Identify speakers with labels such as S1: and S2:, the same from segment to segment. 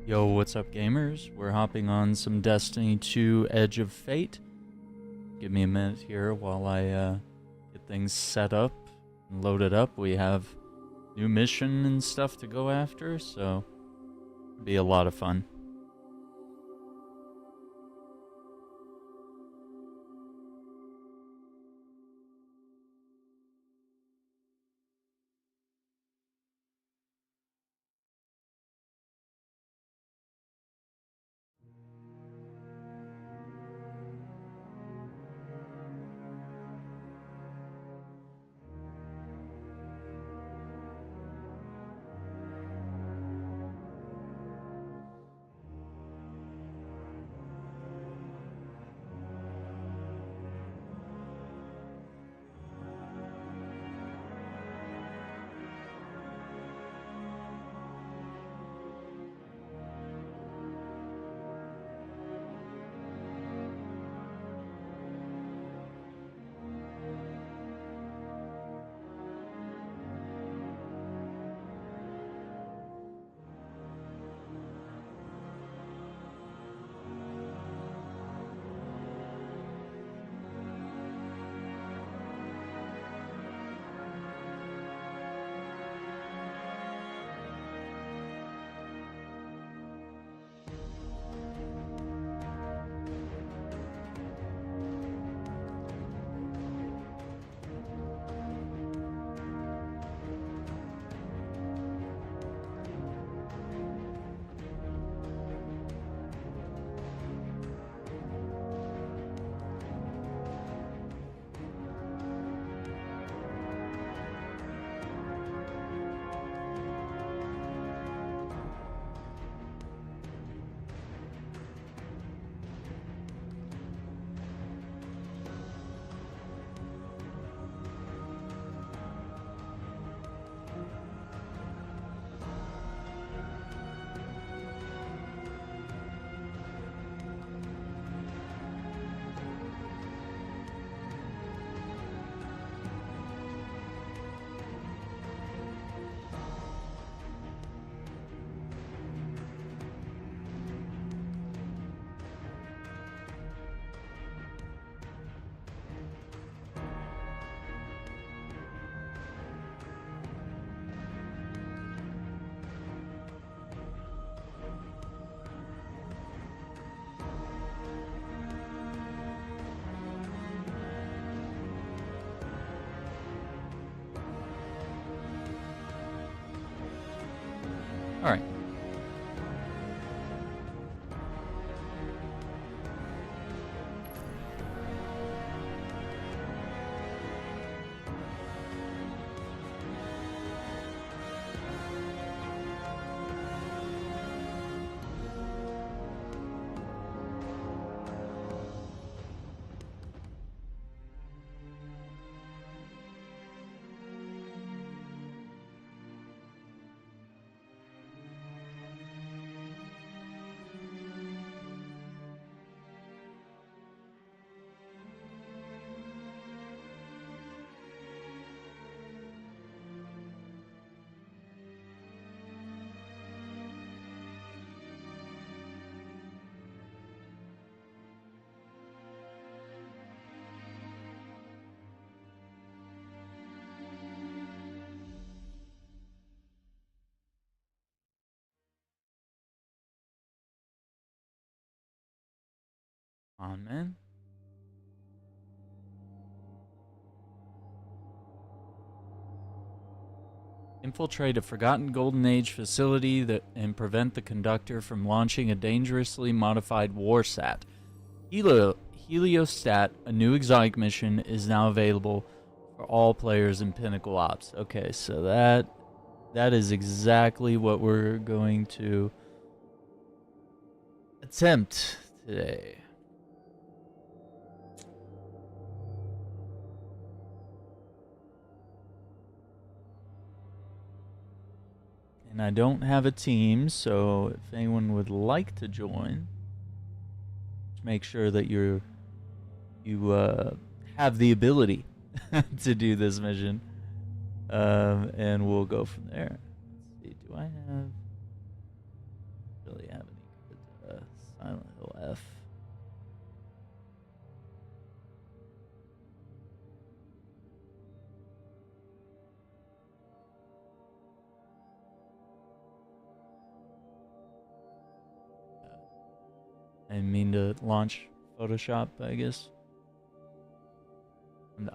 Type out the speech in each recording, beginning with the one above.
S1: Yo, what's up, gamers? We're hopping on some Destiny 2 Edge of Fate. Give me a minute here while I get things set up and loaded up. We have new mission and stuff to go after, so it'll be a lot of fun. Alright. On, man. Infiltrate a forgotten Golden Age facility and prevent the conductor from launching a dangerously modified warsat. Heliostat, a new exotic mission, is now available for all players in Pinnacle Ops. Okay, so that is exactly what we're going to attempt today. And I don't have a team, so if anyone would like to join, just make sure that you have the ability to do this mission, and we'll go from there. Let's see, do I have? Really have Silent Hill F. I didn't mean to launch Photoshop, I guess.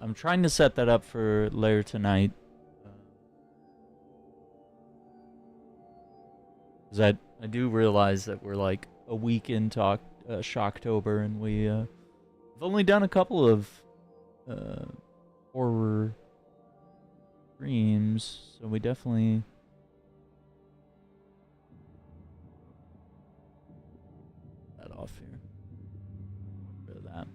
S1: I'm trying to set that up for later tonight. Because I do realize that we're like a week into Shocktober, and we've only done a couple of horror streams, so we definitely that off here. Rid of that.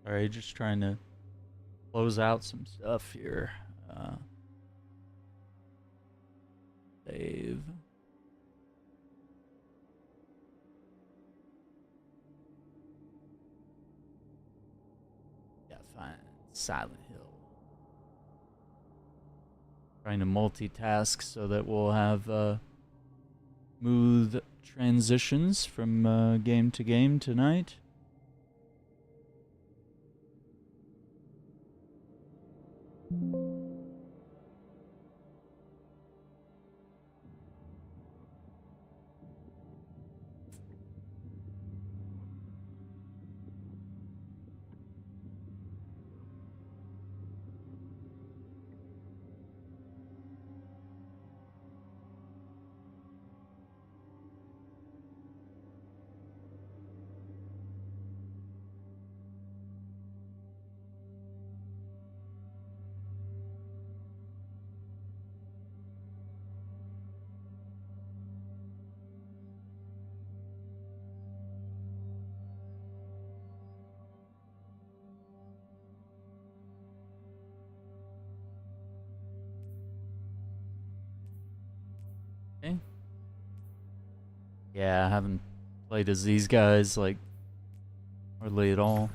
S1: Alright, just trying to close out some stuff here. Save. Yeah, fine. Silent Hill. Trying to multitask so that we'll have smooth transitions from game to game tonight. Okay. Yeah, I haven't played as these guys, like, hardly at all.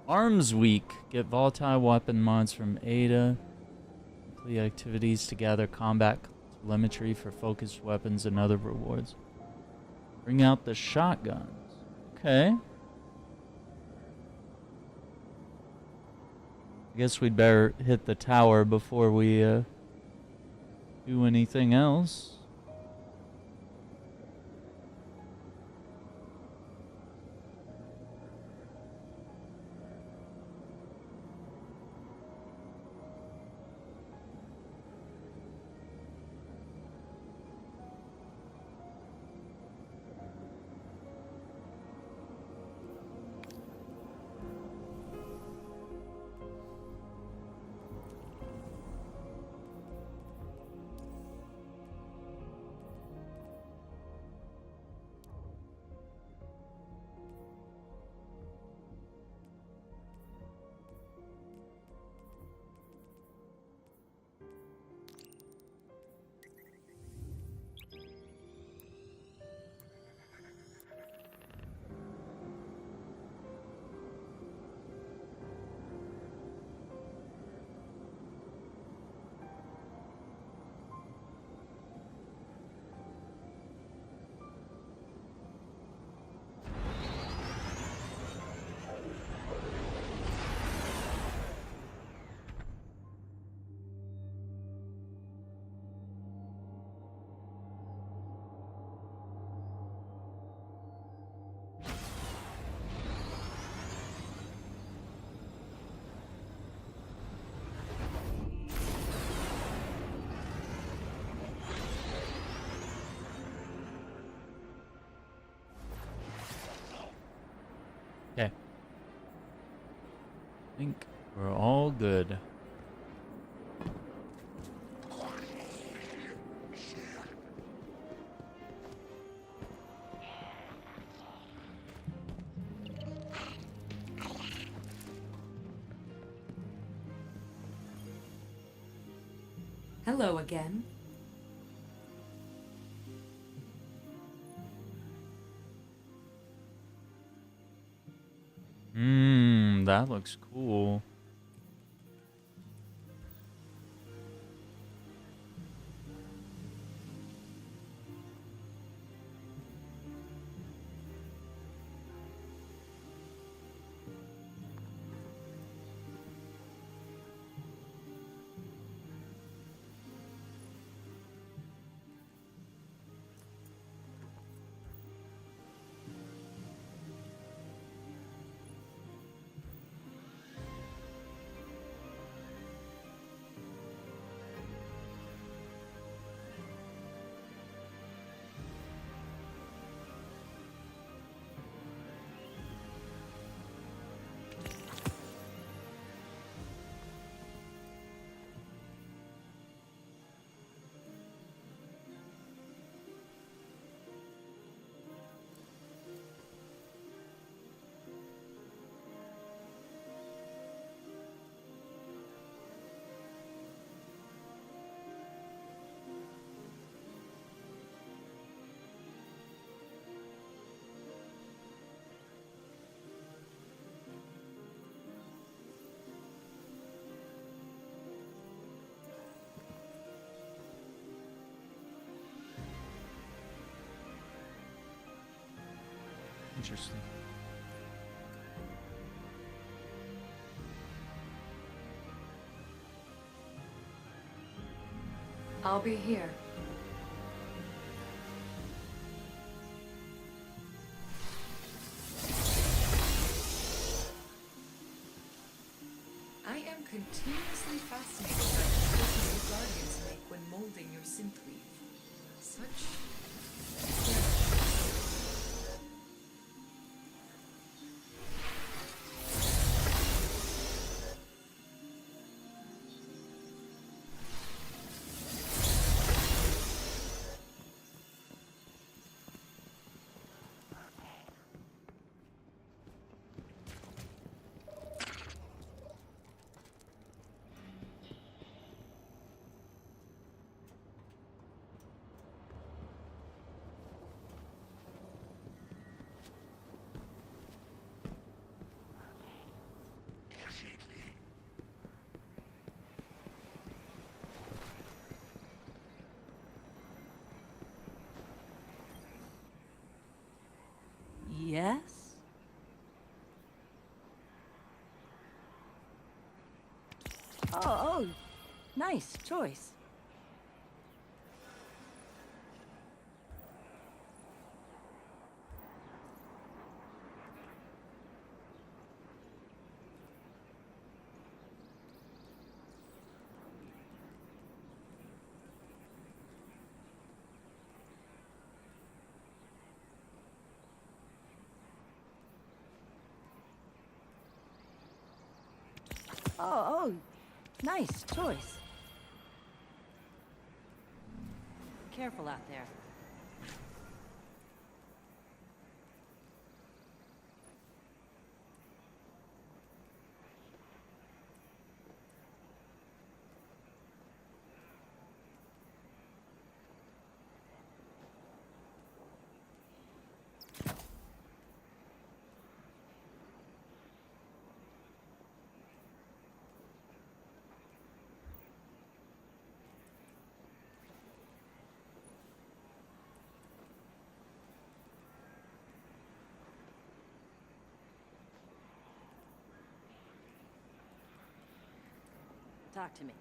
S1: Arms weak. Get volatile weapon mods from Ada. Complete activities to gather combat telemetry for focused weapons and other rewards. Bring out the shotguns. Okay. I guess we'd better hit the tower before we do anything else. Okay. I think we're all good.
S2: Hello again.
S1: That looks cool. Interesting.
S2: I'll be here. I am continuously fascinated by the choices the Guardians make when molding your synthweave. Such...
S3: Yes? Oh, nice choice. Oh, nice choice. Careful out there. Talk to me.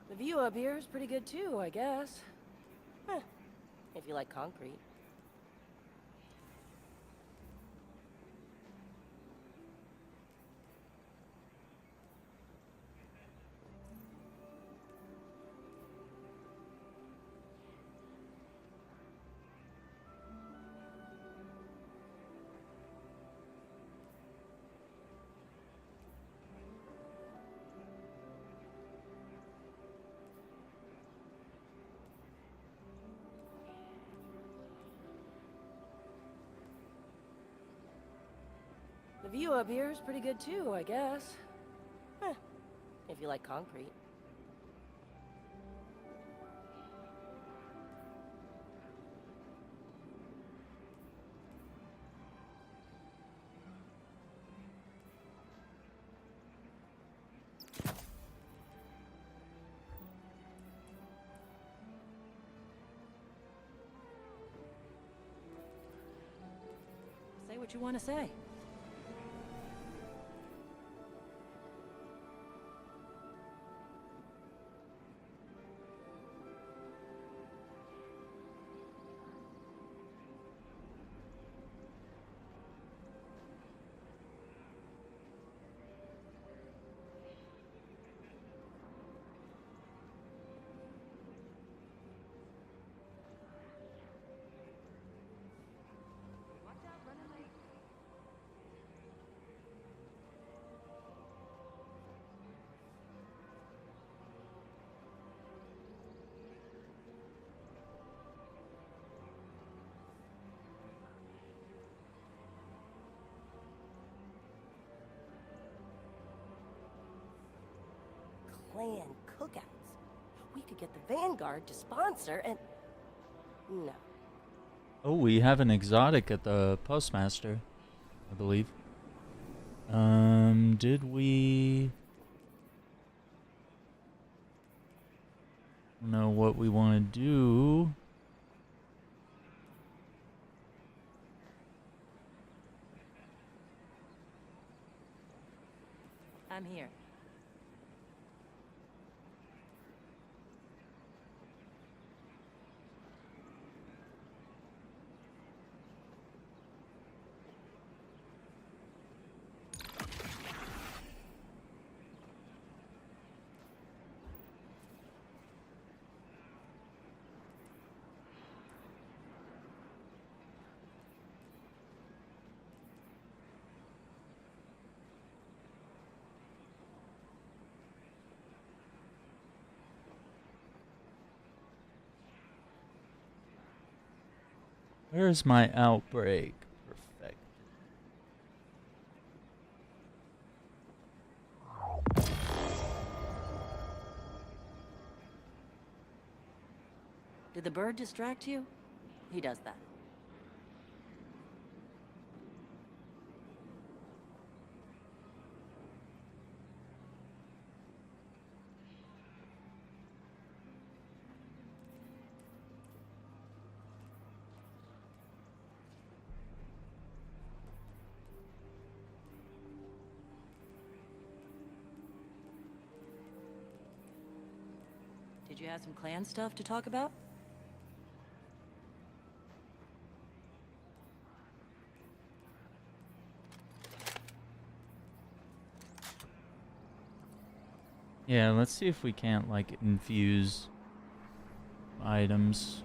S3: The view up here is pretty good too, I guess. Huh. If you like concrete. view up here is pretty good too, I guess. Huh. If you like concrete. Say what you want to say. Clan cookouts. We could get the Vanguard to sponsor and... No.
S1: Oh, we have an exotic at the postmaster, I believe. Did we... I don't know what we want to do.
S3: I'm here.
S1: Where's my outbreak? Perfect.
S3: Did the bird distract you? He does that. Did you have some clan stuff to talk about?
S1: Yeah, let's see if we can't, like, infuse items.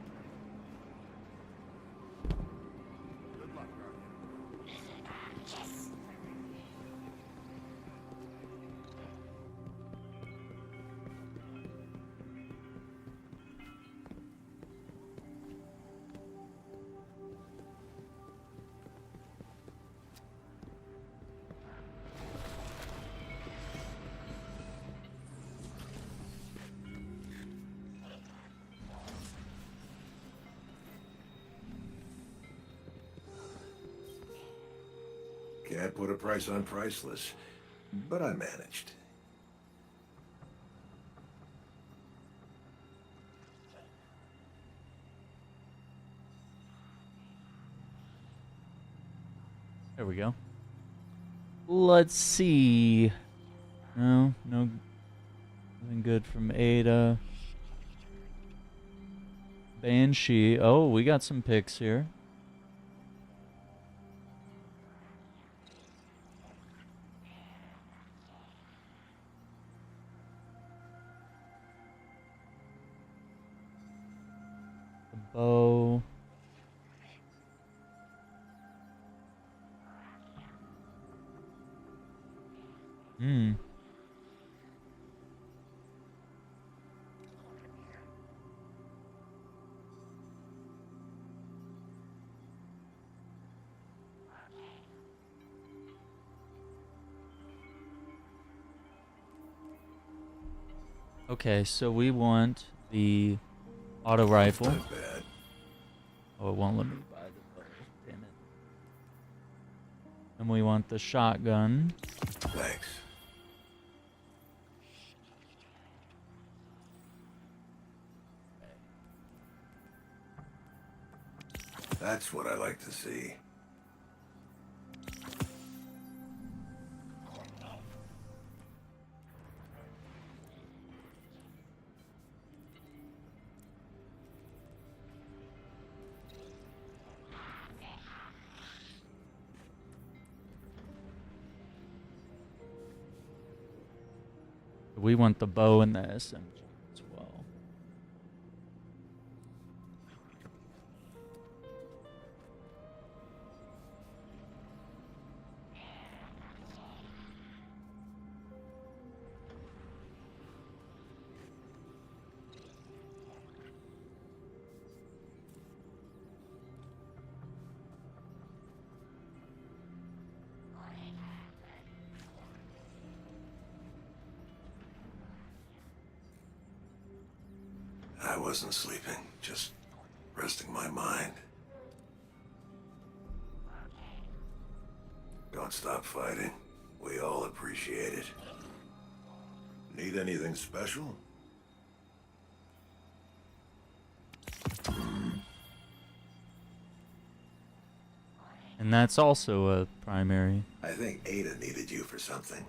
S4: Can't put a price on priceless, but I managed.
S1: There we go. Let's see. No, nothing good from Ada. Banshee. Oh, we got some picks here. The bow. Hmm. Okay, so we want the auto rifle.
S4: Not bad.
S1: Oh, it won't let me buy the bow. Damn it. And we want the shotgun.
S4: Thanks. That's what I like to see.
S1: We want the bow and the SMG as well.
S4: I wasn't sleeping, just resting my mind. Don't stop fighting. We all appreciate it. Need anything special?
S1: And that's also a primary.
S4: I think Ada needed you for something.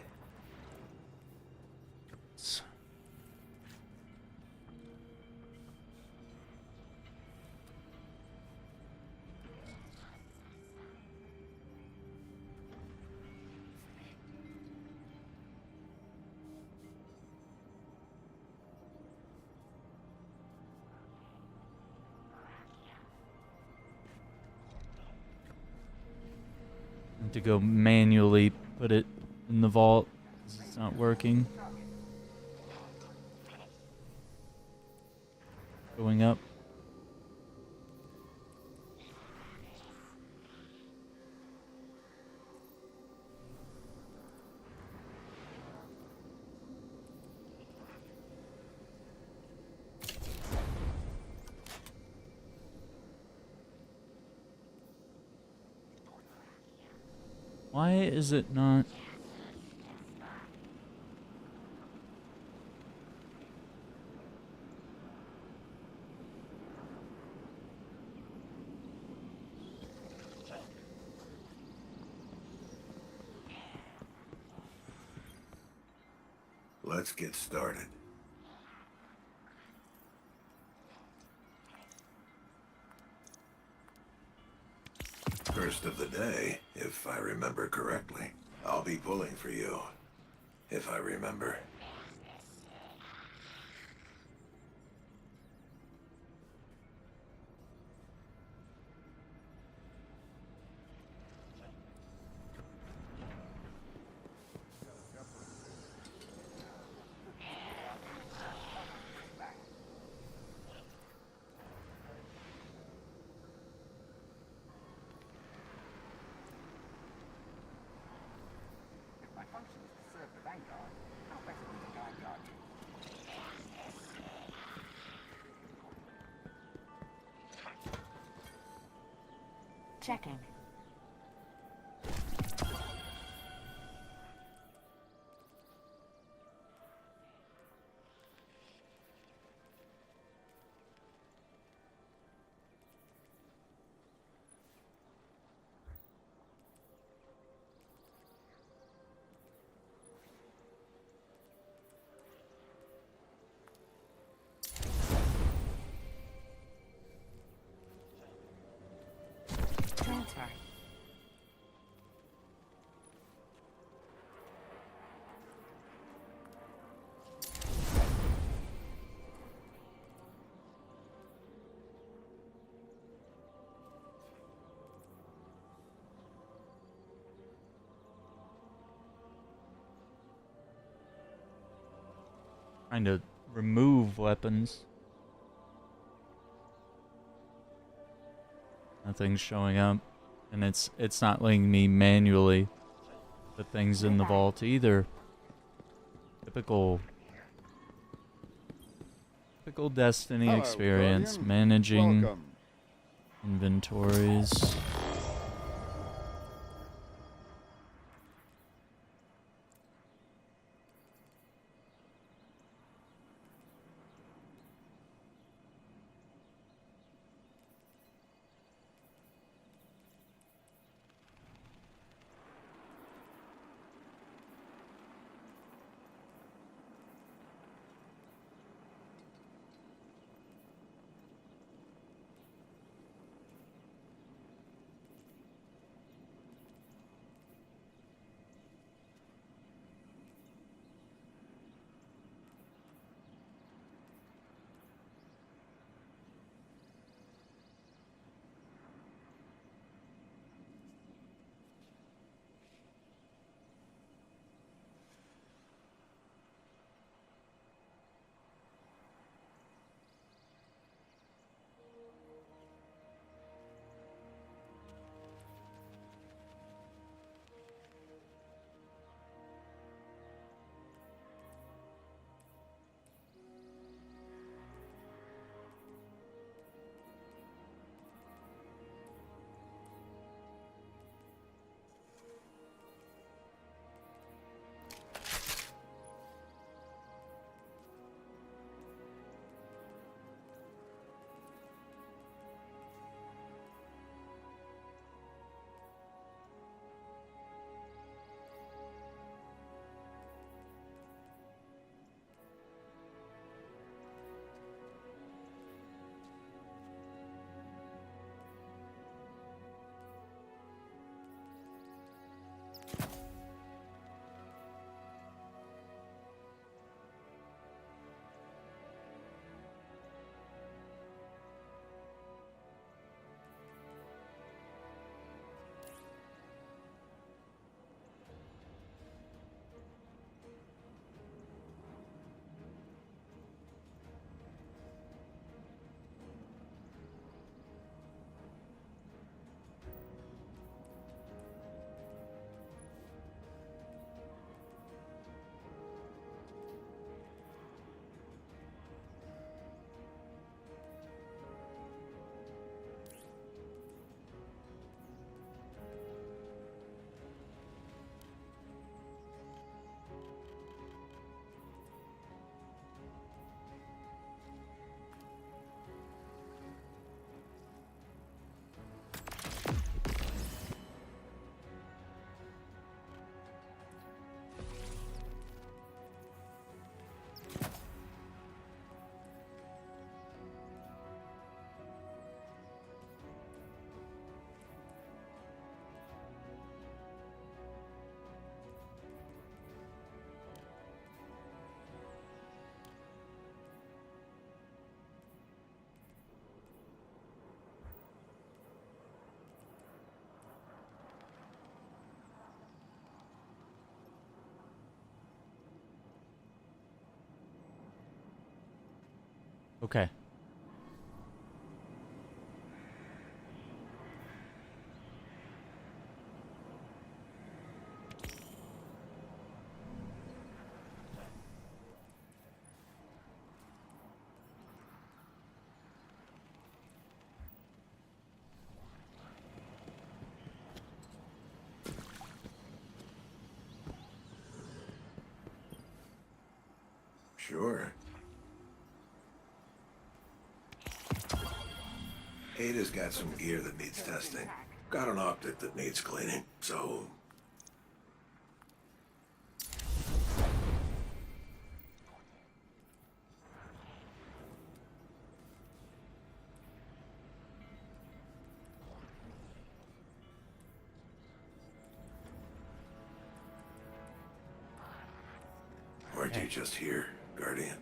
S1: To go manually put it in the vault 'cause it's not working. Going up. Why is it not?
S4: Let's get started. First of the day, if I remember correctly. I'll be pulling for you, if I remember.
S5: Checking. Transfer.
S1: Trying to remove weapons. Nothing's showing up, and it's not letting me manually put things in the vault either. Typical Typical Destiny
S6: Hello,
S1: experience,
S6: Guardian.
S1: managing
S6: Welcome.
S1: inventories. Okay.
S4: Sure. Ada's got some gear that needs testing. Got an optic that needs cleaning, so... Weren't you just here, Guardian?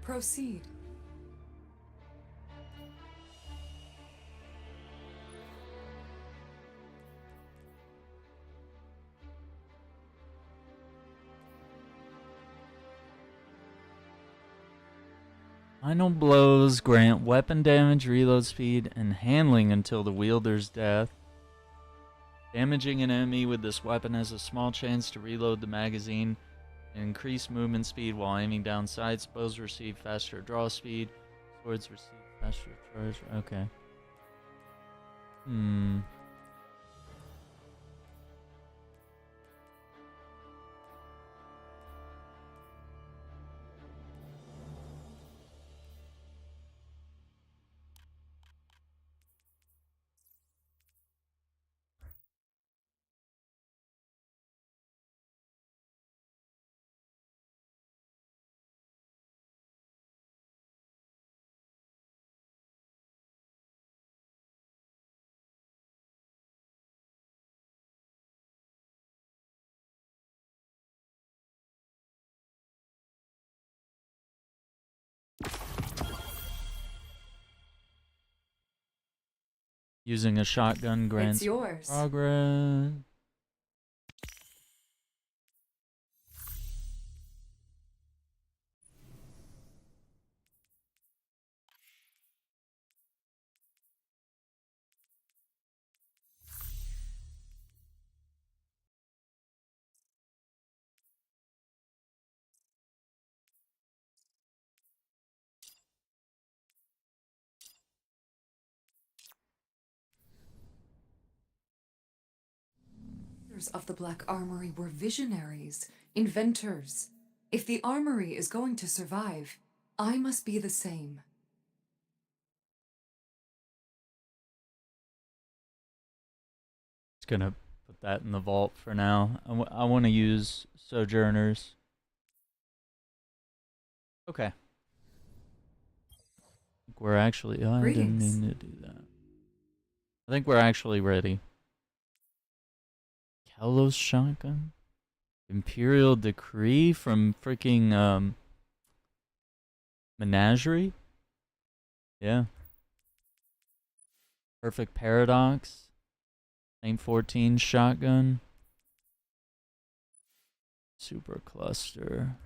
S2: Proceed.
S1: Final blows grant weapon damage, reload speed, and handling until the wielder's death. Damaging an enemy with this weapon has a small chance to reload the magazine and increase movement speed while aiming down sights. Bows receive faster draw speed. Swords receive faster charge. Okay. Using a shotgun grants
S2: It's yours.
S1: progress.
S2: Of the Black Armory were visionaries, inventors. If the armory is going to survive, I must be the same.
S1: Just gonna put that in the vault for now. I want to use Sojourners. Okay. I think we're actually... Oh, I didn't
S2: Greetings.
S1: mean to do that. I think we're actually ready. Kalos shotgun? Imperial Decree from freaking Menagerie? Yeah. Perfect Paradox. Name 14 shotgun. Super Cluster.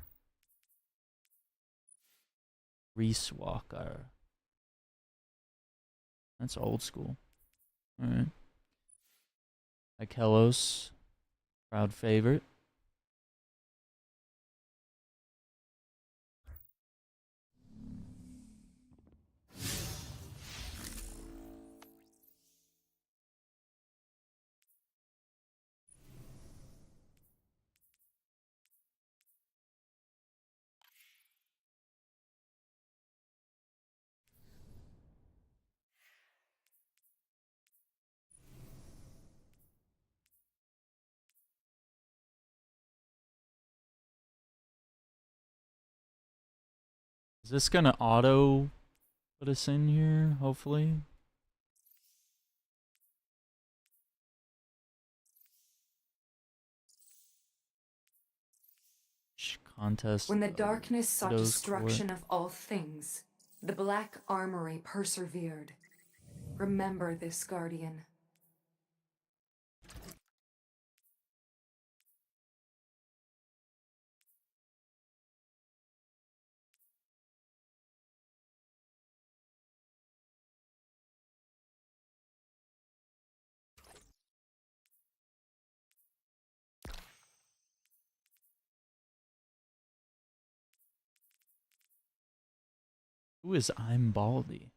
S1: Reese Walker. That's old school. Alright. Ikelos. Proud favorite. Is this gonna auto put us in here, hopefully? Contest.
S2: When the darkness sought
S1: Widow's
S2: destruction
S1: Court.
S2: of all things, the Black Armory persevered. Remember this, Guardian.
S1: Who is I'm Baldy?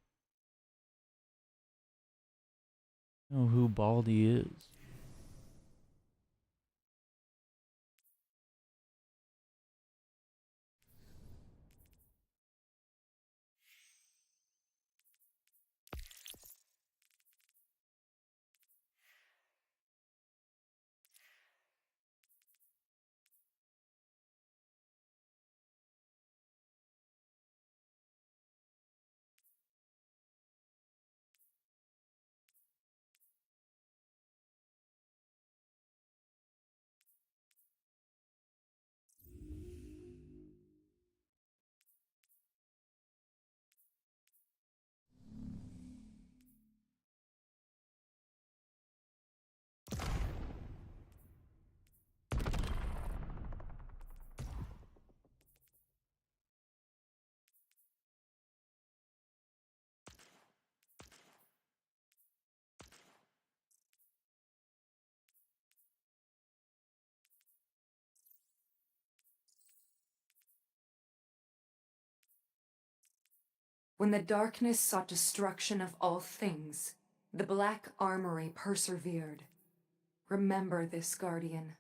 S1: I don't know who Baldy is.
S2: When the darkness sought destruction of all things, the Black Armory persevered. Remember this, Guardian.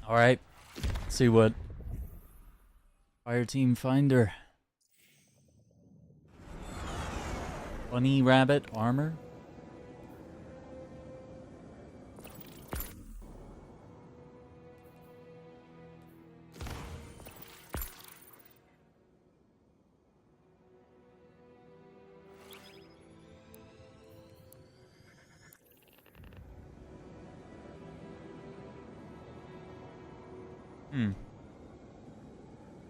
S1: All right. Let's see what Fire Team Finder. Bunny rabbit armor.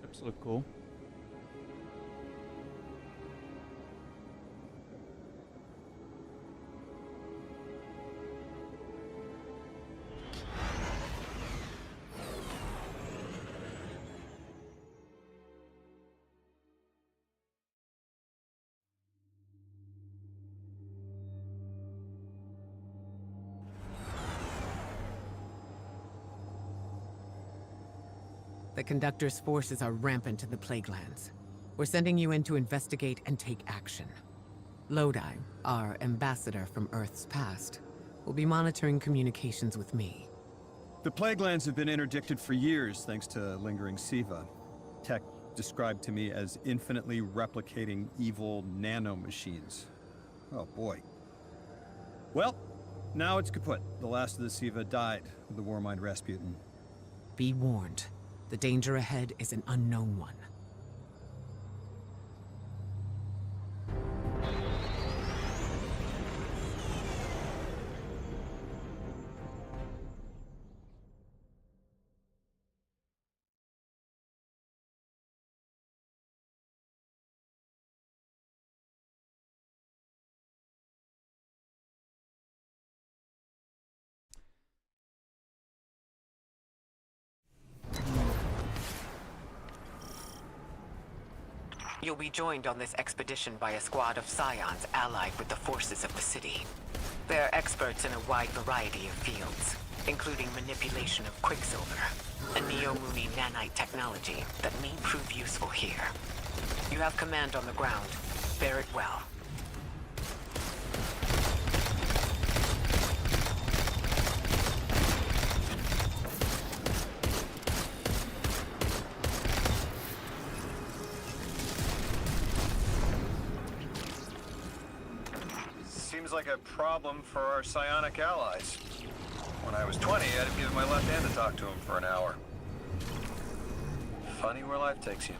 S1: Ships look cool.
S6: The Conductor's forces are rampant in the Plaguelands. We're sending you in to investigate and take action. Lodi, our ambassador from Earth's past, will be monitoring communications with me.
S7: The Plaguelands have been interdicted for years thanks to lingering Siva. Tech described to me as infinitely replicating evil nanomachines. Oh boy. Well, now it's kaput. The last of the Siva died with the Warmind Rasputin.
S6: Be warned. The danger ahead is an unknown one. You'll be joined on this expedition by a squad of Scions allied with the forces of the city. They're experts in a wide variety of fields, including manipulation of Quicksilver, a Neo-Mooney nanite technology that may prove useful here. You have command on the ground. Bear it well.
S7: Like a problem for our psionic allies. When I was 20, I'd have given my left hand to talk to him for an hour. Funny where life takes you.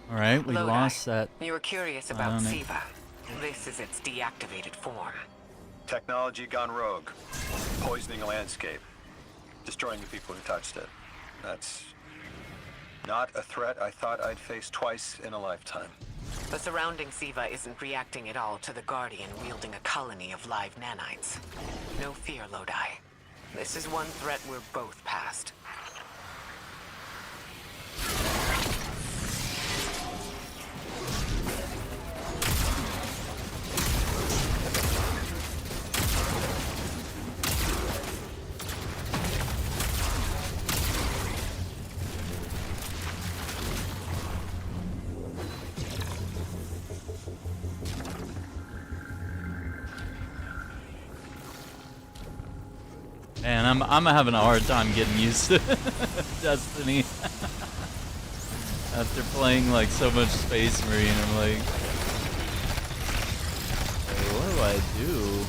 S1: All right, we
S6: Lodi,
S1: lost that.
S6: you were curious about Siva. This is its deactivated form.
S7: Technology gone rogue. Poisoning a landscape. Destroying the people who touched it. That's not a threat I thought I'd face twice in a lifetime.
S6: The surrounding Siva isn't reacting at all to the Guardian wielding a colony of live nanites. No fear, Lodi. This is one threat we're both past.
S1: Man, I'm having a hard time getting used to Destiny. After playing like so much Space Marine, I'm like, hey, what do I do?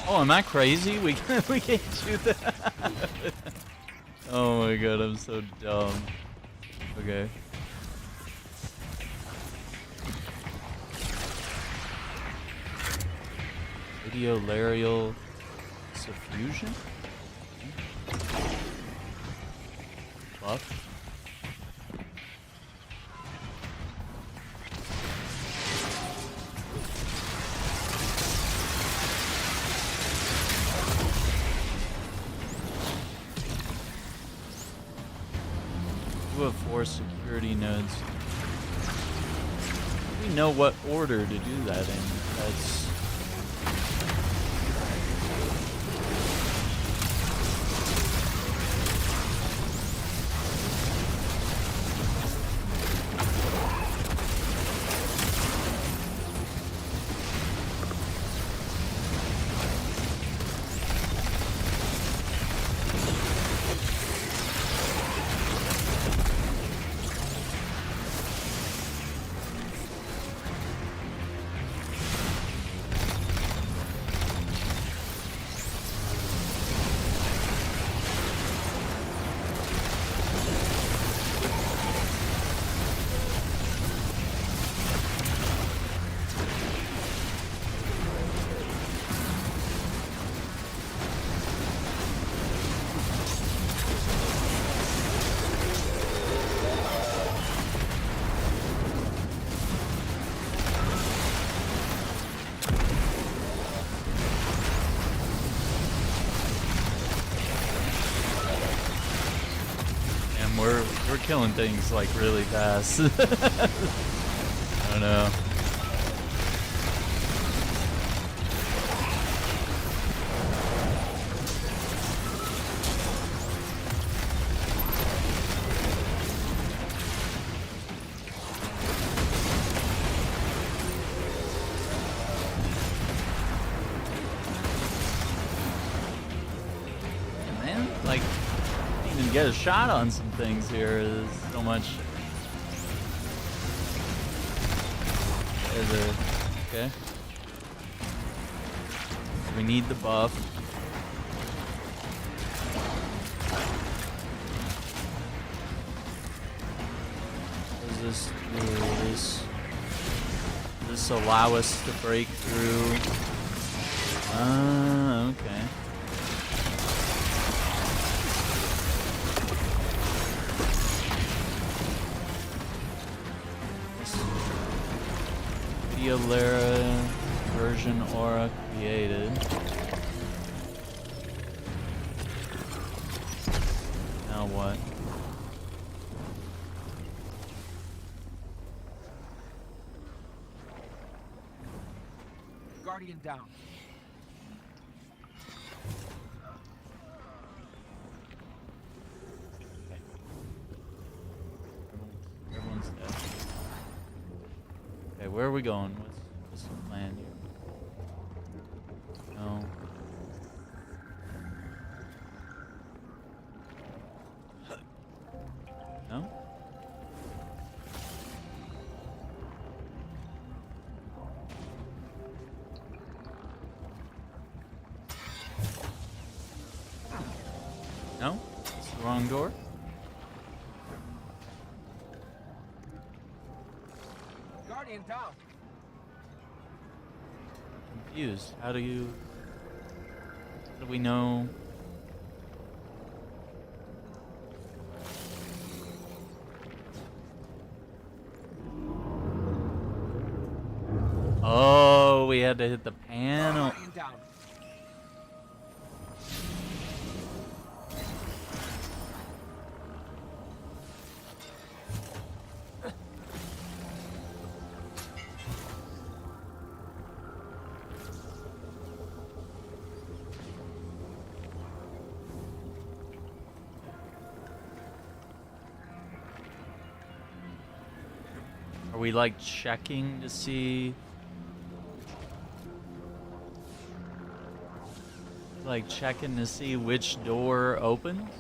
S1: Oh, am I crazy? We can't do that. Oh my god, I'm so dumb. Okay. Radiolarial suffusion? Buff? We have 4 security nodes. We know what order to do that in. That's we're killing things like really fast. I don't know. Man, like, even get a shot on some things here. There's so much. Okay. We need the buff. What does this do? Does this allow us to break through? Okay. Lara version aura created. Now what?
S8: Guardian down.
S1: Everyone's dead. Okay, where are we going? What's the plan here? No. No? No? It's the wrong door?
S8: Guardian down.
S1: Confused. How do we know? Oh, we had to hit the panel.
S8: Guardian down.
S1: Are we like checking to see? Like checking to see which door opens?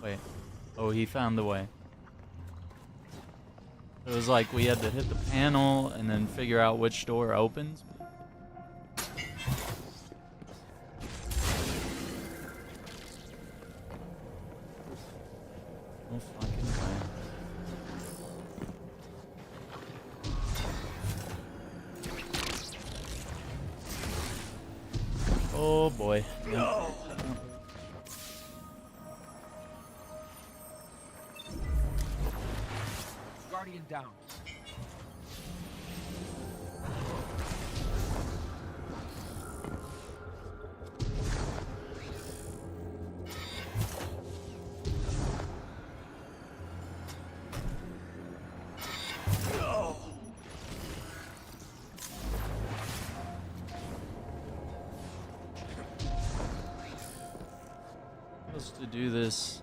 S1: Wait. Oh, he found the way. It was like we had to hit the panel and then figure out which door opens. No fucking way. Oh boy. No.
S8: Guardian down.
S1: Supposed to do this.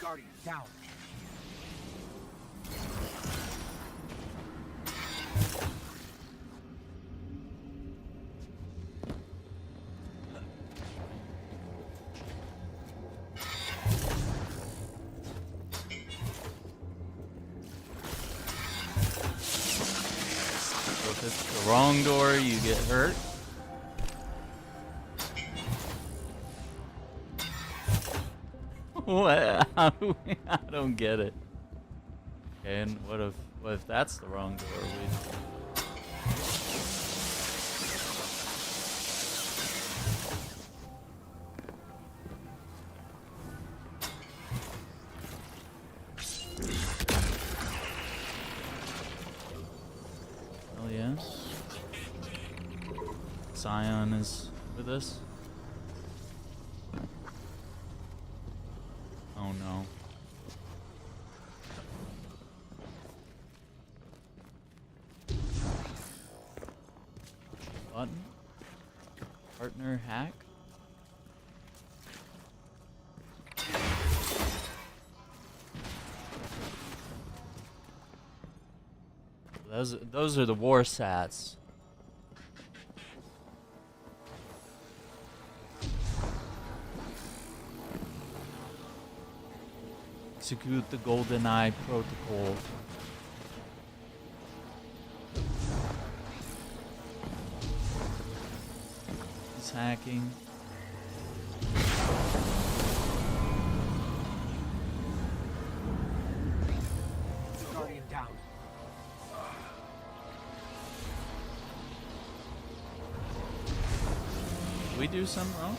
S8: Guardian down.
S1: So if it's the wrong door, you get hurt. What? I don't get it. Okay, and what if that's the wrong door? Hell yeah. Scion is with us. Oh no. Button? Partner hack? Those are the war sats. execute the GoldenEye protocol. He's hacking.
S8: Guardian down.
S1: Did we do something wrong?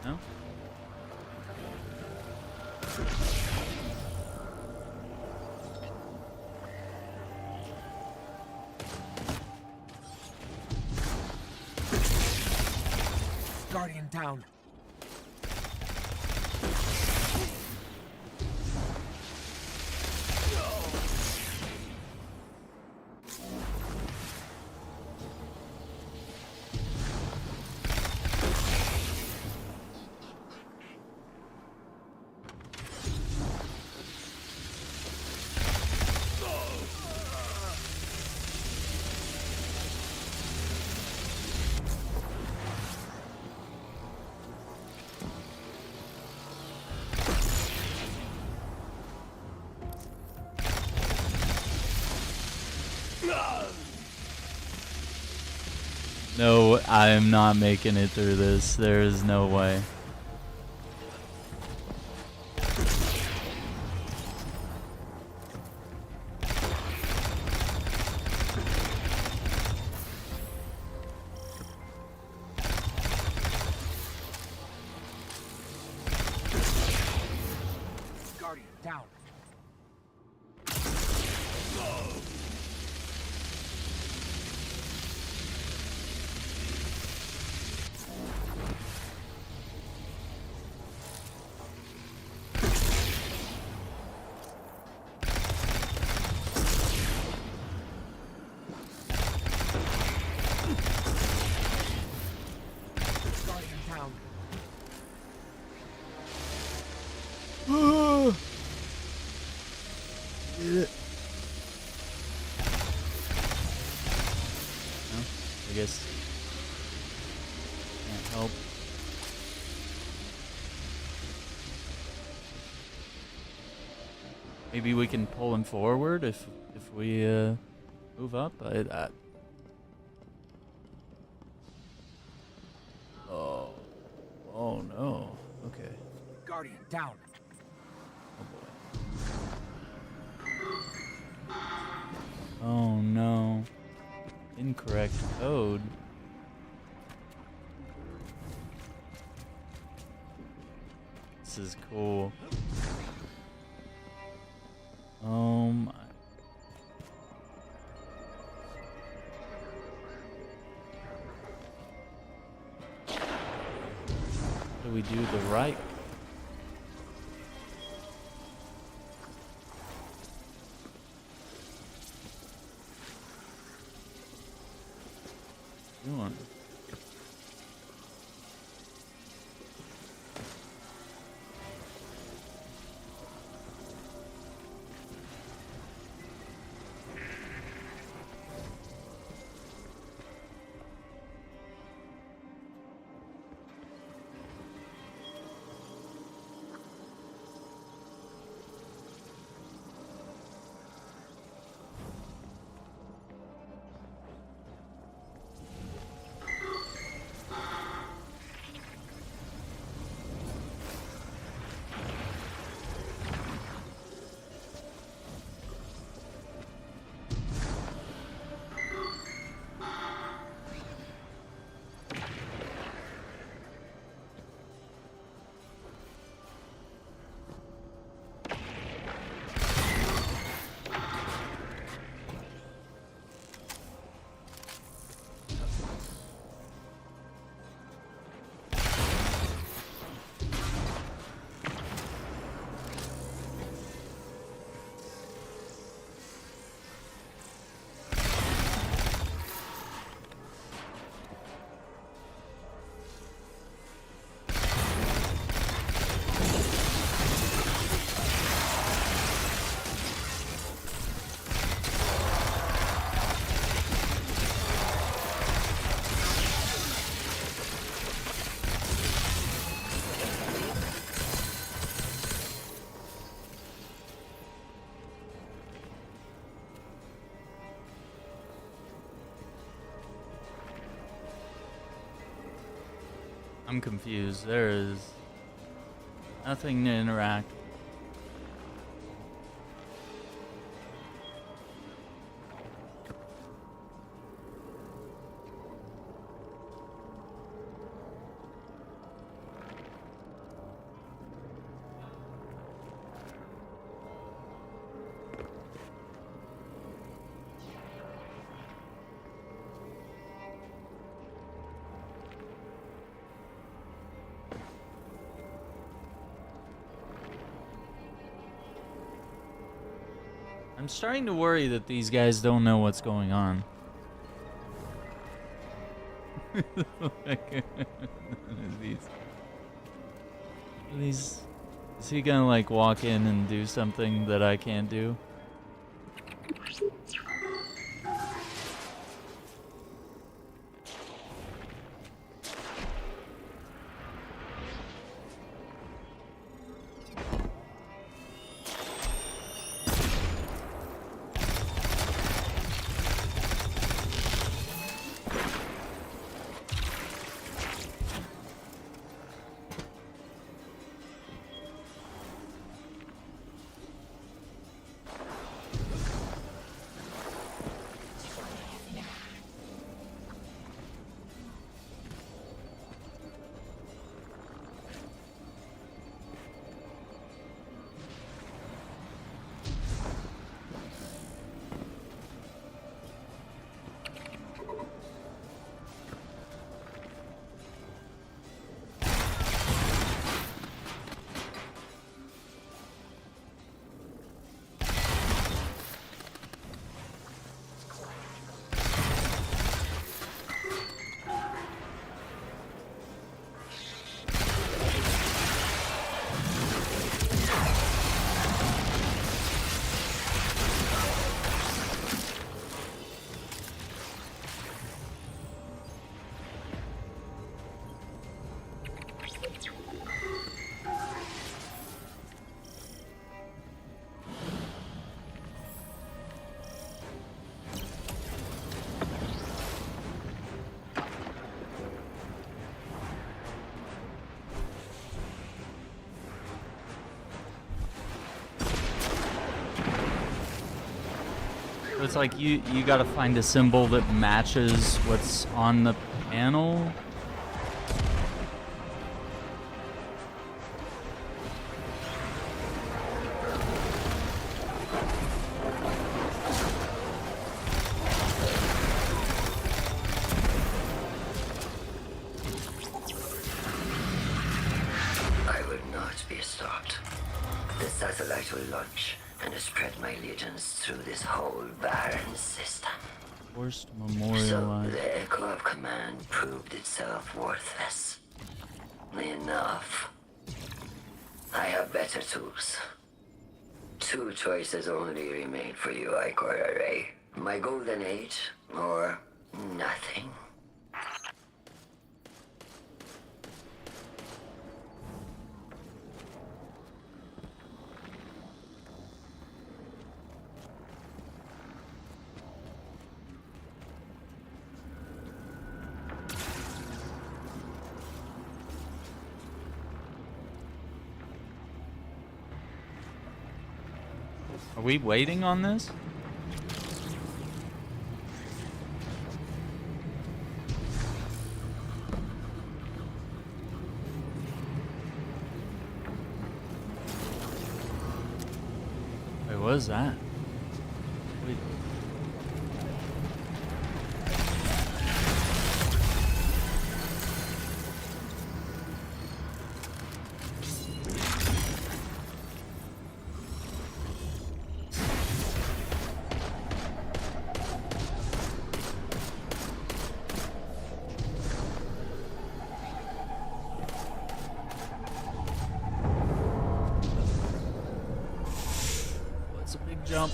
S1: No?
S8: Guardian down.
S1: No, I am not making it through this. There is no way.
S8: Guardian down. Guardian down.
S1: No? I guess can't help. Maybe we can pull him forward if we move up. Oh no. Okay.
S8: Guardian down.
S1: Oh boy. Oh no. Incorrect code. This is cool. Oh my. Do we do the right? Doing? I'm confused. There is nothing to interact. I'm starting to worry that these guys don't know what's going on. These, is he gonna like walk in and do something that I can't do? It's like you gotta find a symbol that matches what's on the panel.
S9: I will not be stopped. The satellite will launch and spread my legions through this whole barren system.
S1: Forced
S9: So
S1: memorialized.
S9: the echo of command proved itself worthless. Enough. I have better tools. Two choices only remain for you, Icor Array. My golden age, or nothing.
S1: Are we waiting on this? Wait, what is that? Wait. What's a big jump?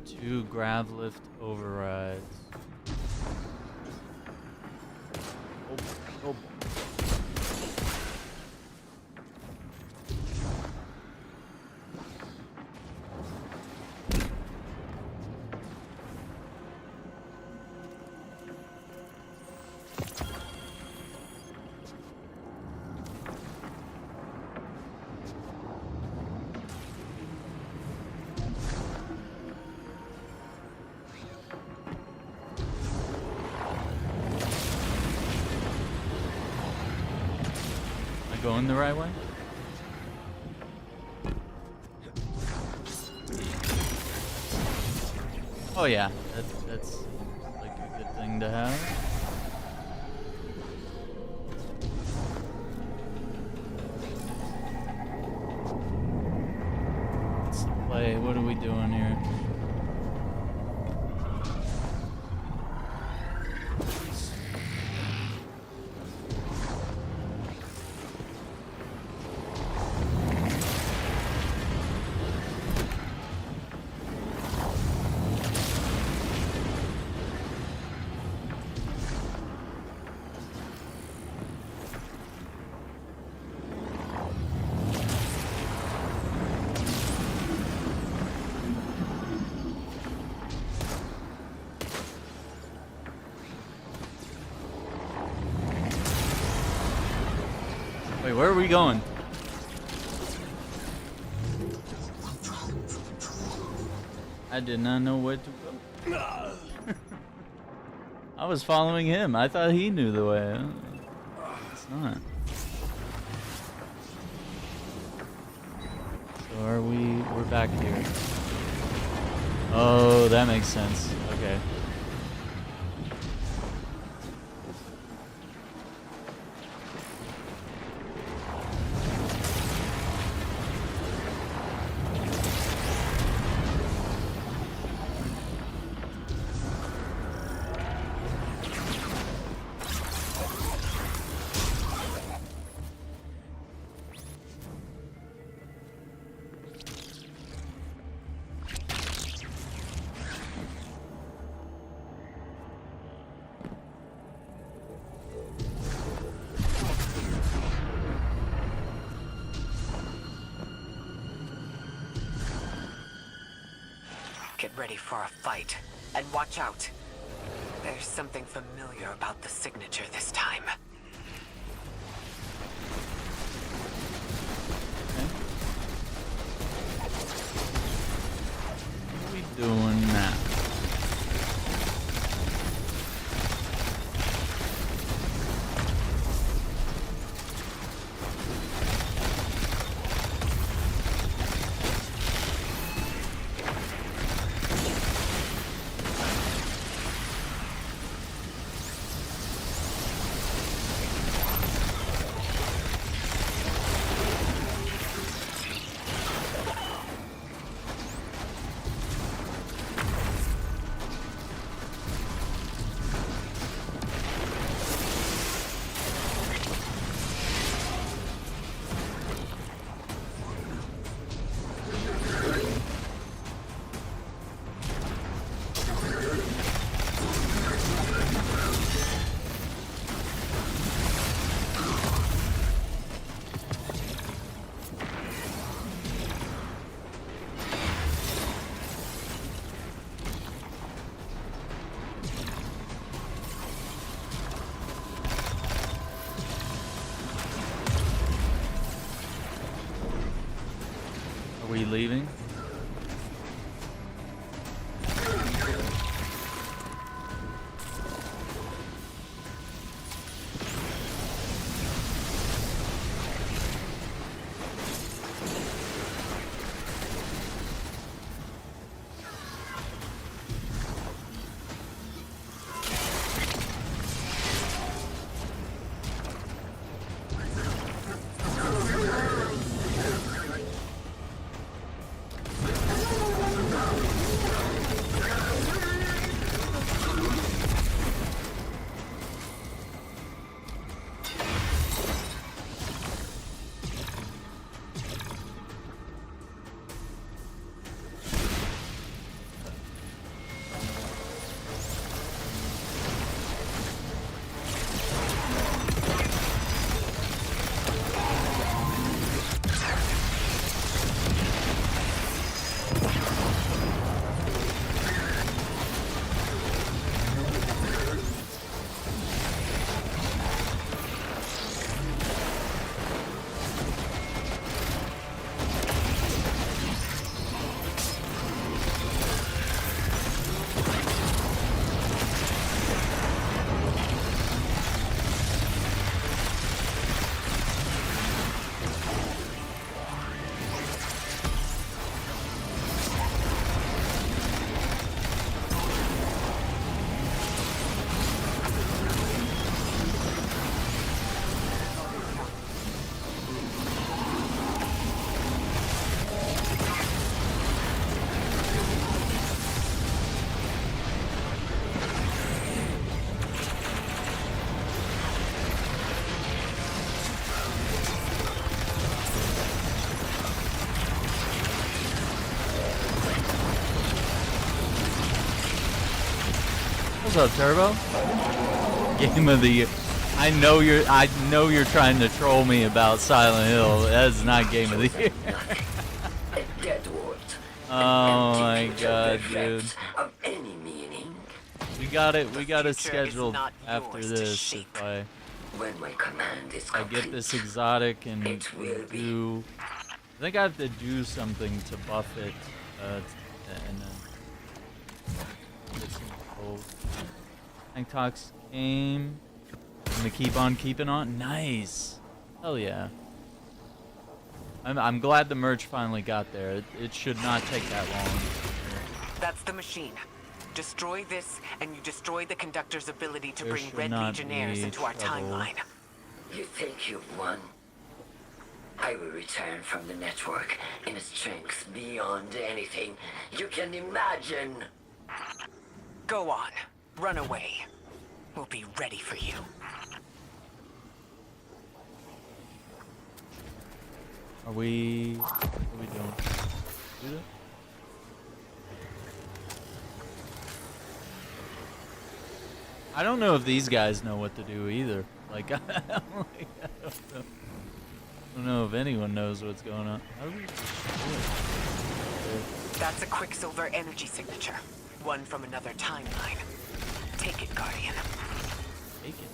S1: 2 grav lift overrides. Oh. Going the right way? Oh yeah, that's like a good thing to have. What's the play? What are we doing here? Wait, where are we going? I did not know where to go. I was following him. I thought he knew the way. It's not. So are we? We're back here. Oh, that makes sense. Okay.
S6: Get ready for a fight. And watch out. There's something familiar about the signature this time.
S1: What are we doing now? Are we leaving? What's up, Turbo? Game of the year. I know you're trying to troll me about Silent Hill. That is not game of the year.
S9: A dead world.
S1: Oh my god, dude.
S9: Of any meaning.
S1: We got it
S6: future is
S1: scheduled
S6: not
S1: after
S6: yours to
S1: this.
S6: shape.
S9: When my command is
S1: If I
S9: complete,
S1: get this exotic and
S9: it will be.
S1: do, I think I have to do something to buff it, and then get some gold. Tank Tox came. I'm gonna keep on keeping on. Nice. Hell yeah. I'm glad the merch finally got there. It should not take that long.
S6: That's the machine. Destroy this, and you destroy the conductor's ability to
S1: There
S6: bring
S1: should
S6: Red
S1: not
S6: Legionnaires
S1: be
S6: into our
S1: trouble.
S6: timeline.
S9: You think you've won? I will return from the network in a strength beyond anything you can imagine.
S6: Go on. Run away. We'll be ready for you.
S1: Are we? What are we doing? Do that? I don't know if these guys know what to do either. Like, I don't know if anyone knows what's going on. How do we do it?
S6: That's a Quicksilver energy signature. One from another timeline. Take it, Guardian.
S1: Take it.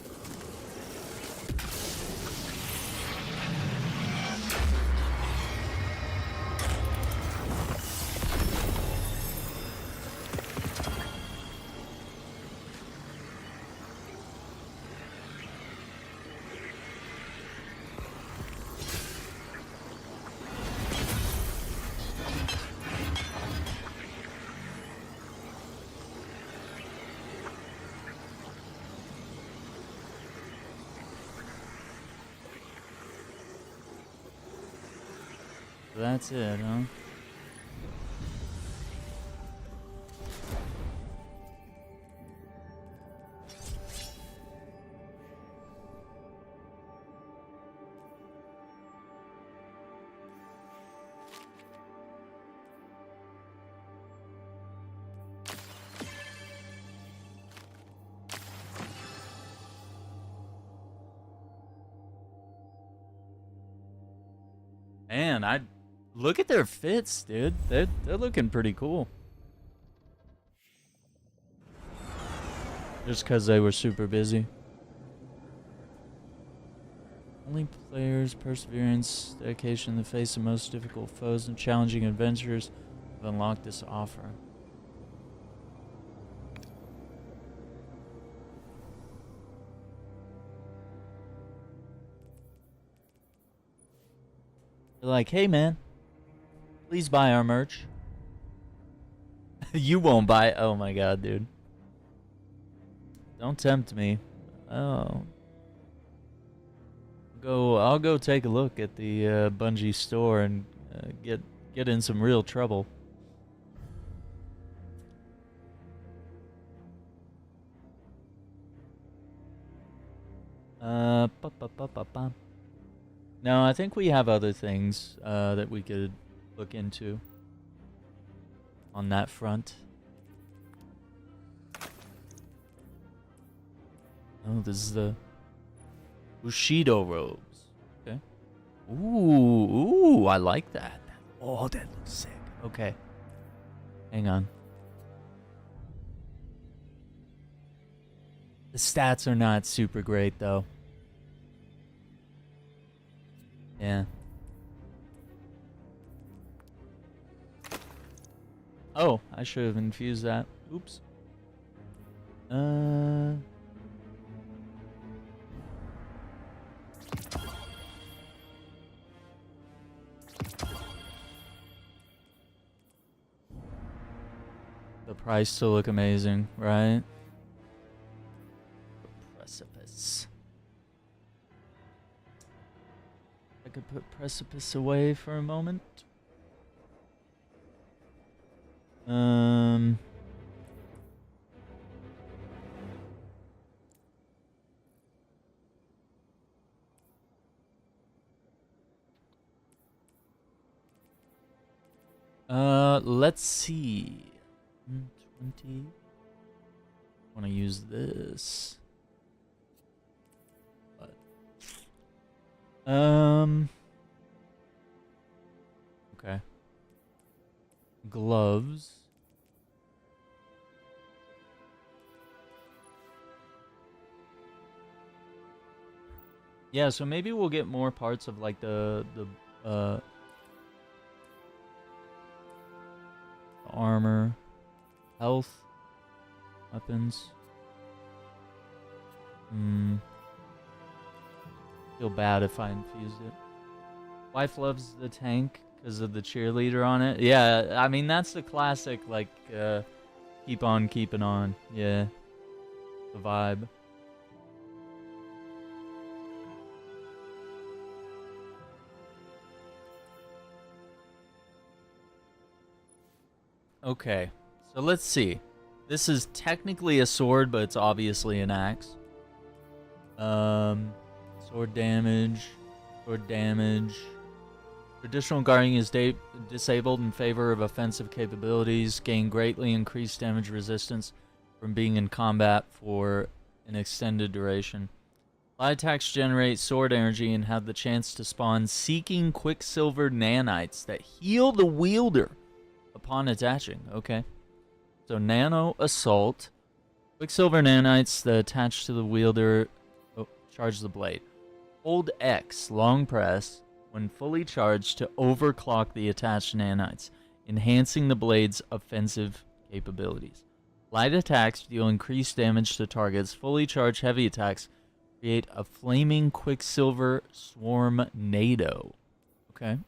S1: So that's it, huh? Man, I look at their fits, dude. They're looking pretty cool. Just because they were super busy. Only players, perseverance, dedication in the face of most difficult foes and challenging adventures have unlocked this offer. They're like, hey man, please buy our merch. You won't buy it. Oh my god, dude. Don't tempt me. Oh. I'll go take a look at the Bungie store and get in some real trouble. No, I think we have other things that we could look into on that front. Oh, this is the Bushido robes. Okay. Ooh, I like that. Oh, that looks sick. Okay. Hang on. The stats are not super great, though. Yeah. Oh, I should have infused that. Oops. The price still look amazing, right? Precipice. I could put Precipice away for a moment. Let's see. 20. want to use this. But, okay. Gloves. Yeah, so maybe we'll get more parts of like the armor, health, weapons. Feel bad if I infused it. Wife loves the tank because of the cheerleader on it. Yeah, I mean that's the classic like keep on keeping on. Yeah, the vibe. Okay, so let's see. This is technically a sword, but it's obviously an axe. Sword damage. Traditional guarding is disabled in favor of offensive capabilities. Gain greatly increased damage resistance from being in combat for an extended duration. Light attacks generate sword energy and have the chance to spawn seeking quicksilver nanites that heal the wielder upon attaching. Okay. So nano assault. Quicksilver nanites that attach to the wielder charge the blade. Hold X, long press, when fully charged to overclock the attached nanites, enhancing the blade's offensive capabilities. Light attacks deal increased damage to targets. Fully charged heavy attacks create a flaming quicksilver swarm-nado. Okay.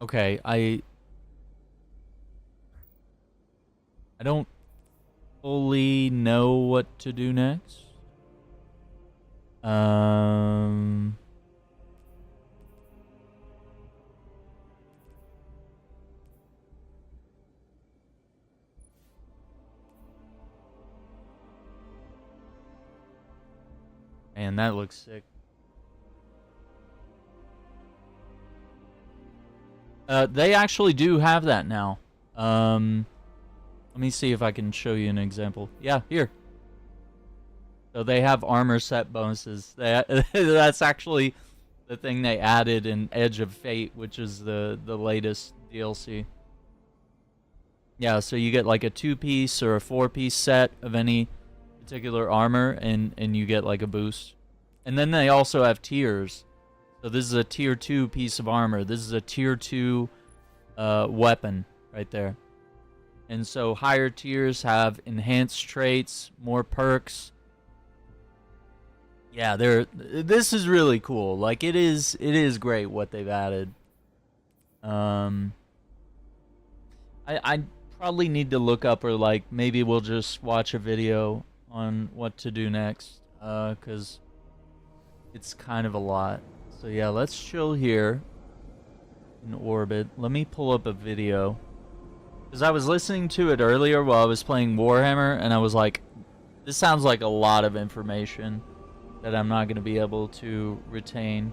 S1: Okay, I don't fully know what to do next. Man, that looks sick. They actually do have that now. Let me see if I can show you an example. Yeah, here. So they have armor set bonuses. That's actually the thing they added in Edge of Fate, which is the latest DLC. Yeah, so you get like a 2-piece or a 4-piece set of any particular armor, and you get like a boost. And then they also have tiers. So this is a tier 2 piece of armor. This is a tier 2 weapon right there. And so higher tiers have enhanced traits, more perks. Yeah, this is really cool. Like it is great what they've added. I probably need to look up, or like maybe we'll just watch a video on what to do next, cuz it's kind of a lot. So yeah, let's chill here in orbit. Let me pull up a video, because I was listening to it earlier while I was playing Warhammer, and I was like, this sounds like a lot of information that I'm not going to be able to retain.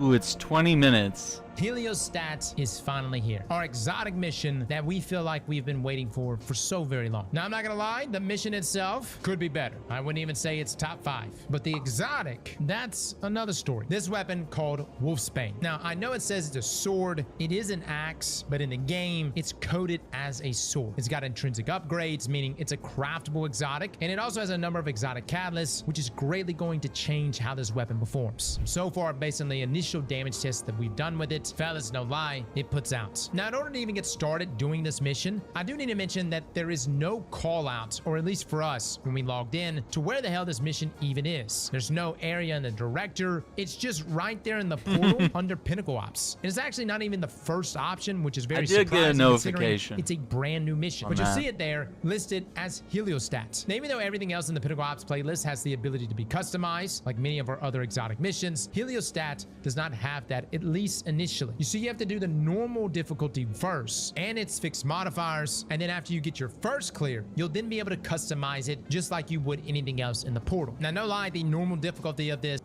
S1: Ooh, it's 20 minutes.
S10: Heliostat is finally here. Our exotic mission that we feel like we've been waiting for so very long. Now, I'm not gonna lie, the mission itself could be better. I wouldn't even say it's top 5. But the exotic, that's another story. This weapon called Wolfsbane. Now, I know it says it's a sword. It is an axe, but in the game, it's coded as a sword. It's got intrinsic upgrades, meaning it's a craftable exotic, and it also has a number of exotic catalysts, which is greatly going to change how this weapon performs. So far, based on the initial damage tests that we've done with it, fellas, no lie, it puts out. Now, in order to even get started doing this mission, I do need to mention that there is no call out, or at least for us, when we logged in, to where the hell this mission even is. There's no area in the director. It's just right there in the portal under Pinnacle Ops. And it's actually not even the first option, which is very surprising.
S1: I did get a notification.
S10: It's a brand new mission, but you'll see it there listed as Heliostat. Now, even though everything else in the Pinnacle Ops playlist has the ability to be customized, like many of our other exotic missions, Heliostat does not have that, at least initially. You see, you have to do the normal difficulty first, and its fixed modifiers, and then after you get your first clear, you'll then be able to customize it just like you would anything else in the portal. Now, no lie, the normal difficulty of this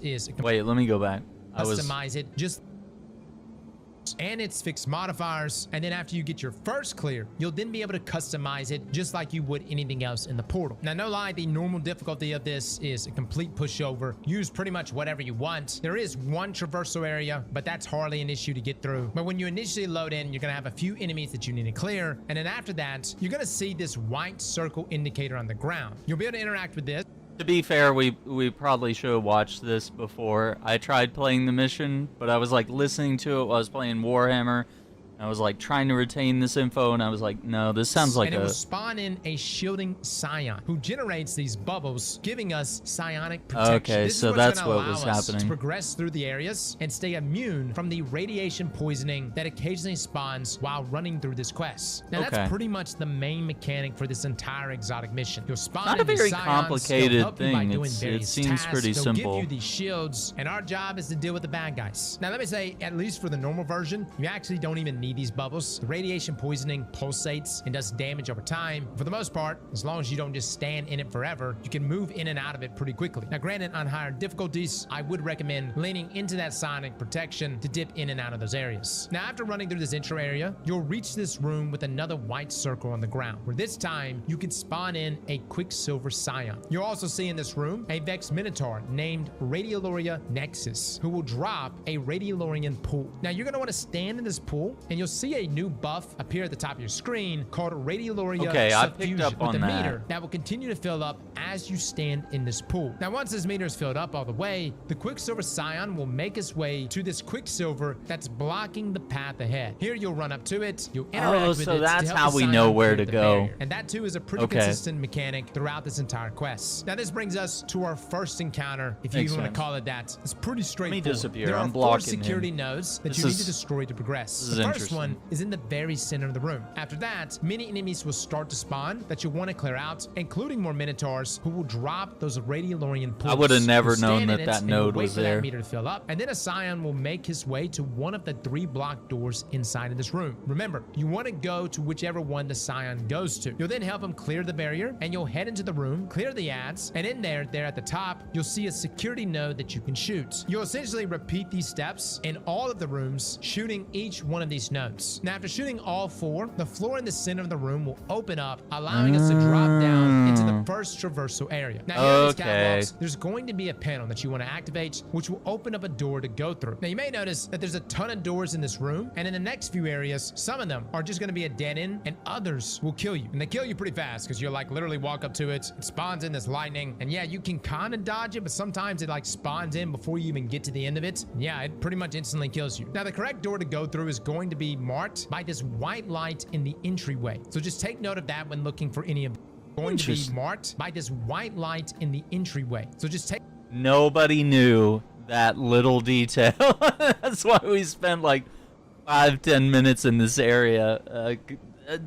S10: is...
S1: Wait, let me go back.
S10: Customize it just... and its fixed modifiers, and then after you get your first clear, you'll then be able to customize it just like you would anything else in the portal. Now, no lie, the normal difficulty of this is a complete pushover. Use pretty much whatever you want. There is one traversal area, but that's hardly an issue to get through. But when you initially load in, you're gonna have a few enemies that you need to clear, and then after that, you're gonna see this white circle indicator on the ground. You'll be able to interact with this.
S1: To be fair, we probably should have watched this before. I tried playing the mission, but I was like listening to it while I was playing Warhammer. I was like trying to retain this info, and I was like, no, this sounds like
S10: and it will spawn in a shielding scion who generates these bubbles, giving us psionic protection.
S1: Okay,
S10: this
S1: so
S10: is
S1: that's
S10: what
S1: what was happening.
S10: To progress through the areas and stay immune from the radiation poisoning that occasionally spawns while running through this quest. Now, that's pretty much the main mechanic for this entire exotic mission. You'll spawn
S1: not
S10: in
S1: a very
S10: scions,
S1: complicated thing.
S10: It
S1: seems
S10: tasks.
S1: pretty
S10: They'll
S1: simple.
S10: give you these shields, and our job is to deal with the bad guys. Now, let me say, at least for the normal version, you actually don't even need these bubbles. The radiation poisoning pulsates and does damage over time. For the most part, as long as you don't just stand in it forever, you can move in and out of it pretty quickly. Now, granted, on higher difficulties, I would recommend leaning into that psionic protection to dip in and out of those areas. Now, after running through this intro area, you'll reach this room with another white circle on the ground, where this time you can spawn in a Quicksilver Scion. You'll also see in this room a Vex Minotaur named Radioloria Nexus, who will drop a Radiolorian pool. Now, you're going to want to stand in this pool, and you'll see a new buff appear at the top of your screen called Radioloria Suffusion,
S1: I picked up on
S10: with a
S1: that.
S10: meter that will continue to fill up as you stand in this pool. Now, once this meter is filled up all the way, the Quicksilver Scion will make its way to this Quicksilver that's blocking the path ahead. Here, you'll run up to it, you'll interact with it.
S1: So that's
S10: to help
S1: how
S10: the
S1: we
S10: Scion
S1: know where
S10: clear
S1: to
S10: the
S1: go.
S10: barrier. And that too is a pretty consistent mechanic throughout this entire quest. Now, this brings us to our first encounter, if you even want to call it that. It's pretty straightforward.
S1: Let me disappear.
S10: There are
S1: I'm
S10: 4
S1: blocking
S10: security
S1: him.
S10: nodes that you need to destroy to progress. The first one is in the very center of the room. After that, many enemies will start to spawn that you'll want to clear out, including more Minotaurs who will drop those Radiolorian pools.
S1: I would have never known
S10: that
S1: that node was there.
S10: That meter to fill up, and then a Scion will make his way to one of the 3 blocked doors inside of this room. Remember, you want to go to whichever one the Scion goes to. You'll then help him clear the barrier, and you'll head into the room, clear the ads, and in there at the top, you'll see a security node that you can shoot. You'll essentially repeat these steps in all of the rooms, shooting each one of these nodes. Now, after shooting all 4, the floor in the center of the room will open up, allowing us to drop down into the first traversal area. Now, here in these catwalks, there's going to be a panel that you want to activate, which will open up a door to go through. Now, you may notice that there's a ton of doors in this room, and in the next few areas, some of them are just going to be a dead end, and others will kill you. And they kill you pretty fast, because you'll like literally walk up to it, it spawns in this lightning, and yeah, you can kind of dodge it, but sometimes it like spawns in before you even get to the end of it. Yeah, it pretty much instantly kills you. Now, the correct door to go through is going to be marked by this white light in the entryway. So just take note of that when looking for any of them. Going to be marked by this white light in the entryway. So just take...
S1: Nobody knew that little detail. That's why we spent like 5-10 minutes in this area.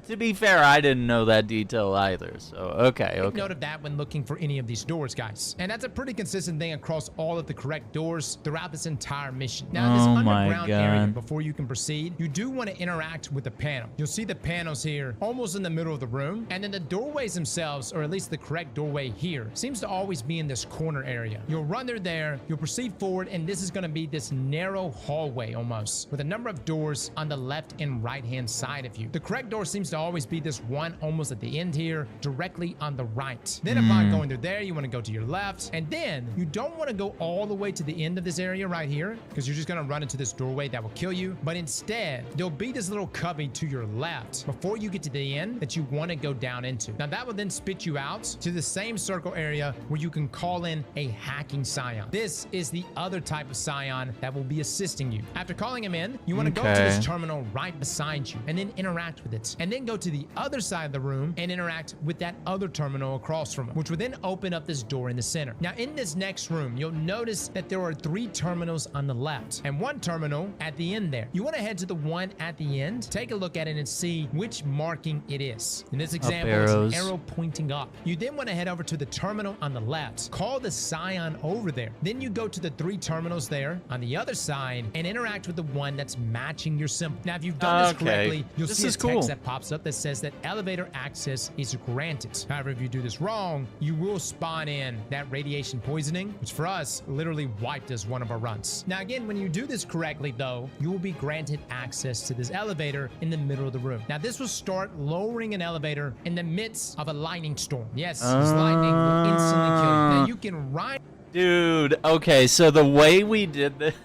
S1: to be fair, I didn't know that detail either. So, okay.
S10: Take note of that when looking for any of these doors, guys. And that's a pretty consistent thing across all of the correct doors throughout this entire mission. Now, this underground area, before you can proceed, you do want to interact with the panel. You'll see the panels here almost in the middle of the room, and then the doorways themselves, or at least the correct doorway here, seems to always be in this corner area. You'll run through there, you'll proceed forward, and this is going to be this narrow hallway almost, with a number of doors on the left and right hand side of you. The correct door seems to always be this one almost at the end here, directly on the right. Then upon going through there, you want to go to your left, and then you don't want to go all the way to the end of this area right here, because you're just going to run into this doorway that will kill you. But instead, there'll be this little cubby to your left before you get to the end that you want to go down into. Now that will then spit you out to the same circle area where you can call in a hacking scion. This is the other type of scion that will be assisting you. After calling him in, you want to go to this terminal right beside you and then interact with it, and then go to the other side of the room and interact with that other terminal across from it, which will then open up this door in the center. Now in this next room, you'll notice that there are 3 terminals on the left and 1 terminal at the end there. You want to head to the one at the end, take a look at it and see which marking it is. In this example, it's an arrow pointing up. You then want to head over to the terminal on the left, call the scion over there. Then you go to the 3 terminals there on the other side and interact with the one that's matching your symbol. Now, if you've done this correctly, you'll see a text that pops up that says that elevator access is granted. However, if you do this wrong, you will spawn in that radiation poisoning, which for us literally wiped us one of our runs. Now, again, when you do this correctly, though, you will be granted access to this elevator in the middle of the room. Now, this will start lowering an elevator in the midst of a lightning storm. Yes, this lightning will instantly kill you. Now, you can ride.
S1: Dude, okay, so the way we did this,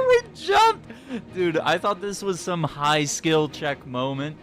S1: we jumped. Dude, I thought this was some high skill check moment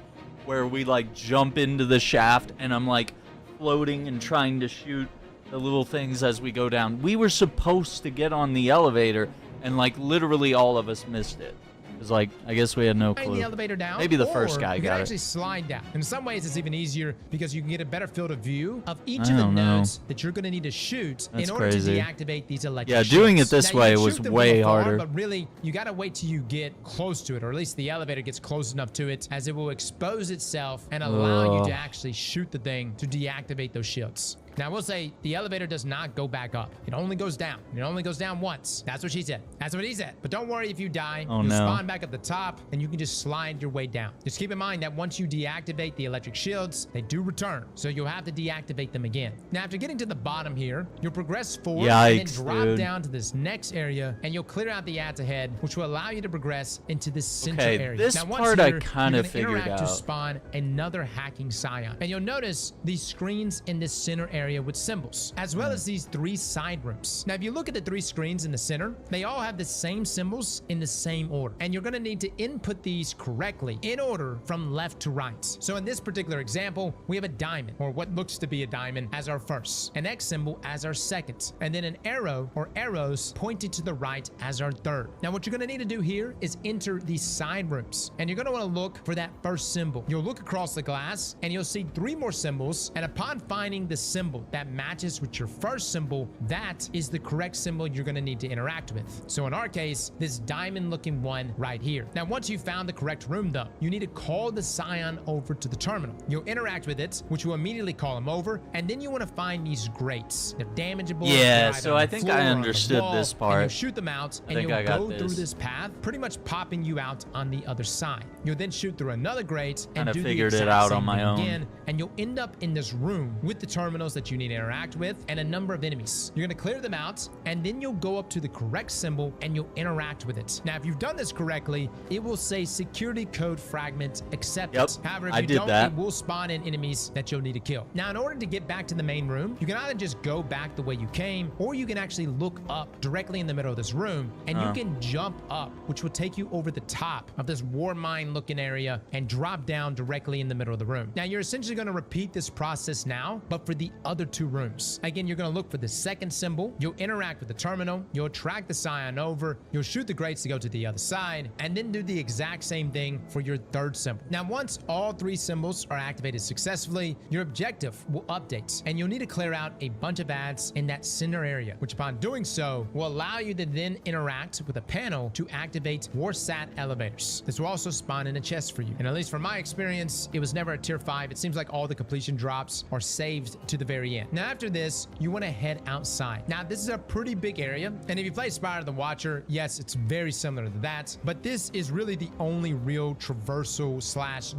S1: where we like jump into the shaft and I'm like floating and trying to shoot the little things as we go down. We were supposed to get on the elevator and like literally all of us missed it. It was like, I guess we had no clue.
S10: The elevator down,
S1: maybe the first guy got it.
S10: You can actually slide down. In some ways, it's even easier because you can get a better field of view of each of the nodes that you're going to need to shoot in order to deactivate these electric shields.
S1: Doing it this way was way harder.
S10: But really, you got to wait till you get close to it, or at least the elevator gets close enough to it, as it will expose itself and allow you to actually shoot the thing to deactivate those shields. Now, I will say, the elevator does not go back up. It only goes down. It only goes down once. That's what she said. That's what he said. But don't worry if you die. You'll spawn back at the top, and you can just slide your way down. Just keep in mind that once you deactivate the electric shields, they do return. So you'll have to deactivate them again. Now, after getting to the bottom here, you'll progress forward and then drop down to this next area, and you'll clear out the ads ahead, which will allow you to progress into this center area.
S1: This part I kind of figured out.
S10: To spawn another hacking scion. And you'll notice these screens in this center area with symbols, as well as these 3 side rooms. Now, if you look at the 3 screens in the center, they all have the same symbols in the same order, and you're going to need to input these correctly in order from left to right. So in this particular example, we have a diamond, or what looks to be a diamond, as our first, an X symbol as our second, and then an arrow or arrows pointed to the right as our third. Now, what you're going to need to do here is enter these side rooms, and you're going to want to look for that first symbol. You'll look across the glass, and you'll see 3 more symbols, and upon finding the symbol that matches with your first symbol, that is the correct symbol you're going to need to interact with. So in our case, this diamond looking one right here. Now, once you found the correct room, though, you need to call the scion over to the terminal. You'll interact with it, which will immediately call him over, and then you want to find these grates. They're damageable.
S1: Yeah, so I think I understood this part.
S10: And you shoot them out, and you'll go through this path, pretty much popping you out on the other side. You'll then shoot through another grate and do the exact same thing again, and you'll end up in this room with the terminals that you need to interact with and a number of enemies. You're going to clear them out, and then you'll go up to the correct symbol and you'll interact with it. Now, if you've done this correctly, it will say security code fragment accepted. However, if you don't, it will spawn in enemies that you'll need to kill. Now, in order to get back to the main room, you can either just go back the way you came, or you can actually look up directly in the middle of this room, and you can jump up, which will take you over the top of this war mine looking area and drop down directly in the middle of the room. Now, you're essentially actually going to repeat this process now, but for the other two rooms. Again, you're going to look for the second symbol. You'll interact with the terminal. You'll track the scion over. You'll shoot the grates to go to the other side, and then do the exact same thing for your third symbol. Now, once all three symbols are activated successfully, your objective will update, and you'll need to clear out a bunch of ads in that center area, which upon doing so will allow you to then interact with a panel to activate Wolfsbane elevators. This will also spawn in a chest for you. And at least from my experience, it was never a tier 5. It seems like all the completion drops are saved to the very end. Now, after this, you want to head outside. Now, this is a pretty big area, and if you play Spire the Watcher, yes, it's very similar to that, but this is really the only real traversal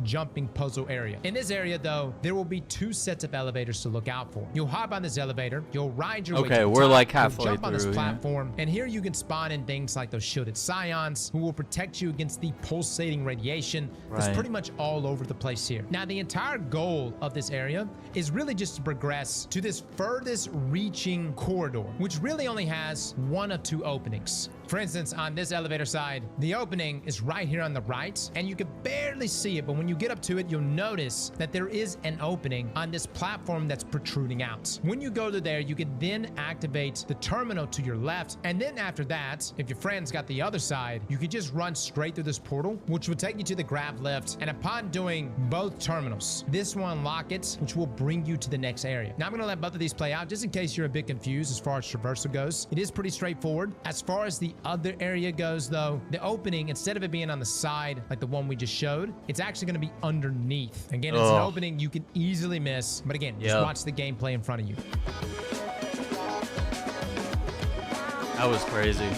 S10: / jumping puzzle area. In this area, though, there will be 2 sets of elevators to look out for. You'll hop on this elevator, you'll ride your way to the
S1: we're
S10: top,
S1: like
S10: you'll
S1: halfway
S10: jump on this
S1: through, yeah.
S10: platform, and here you can spawn in things like those shielded scions who will protect you against the pulsating radiation that's
S1: Right.
S10: pretty much all over the place here. Now, the entire goal of this area is really just to progress to this furthest reaching corridor, which really only has 1 of 2 openings. For instance, on this elevator side, the opening is right here on the right, and you can barely see it, but when you get up to it, you'll notice that there is an opening on this platform that's protruding out. When you go to there, you can then activate the terminal to your left, and then after that, if your friend's got the other side, you can just run straight through this portal, which will take you to the grav lift, and upon doing both terminals, this will unlock it, which will bring you to the next area. Now, I'm gonna let both of these play out, just in case you're a bit confused as far as traversal goes. It is pretty straightforward. As far as the other area goes, though, the opening, instead of it being on the side like the one we just showed, it's actually going to be underneath. Again, it's an opening you can easily miss, but again, just watch the gameplay in front of you.
S1: That was crazy.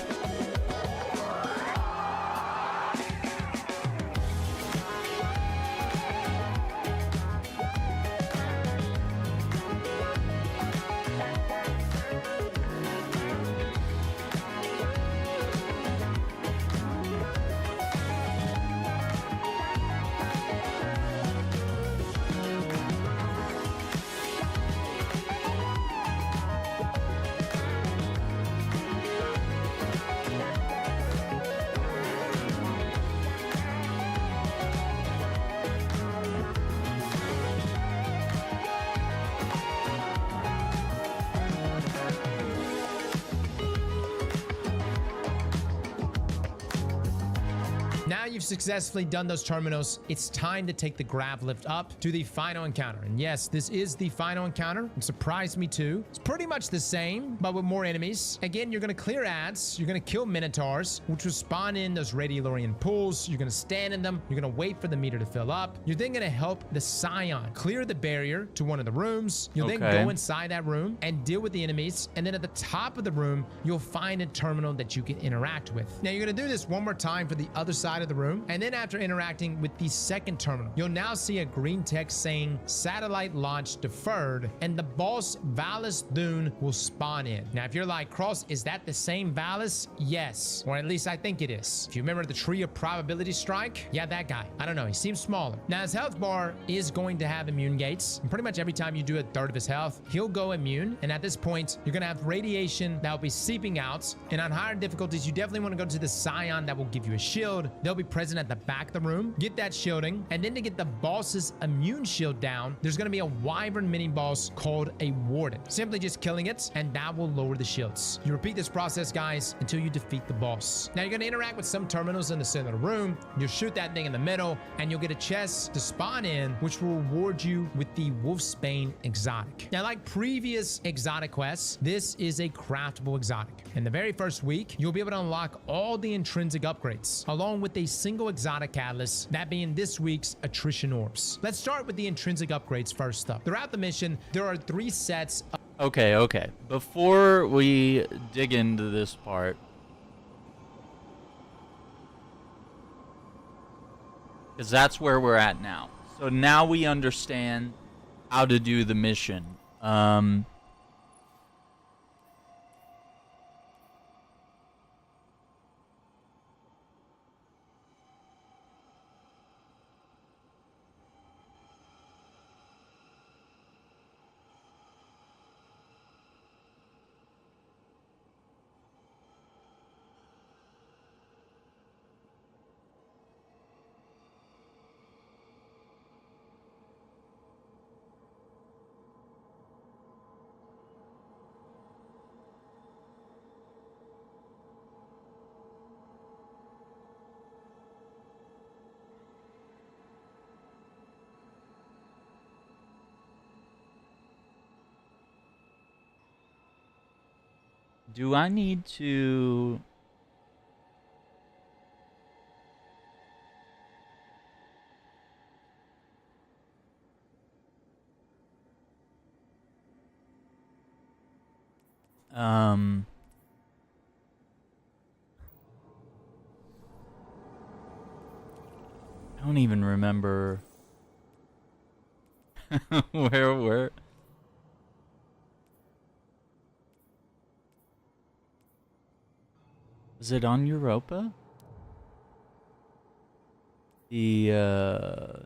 S10: Now you've successfully done those terminals, it's time to take the grav lift up to the final encounter. And yes, this is the final encounter. It surprised me too. It's pretty much the same, but with more enemies. Again, you're going to clear ads. You're going to kill minotaurs, which will spawn in those radiolarian pools. You're going to stand in them. You're going to wait for the meter to fill up. You're then going to help the scion clear the barrier to one of the rooms. You'll then go inside that room and deal with the enemies. And then at the top of the room, you'll find a terminal that you can interact with. Now, you're going to do this one more time for the other side of the room. And then after interacting with the second terminal, you'll now see a green text saying satellite launch deferred, and the boss Valus Dune will spawn in. Now, if you're like, Cross, is that the same Valus? Yes, or at least I think it is. If you remember the tree of probability strike, yeah, that guy. I don't know, he seems smaller. Now, his health bar is going to have immune gates, and pretty much every time you do a third of his health, he'll go immune. And at this point, you're gonna have radiation that will be seeping out. And on higher difficulties, you definitely want to go to the scion that will give you a shield. They'll be present at the back of the room. Get that shielding, and then to get the boss's immune shield down, there's going to be a wyvern mini boss called a warden. Simply just killing it, and that will lower the shields. You repeat this process, guys, until you defeat the boss. Now, you're going to interact with some terminals in the center of the room. You'll shoot that thing in the middle, and you'll get a chest to spawn in, which will reward you with the Wolfsbane exotic. Now, like previous exotic quests, this is a craftable exotic. In the very first week, you'll be able to unlock all the intrinsic upgrades, along with a single exotic catalyst, that being this week's attrition orbs. Let's start with the intrinsic upgrades first up. Throughout the mission, there are 3 sets of
S1: Okay. Before we dig into this part, because that's where we're at now. So now we understand how to do the mission. Do I need to... I don't even remember where. Was it on Europa? The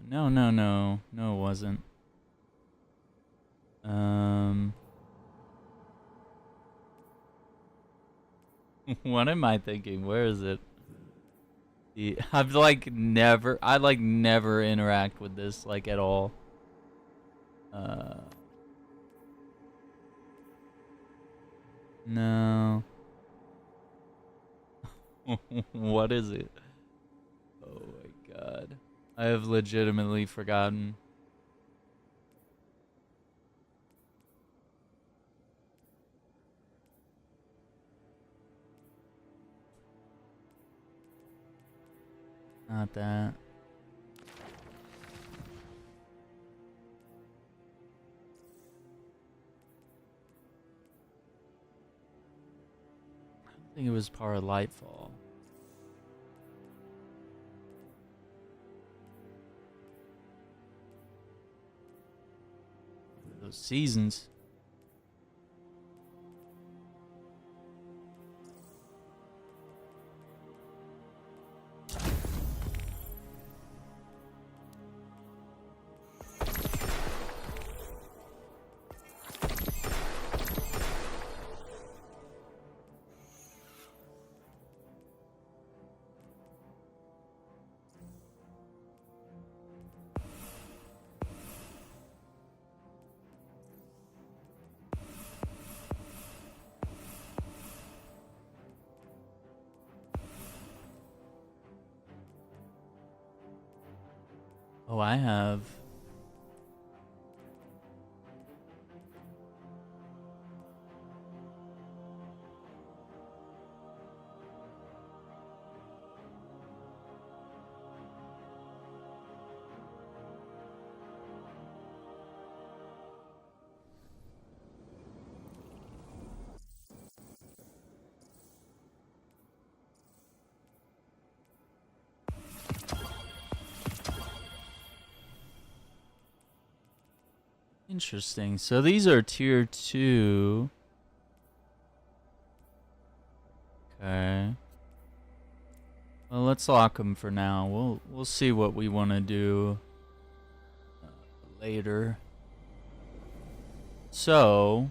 S1: no, it wasn't. What am I thinking? Where is it? I've like never interact with this like at all. No. What is it? Oh my god. I have legitimately forgotten. Not that. I think it was part of Lightfall. Those seasons. Oh, I have. Interesting. So these are tier 2. Okay. Well, let's lock them for now. We'll see what we want to do later. So,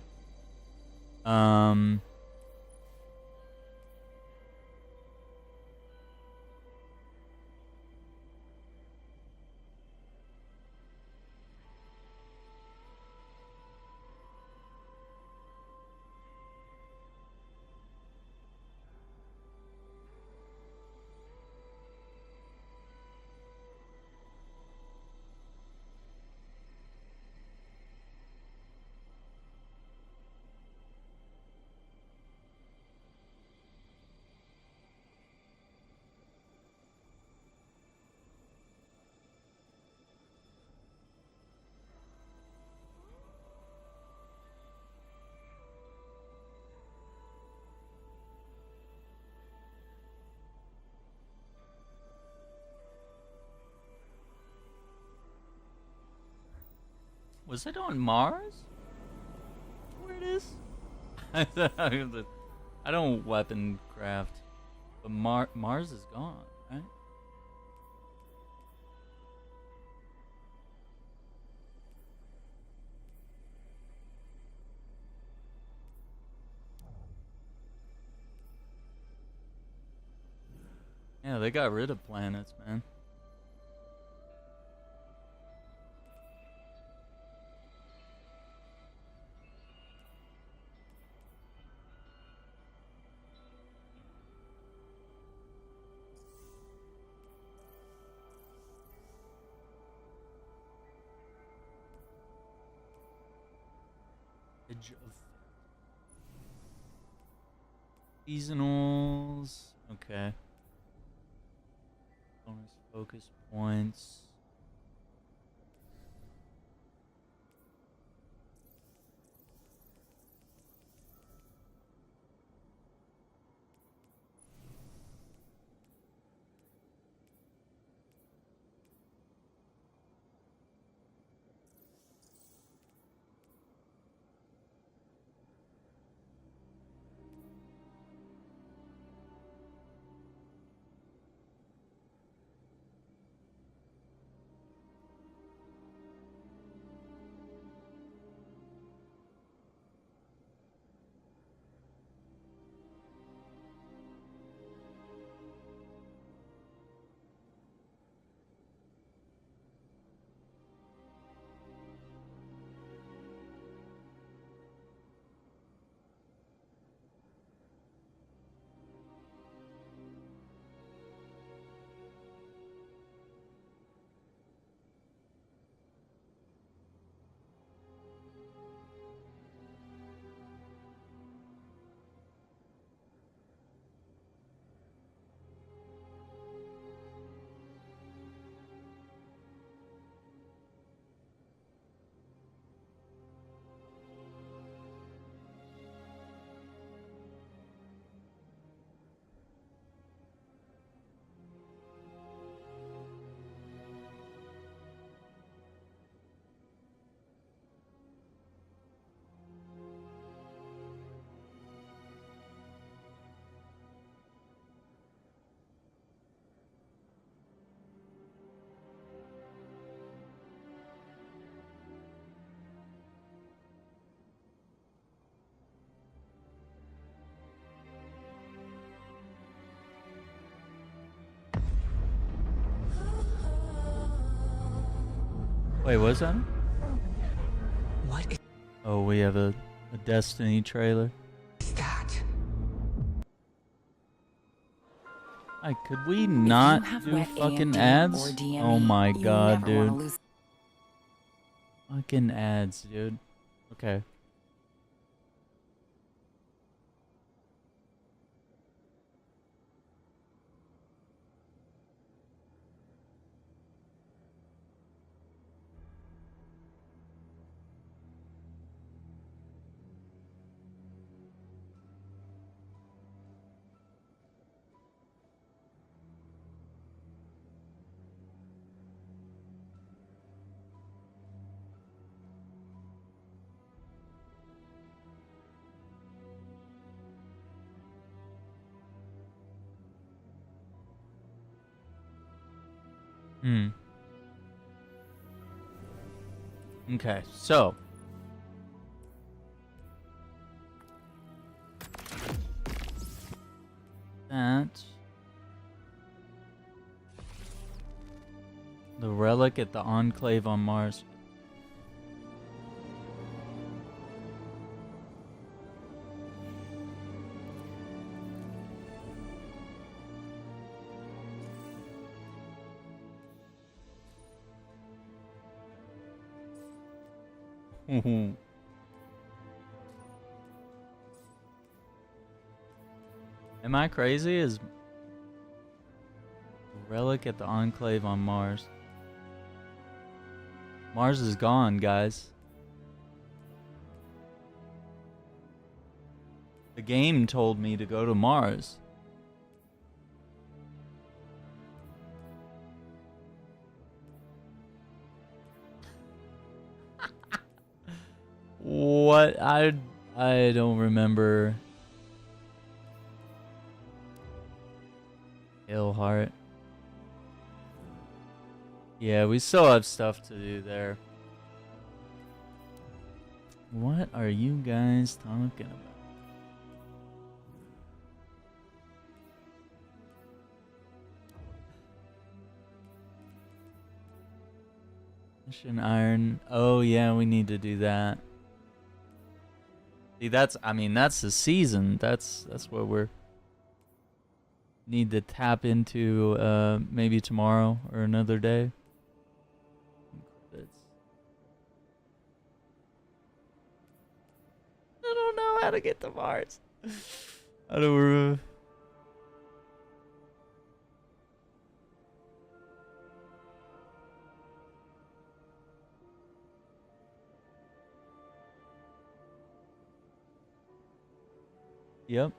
S1: was it on Mars? Where it is? I don't weapon craft, but Mars is gone, right? Yeah, they got rid of planets, man. Edge of Seasonals. Okay. Bonus focus points. Wait, what's that?
S6: What
S1: Oh, we have a Destiny trailer.
S6: is that?
S1: Hi, could we not
S2: have
S1: do
S2: wet
S1: fucking
S2: AMD
S1: ads?
S2: or DME,
S1: Oh my
S2: you
S1: god,
S2: never wanna
S1: dude.
S2: lose-
S1: Fucking ads, dude. Okay. Hmm. Okay, so. That. The relic at the Enclave on Mars. Am I crazy? Is relic at the Enclave on Mars? Mars is gone, guys. The game told me to go to Mars. What? I don't remember. Heart. Yeah, we still have stuff to do there. What are you guys talking about? Mission Iron. Oh yeah, we need to do that. See, that's the season. That's what we're need to tap into maybe tomorrow or another day. I don't know how to get to Mars. How do we... Yep.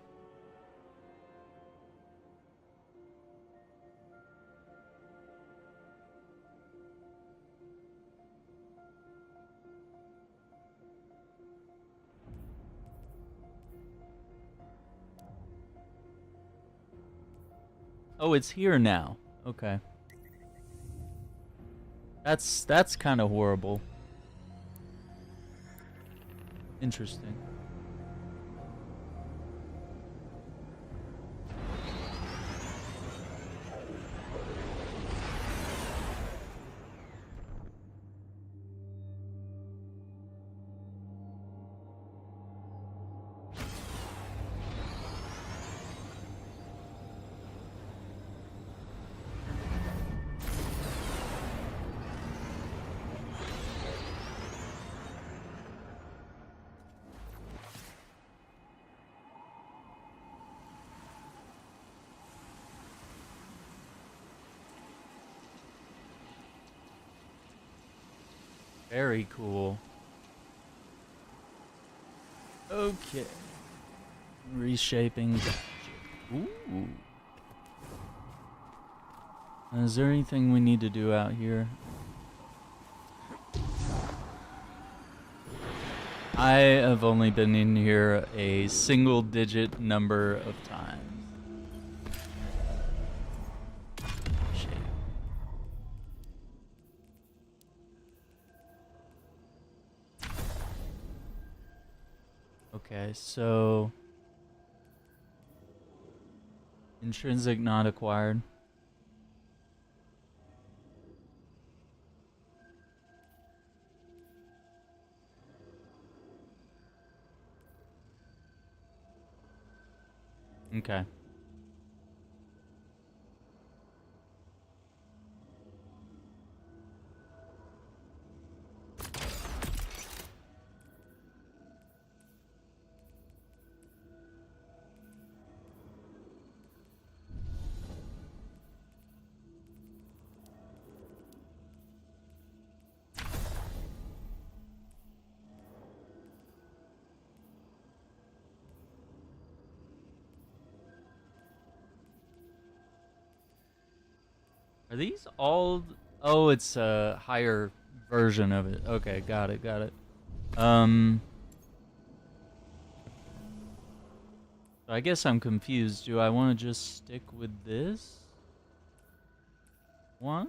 S1: Oh, it's here now. Okay. That's kind of horrible. Interesting. Very cool. Okay. Reshaping. Ooh. Is there anything we need to do out here? I have only been in here a single-digit number of times. Okay, so intrinsic not acquired. Okay. Are these all... Oh, it's a higher version of it. Okay, got it, got it. So I guess I'm confused. Do I want to just stick with this one?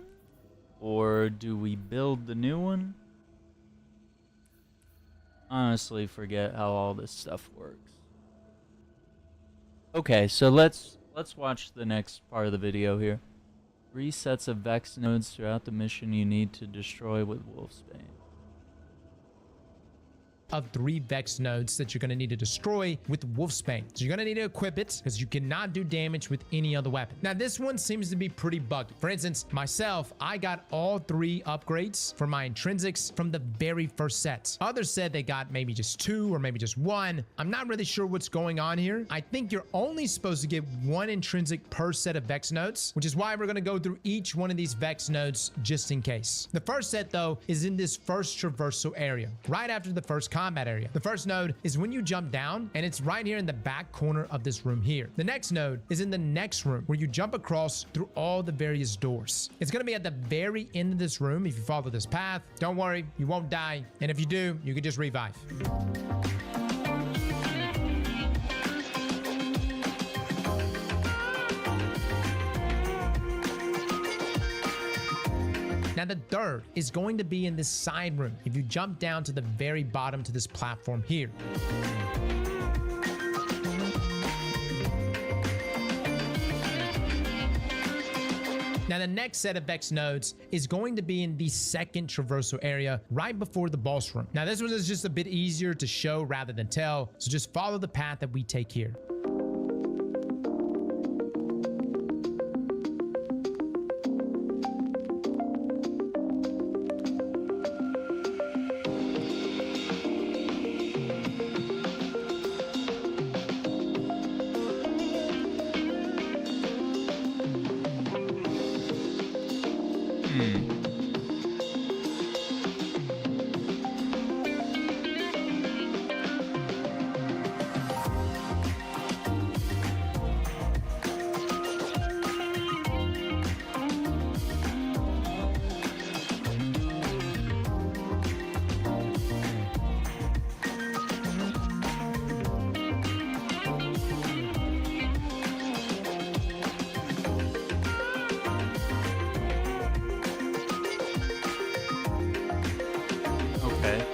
S1: Or do we build the new one? Honestly, forget how all this stuff works. Okay, so let's watch the next part of the video here. 3 sets of Vex nodes throughout the mission you need to destroy with Wolfsbane.
S10: Of 3 Vex nodes that you're going to need to destroy with Wolfsbane. So you're going to need to equip it because you cannot do damage with any other weapon. Now this one seems to be pretty buggy. For instance, myself, I got all 3 upgrades for my intrinsics from the very first sets. Others said they got maybe just 2 or maybe just 1. I'm not really sure what's going on here. I think you're only supposed to get 1 intrinsic per set of Vex nodes, which is why we're going to go through each one of these Vex nodes just in case. The first set though is in this first traversal area, right after the first combat area. The first node is when you jump down, and it's right here in the back corner of this room here. The next node is in the next room where you jump across through all the various doors. It's going to be at the very end of this room if you follow this path. Don't worry, you won't die, and if you do, you can just revive. Now the third is going to be in this side room if you jump down to the very bottom to this platform here. Now the next set of Vex nodes is going to be in the second traversal area right before the boss room. Now this one is just a bit easier to show rather than tell, so just follow the path that we take here.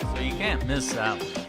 S1: So you can't miss that one.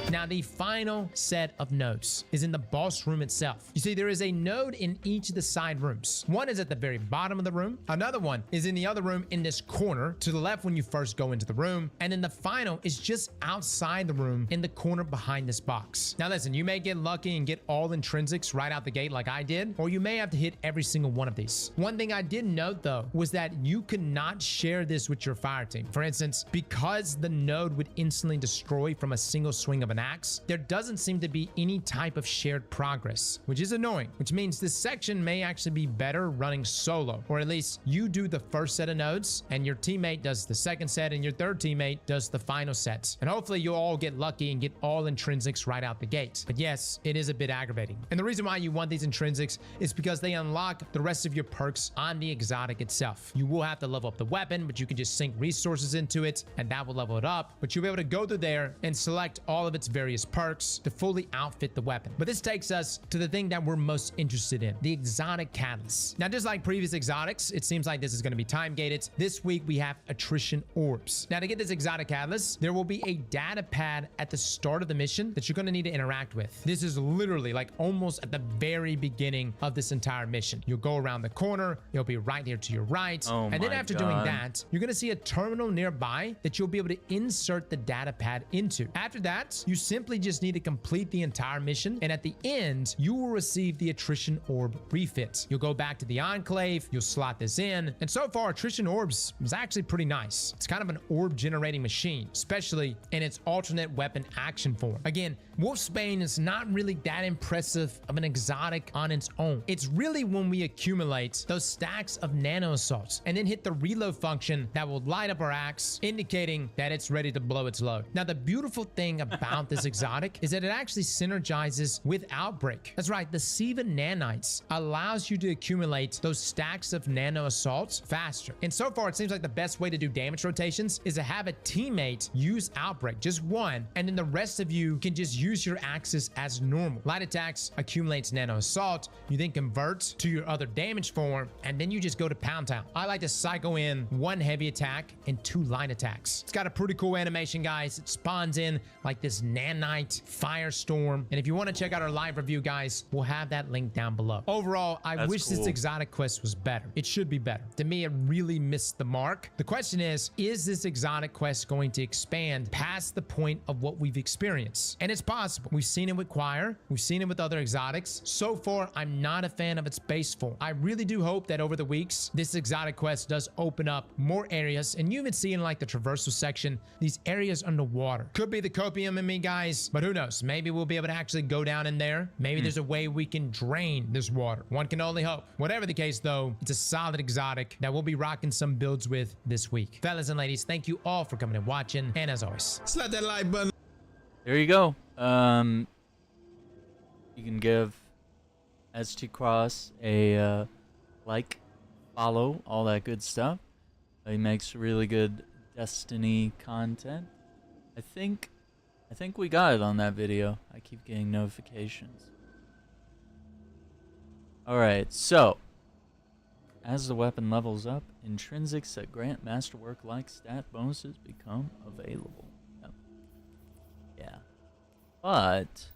S10: Now, the final set of nodes is in the boss room itself. You see, there is a node in each of the side rooms. One is at the very bottom of the room. Another one is in the other room in this corner to the left when you first go into the room. And then the final is just outside the room in the corner behind this box. Now, listen, you may get lucky and get all intrinsics right out the gate like I did, or you may have to hit every single one of these. One thing I did note, though, was that you could not share this with your fire team. For instance, because the node would instantly destroy from a single swing of an axe, there doesn't seem to be any type of shared progress, which is annoying, which means this section may actually be better running solo, or at least you do the first set of nodes and your teammate does the second set and your third teammate does the final sets. And hopefully you'll all get lucky and get all intrinsics right out the gate. But yes, it is a bit aggravating. And the reason why you want these intrinsics is because they unlock the rest of your perks on the exotic itself. You will have to level up the weapon, but you can just sink resources into it and that will level it up. But you'll be able to go through there and select all of its various perks to fully outfit the weapon. But this takes us to the thing that we're most interested in, the exotic catalyst. Now, just like previous exotics, it seems like this is going to be time gated. This week we have attrition orbs. Now, to get this exotic catalyst, there will be a data pad at the start of the mission that you're going to need to interact with. This is literally like almost at the very beginning of this entire mission. You'll go around the corner, you'll be right here to your right.
S1: Oh
S10: and then after
S1: God.
S10: doing that, you're going to see a terminal nearby that you'll be able to insert the data pad into. After that, you simply just need to complete the entire mission, and at the end you will receive the attrition orb refit. You'll go back to the enclave, you'll slot this in, and so far attrition orbs is actually pretty nice. It's kind of an orb generating machine, especially in its alternate weapon action form. Again, Wolfsbane is not really that impressive of an exotic on its own. It's really when we accumulate those stacks of nano assaults and then hit the reload function that will light up our axe, indicating that it's ready to blow its load. Now, the beautiful thing about this exotic is that it actually synergizes with Outbreak. That's right, the Siva nanites allows you to accumulate those stacks of nano assaults faster. And so far, it seems like the best way to do damage rotations is to have a teammate use Outbreak, just one, and then the rest of you can just use your axes as normal. Light attacks accumulates nano assault, you then convert to your other damage form, and then you just go to Pound Town. I like to cycle in one heavy attack and two light attacks. It's got a pretty cool animation, guys. It spawns in like this nanite firestorm. And if you want to check out our live review, guys, we'll have that link down below. Overall, I wish this exotic quest was better. It should be better. To me, it really missed the mark. The question is this exotic quest going to expand past the point of what we've experienced? And it's possible. We've seen it with Choir. We've seen it with other exotics. So far, I'm not a fan of its base form. I really do hope that over the weeks, this exotic quest does open up more areas. And you even see in like the traversal section, these areas underwater. Could be the copium in me, guys, but who knows? Maybe we'll be able to actually go down in there. Maybe there's a way we can drain this water. One can only hope. Whatever the case, though, it's a solid exotic that we'll be rocking some builds with this week. Fellas and ladies, thank you all for coming and watching. And as always,
S8: slap that like button.
S1: There you go. You can give ST Cross a like, follow, all that good stuff. He makes really good Destiny content. I think we got it on that video. I keep getting notifications. Alright, so as the weapon levels up, intrinsics that grant masterwork-like stat bonuses become available. Yep. Yeah. But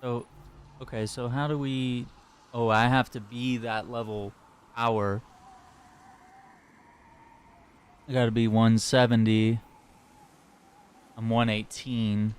S1: So, okay, so how do we... Oh, I have to be that level power. I gotta be 170. I'm 118.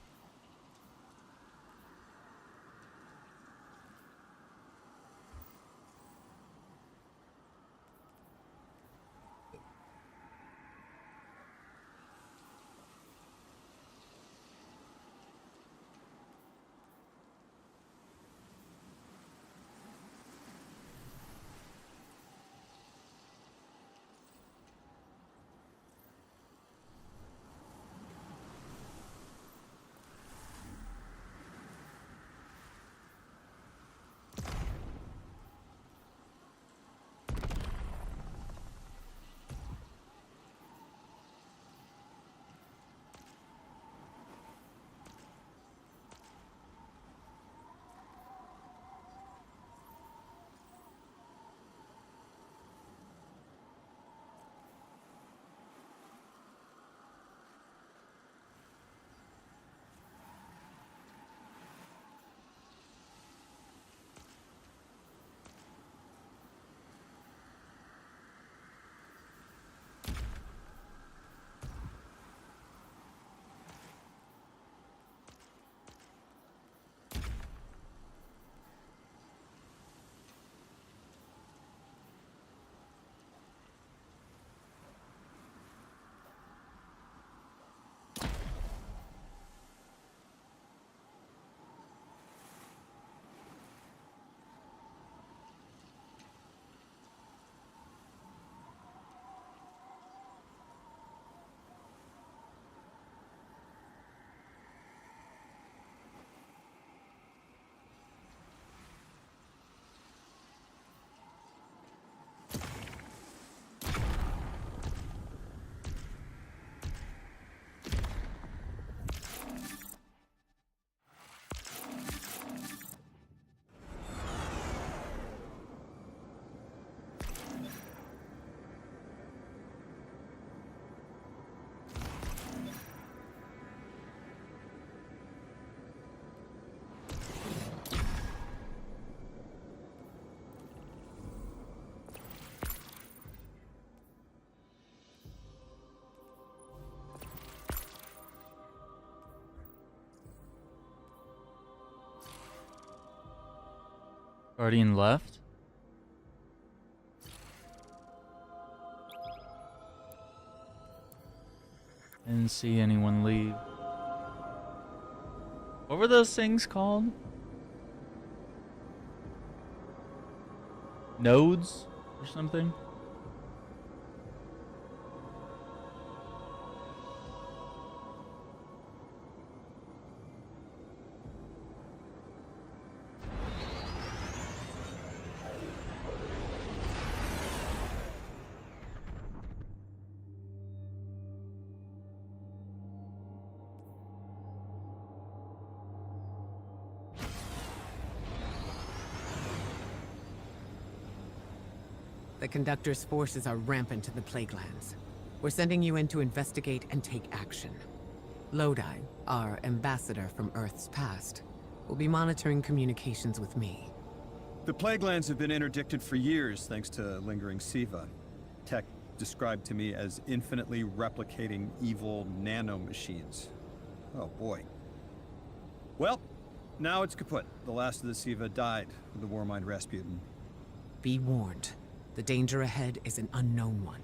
S1: Guardian left. Didn't see anyone leave. What were those things called? Nodes or something?
S6: The Conductor's forces are rampant in the Plaguelands. We're sending you in to investigate and take action. Lodi, our ambassador from Earth's past, will be monitoring communications with me.
S7: The Plaguelands have been interdicted for years thanks to lingering Siva. Tech described to me as infinitely replicating evil nanomachines. Oh boy. Well, now it's kaput. The last of the Siva died with the Warmind Rasputin.
S6: Be warned. The danger ahead is an unknown one.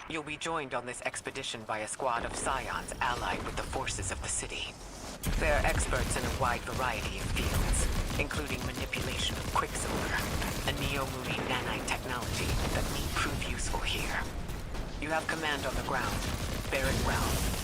S6: You'll be joined on this expedition by a squad of scions allied with the forces of the city. They're experts in a wide variety of fields, including manipulation of Quicksilver, a neo-movie nanite technology that may prove useful here. You have command on the ground. Bear it well.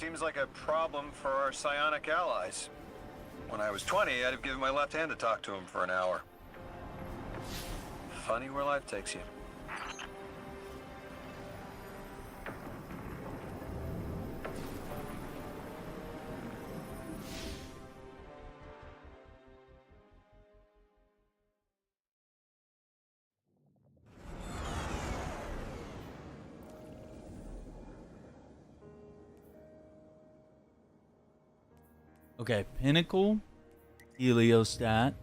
S7: Seems like a problem for our psionic allies. When I was 20, I'd have given my left hand to talk to him for an hour. Funny where life takes you.
S1: Okay, Pinnacle, Heliostat.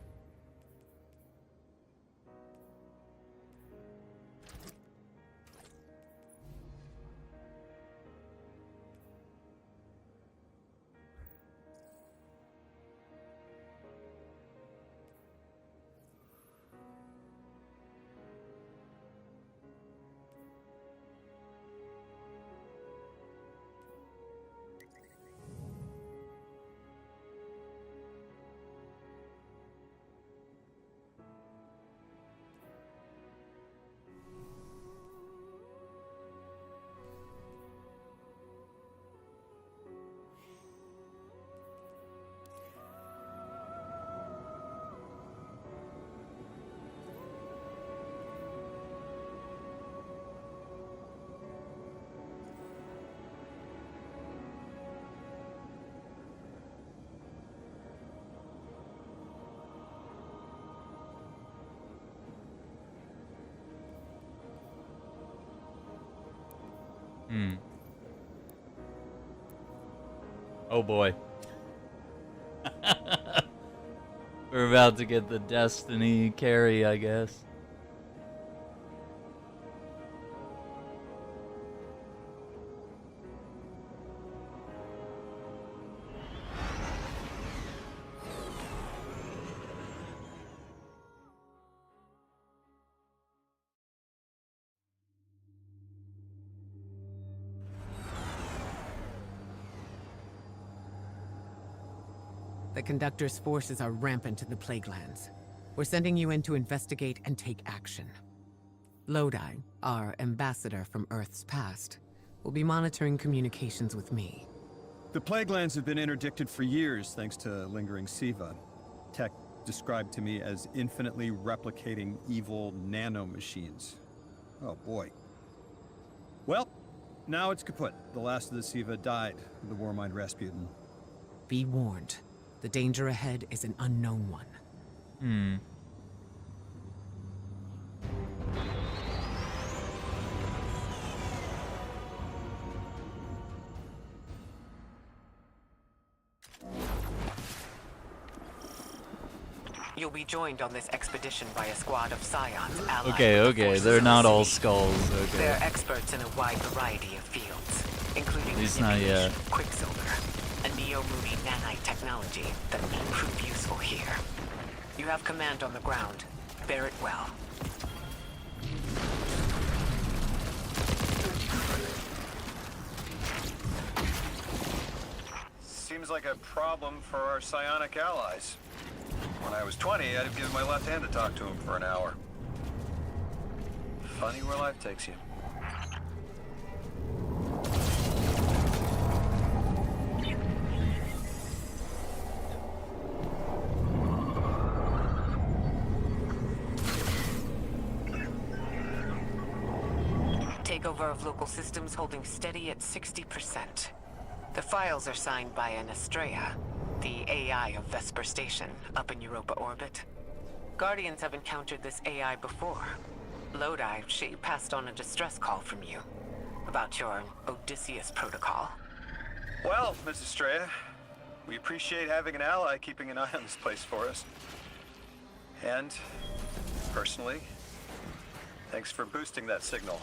S1: Oh boy. We're about to get the Destiny carry, I guess.
S6: The Conductor's forces are rampant in the Plaguelands. We're sending you in to investigate and take action. Lodi, our ambassador from Earth's past, will be monitoring communications with me.
S7: The Plaguelands have been interdicted for years thanks to lingering Siva. Tech described to me as infinitely replicating evil nanomachines. Oh boy. Well, now it's kaput. The last of the Siva died with the Warmind Rasputin.
S6: Be warned. The danger ahead is an unknown one. You'll be joined on this expedition by a squad of scions allied
S1: Okay, they're not all skulls. Okay.
S6: They're experts in a wide variety of fields, including
S1: At least not yet.
S6: Quicksilver, a neo-movie nanite technology that may prove useful here. You have command on the ground. Bear it well.
S7: Seems like a problem for our psionic allies. When I was 20, I'd have given my left hand to talk to him for an hour. Funny where life takes you.
S6: Takeover of local systems holding steady at 60%. The files are signed by an Estrella, the AI of Vesper Station, up in Europa orbit. Guardians have encountered this AI before. Lodi, she passed on a distress call from you about your Odysseus protocol.
S7: Well, Mrs. Estrella, we appreciate having an ally keeping an eye on this place for us. And, personally, thanks for boosting that signal.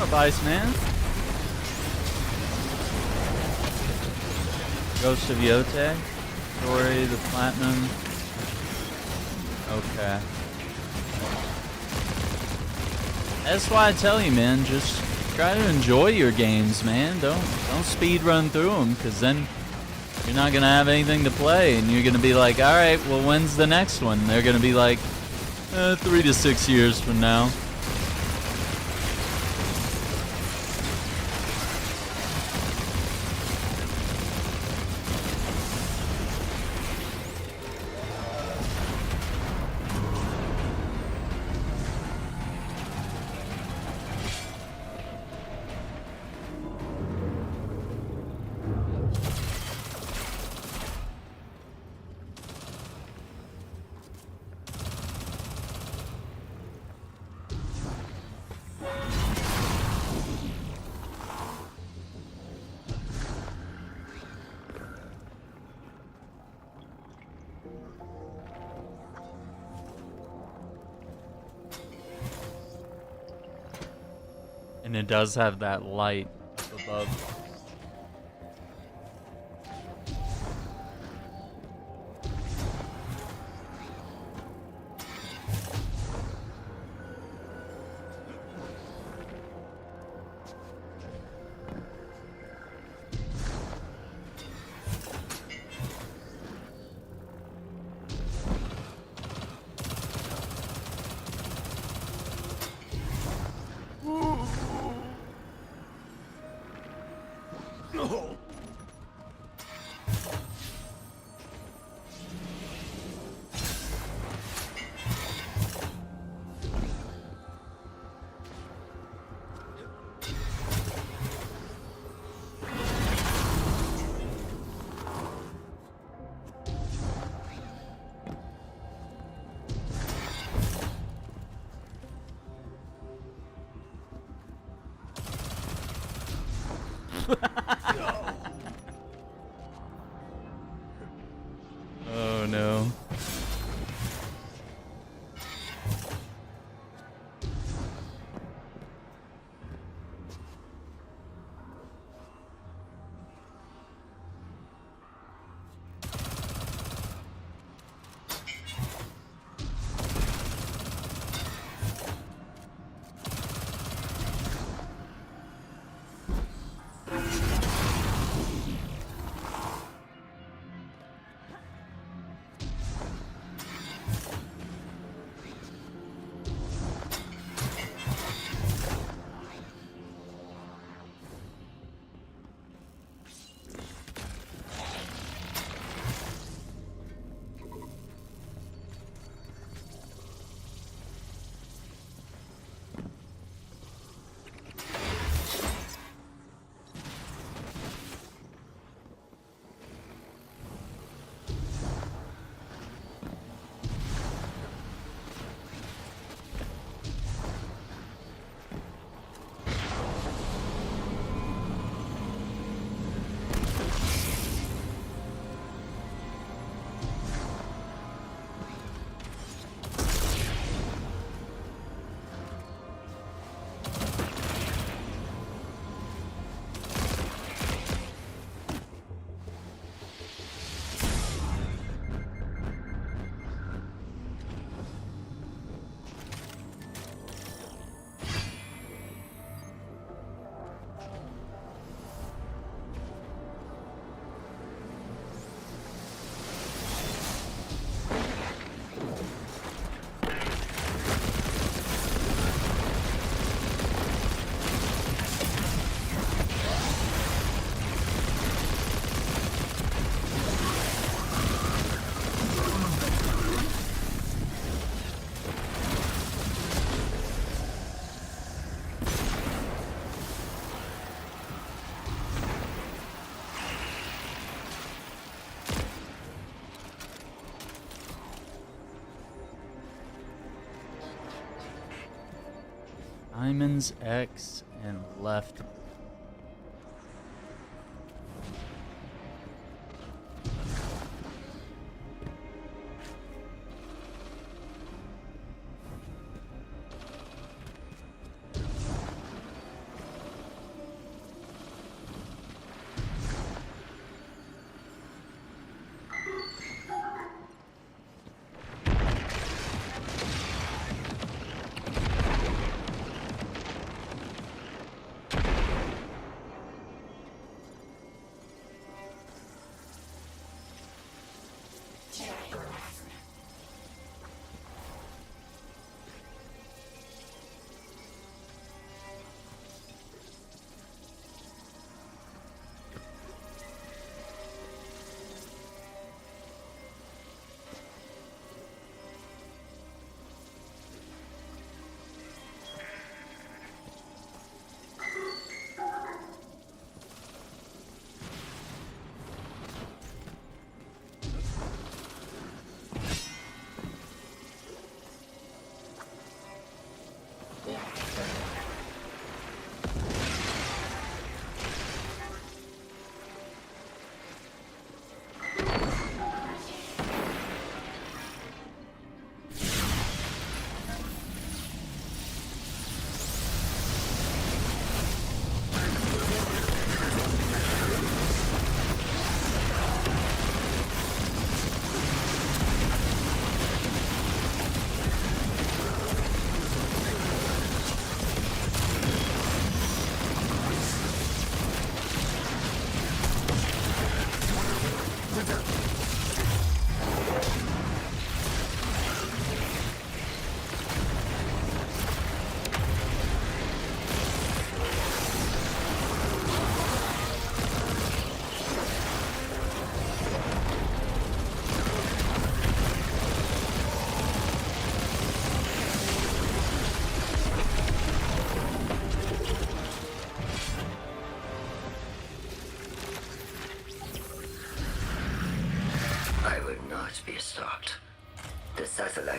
S1: What's up, Iceman? Ghost of Yote. Story, the Platinum. Okay. That's why I tell you, man, just try to enjoy your games, man. Don't speed run through them, because then you're not going to have anything to play, and you're going to be like, alright, well, when's the next one? They're going to be like, 3 to 6 years from now. And it does have that light up above. Oh no. Diamonds X and left.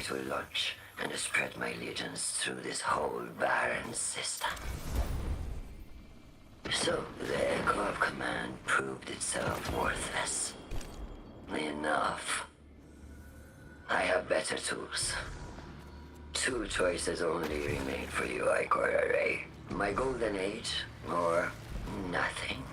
S9: try to launch and spread my legions through this whole barren system. So the echo of command proved itself worthless. Enough. I have better tools. Two choices only remain for you, Icor Array. My golden age, or nothing.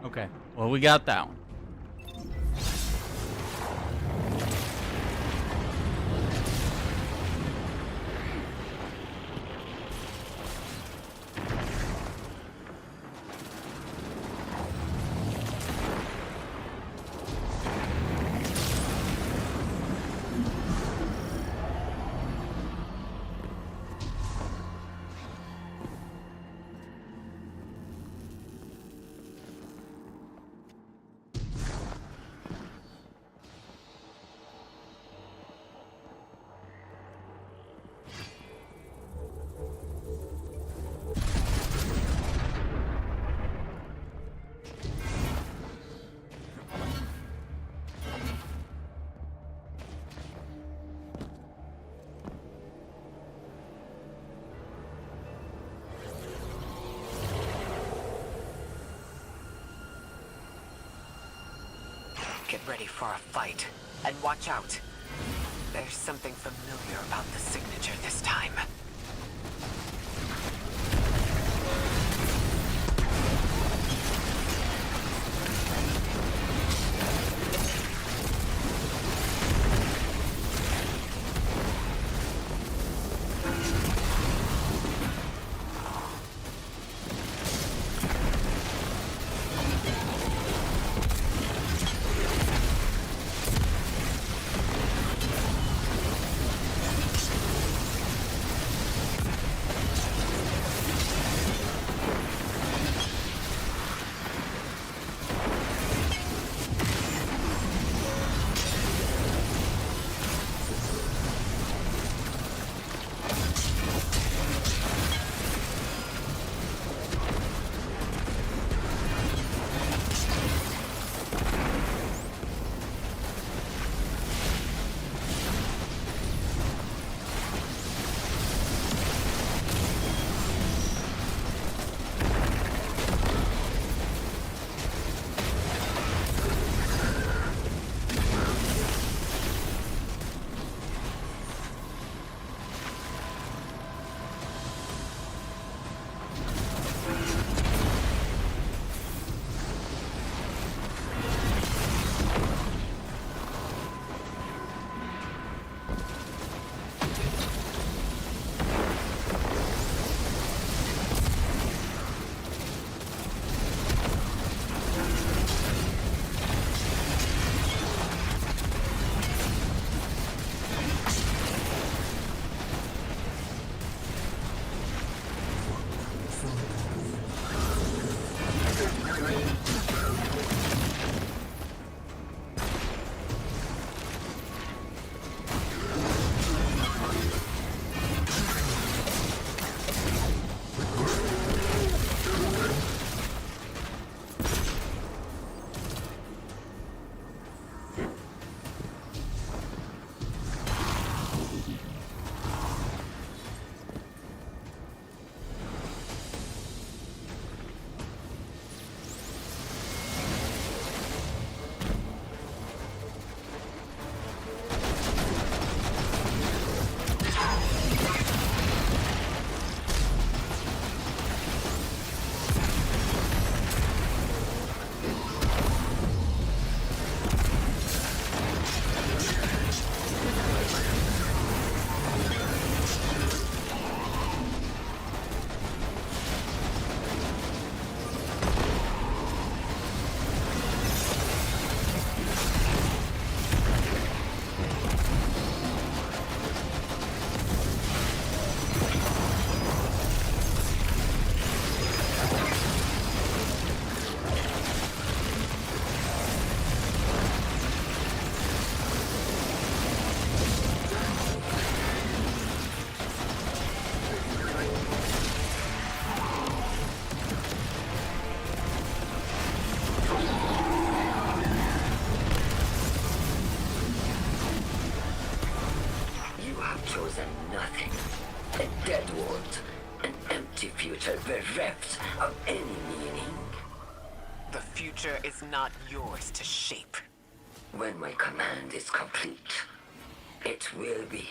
S1: Okay, well, we got that one.
S6: ready for a fight. And watch out. There's something familiar about the signature this time.
S9: bereft of any meaning.
S6: The future is not yours to shape.
S9: When my command is complete, it will be.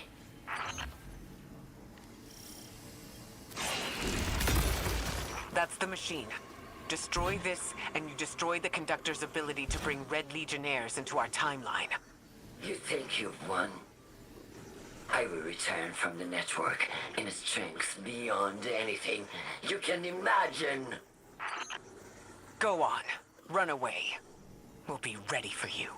S6: That's the machine. Destroy this, and you destroy the conductor's ability to bring Red Legionnaires into our timeline.
S9: You think you've won? I will return from the network in a strength beyond anything you can imagine.
S6: Go on. Run away. We'll be ready for you.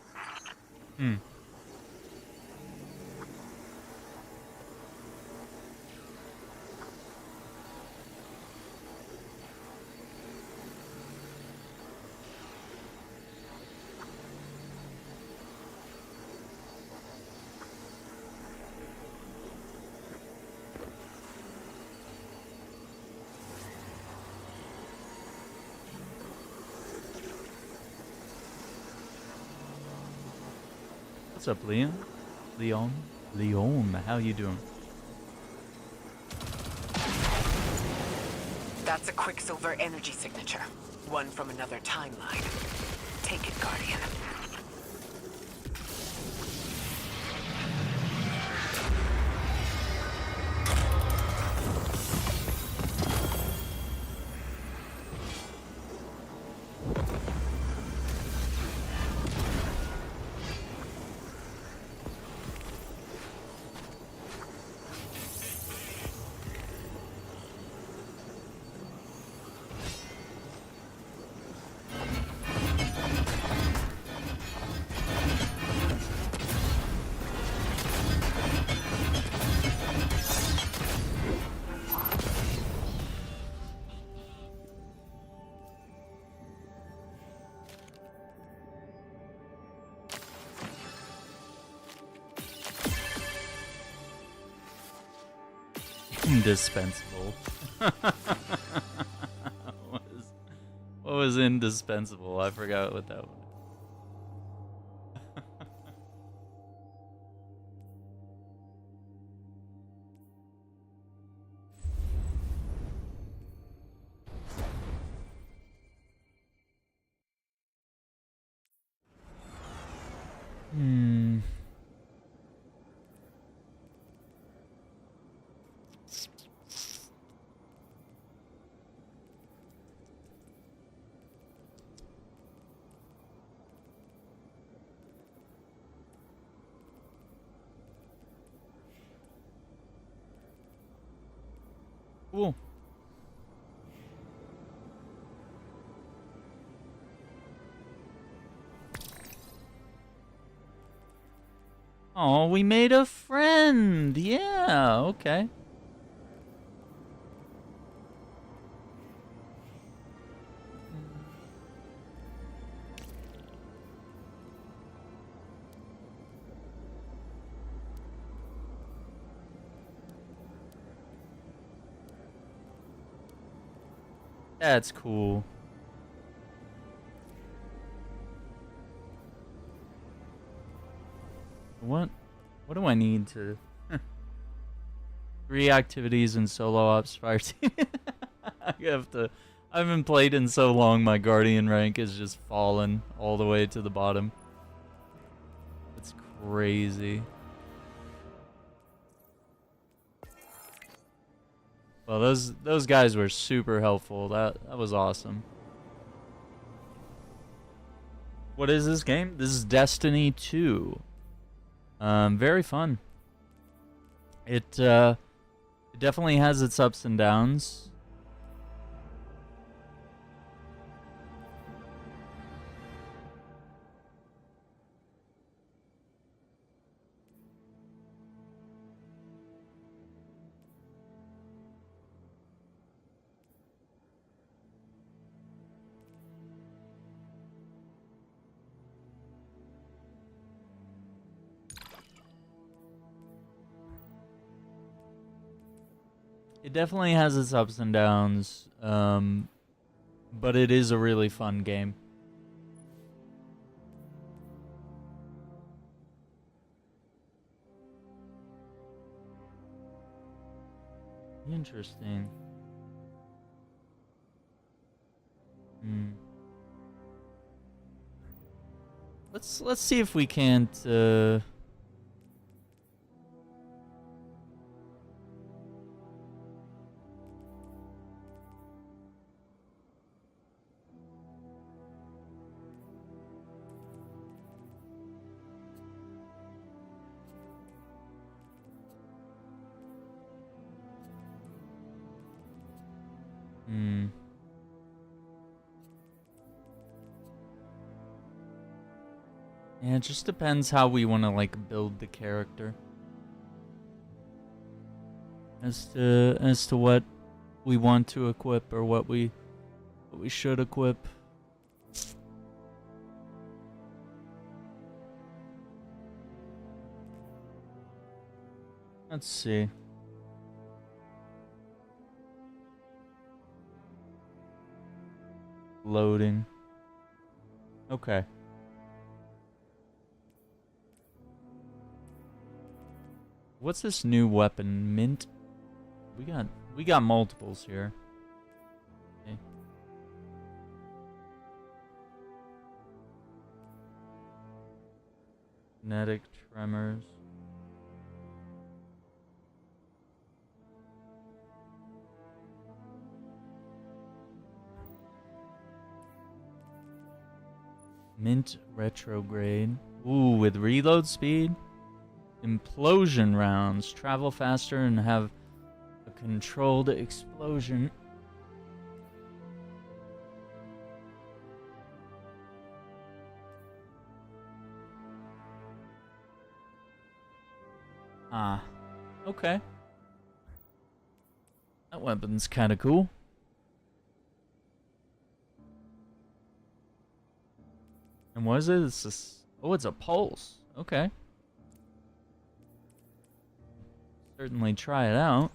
S1: What's up, Leon? Leon, how you doing?
S6: That's a Quicksilver energy signature. One from another timeline. Take it, Guardian.
S1: indispensable. What was indispensable? I forgot what that was. Hmm. Cool. Oh, we made a friend. Yeah, okay. That's cool. What do I need to 3 activities in solo ops fire team? I haven't played in so long, my guardian rank has just fallen all the way to the bottom. It's crazy. Well, those guys were super helpful. That was awesome. What is this game? This is Destiny 2. Very fun. It definitely has its ups and downs. It definitely has its ups and downs, but it is a really fun game. Interesting. Let's see if we can't yeah, it just depends how we want to like build the character. As to what we want to equip or what we should equip. Let's see. Loading. Okay. What's this new weapon? Mint? We got multiples here. Okay. Kinetic tremors. Mint retrograde. Ooh, with reload speed. Implosion rounds. Travel faster and have a controlled explosion. Ah, okay. That weapon's kind of cool. And what is it? It's just, oh, it's a pulse. Okay. Certainly try it out.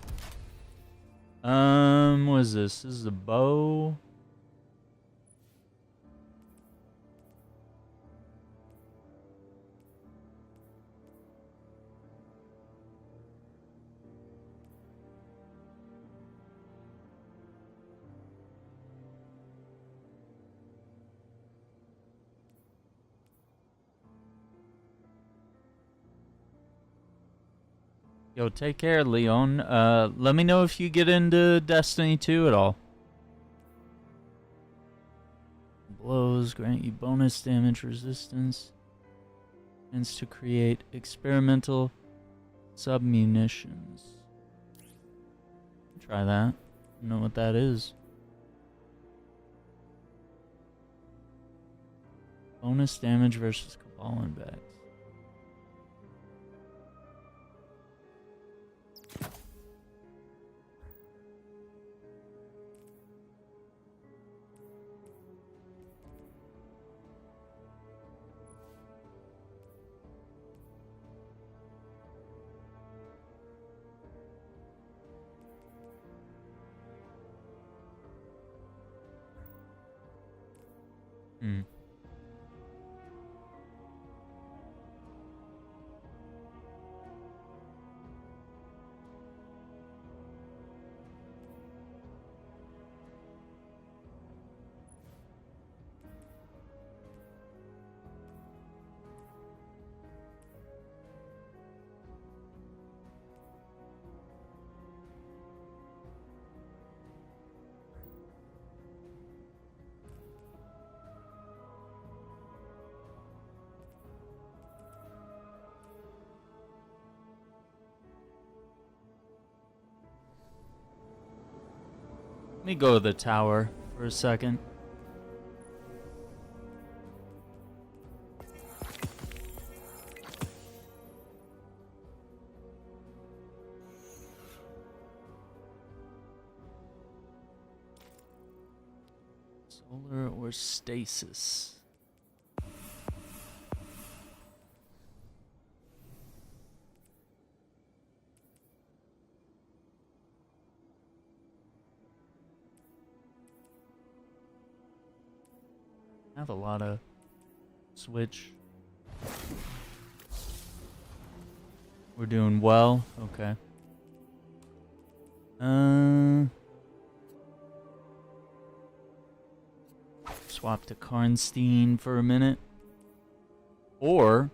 S1: What is this? This is a bow. Yo, take care, Leon. Let me know if you get into Destiny 2 at all. Blows grant you bonus damage resistance. Tends to create experimental submunitions. Try that. Know what that is. Bonus damage versus Cabal and Bags. Hmm. Let me go to the tower for a second. Solar or stasis? I have a lot of switch. We're doing well. Okay. Swap to Karnstein for a minute. Or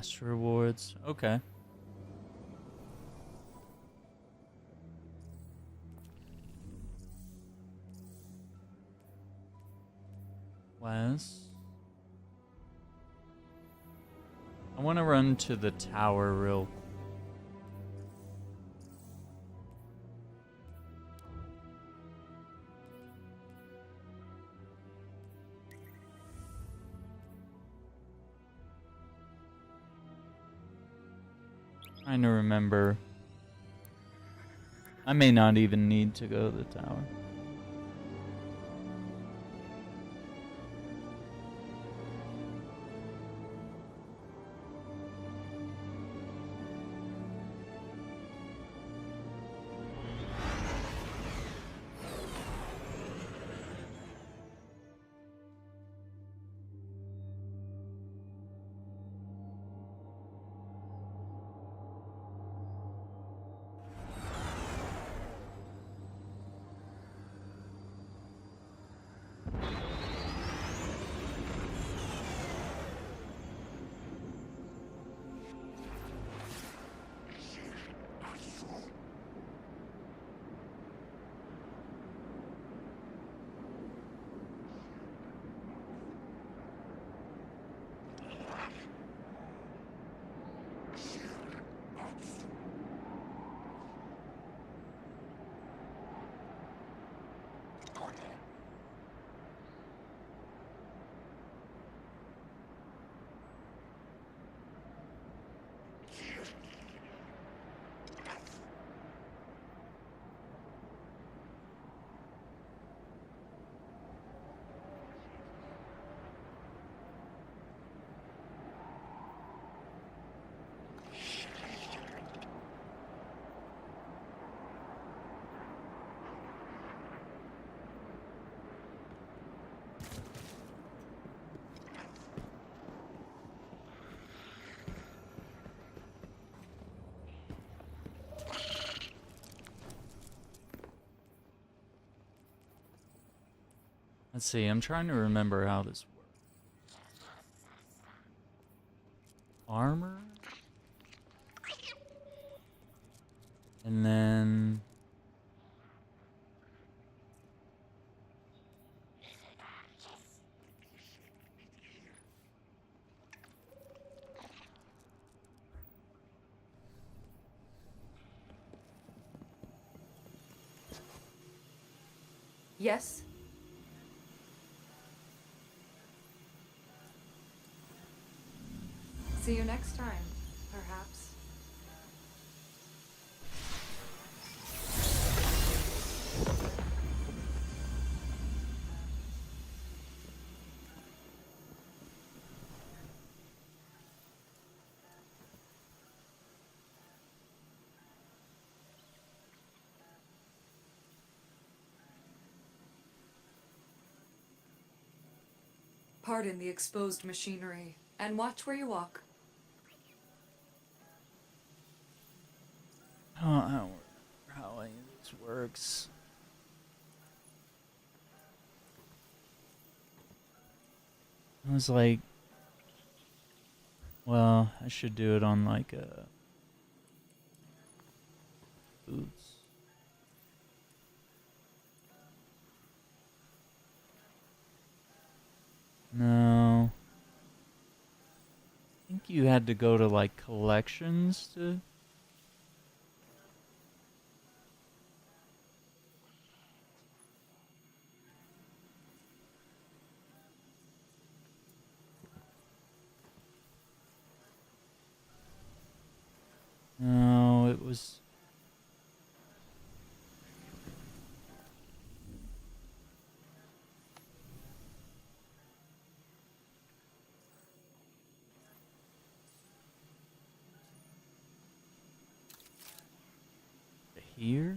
S1: Fast rewards. Okay. Last. I want to run to the tower real quick. Trying to remember. I may not even need to go to the tower. Let's see, I'm trying to remember how this works. Armor? And then...
S2: Yes? See you next time, perhaps. Pardon the exposed machinery, and watch where you walk.
S1: Oh, I don't remember how any of this works. I was like... Well, I should do it on like a... Boots. No. I think you had to go to like collections to... No, it was... Here?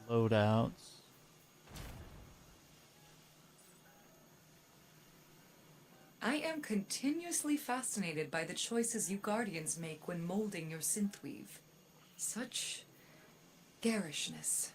S1: loadouts.
S2: I am continuously fascinated by the choices you Guardians make when molding your synthweave. Such garishness.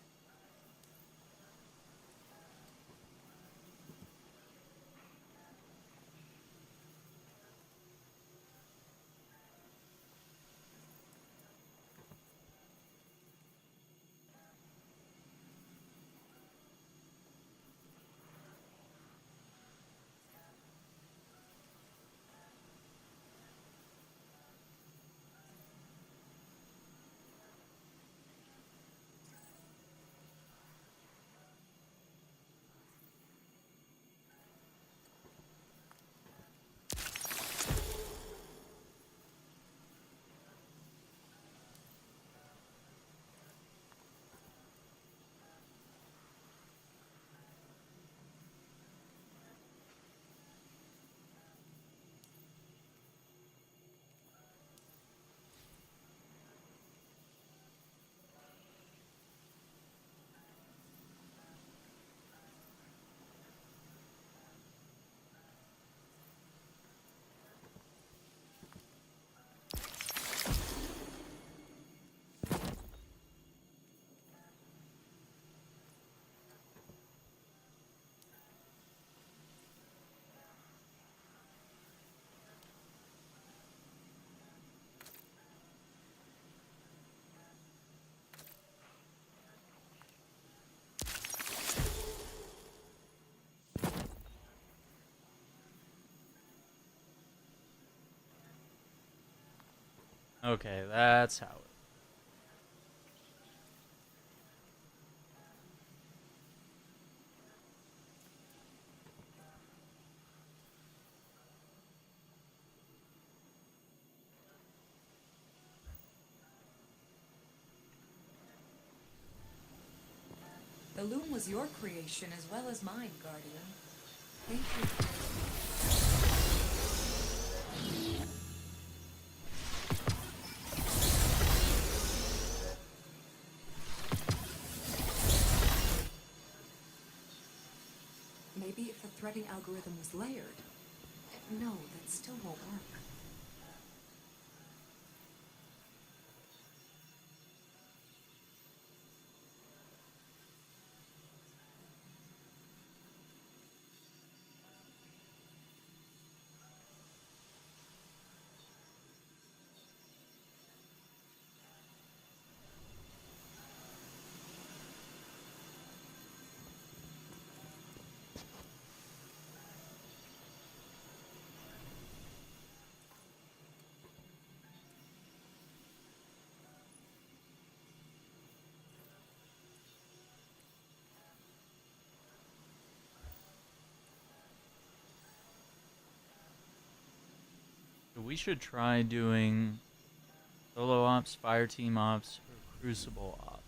S1: Okay, that's how it.
S2: The loom was your creation as well as mine, Guardian. Thank you. Maybe if the threading algorithm was layered. No, that still won't work.
S1: We should try doing solo ops, fire team ops, or crucible ops.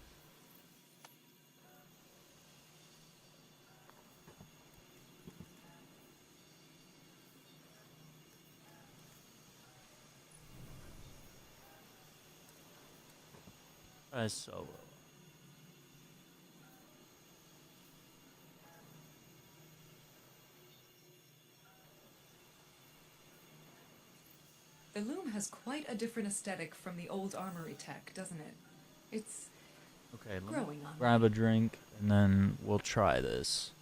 S1: Try solo.
S2: The loom has quite a different aesthetic from the old armory tech, doesn't it? It's
S1: Okay, let
S2: growing
S1: me
S2: on me.
S1: grab a drink and then we'll try this.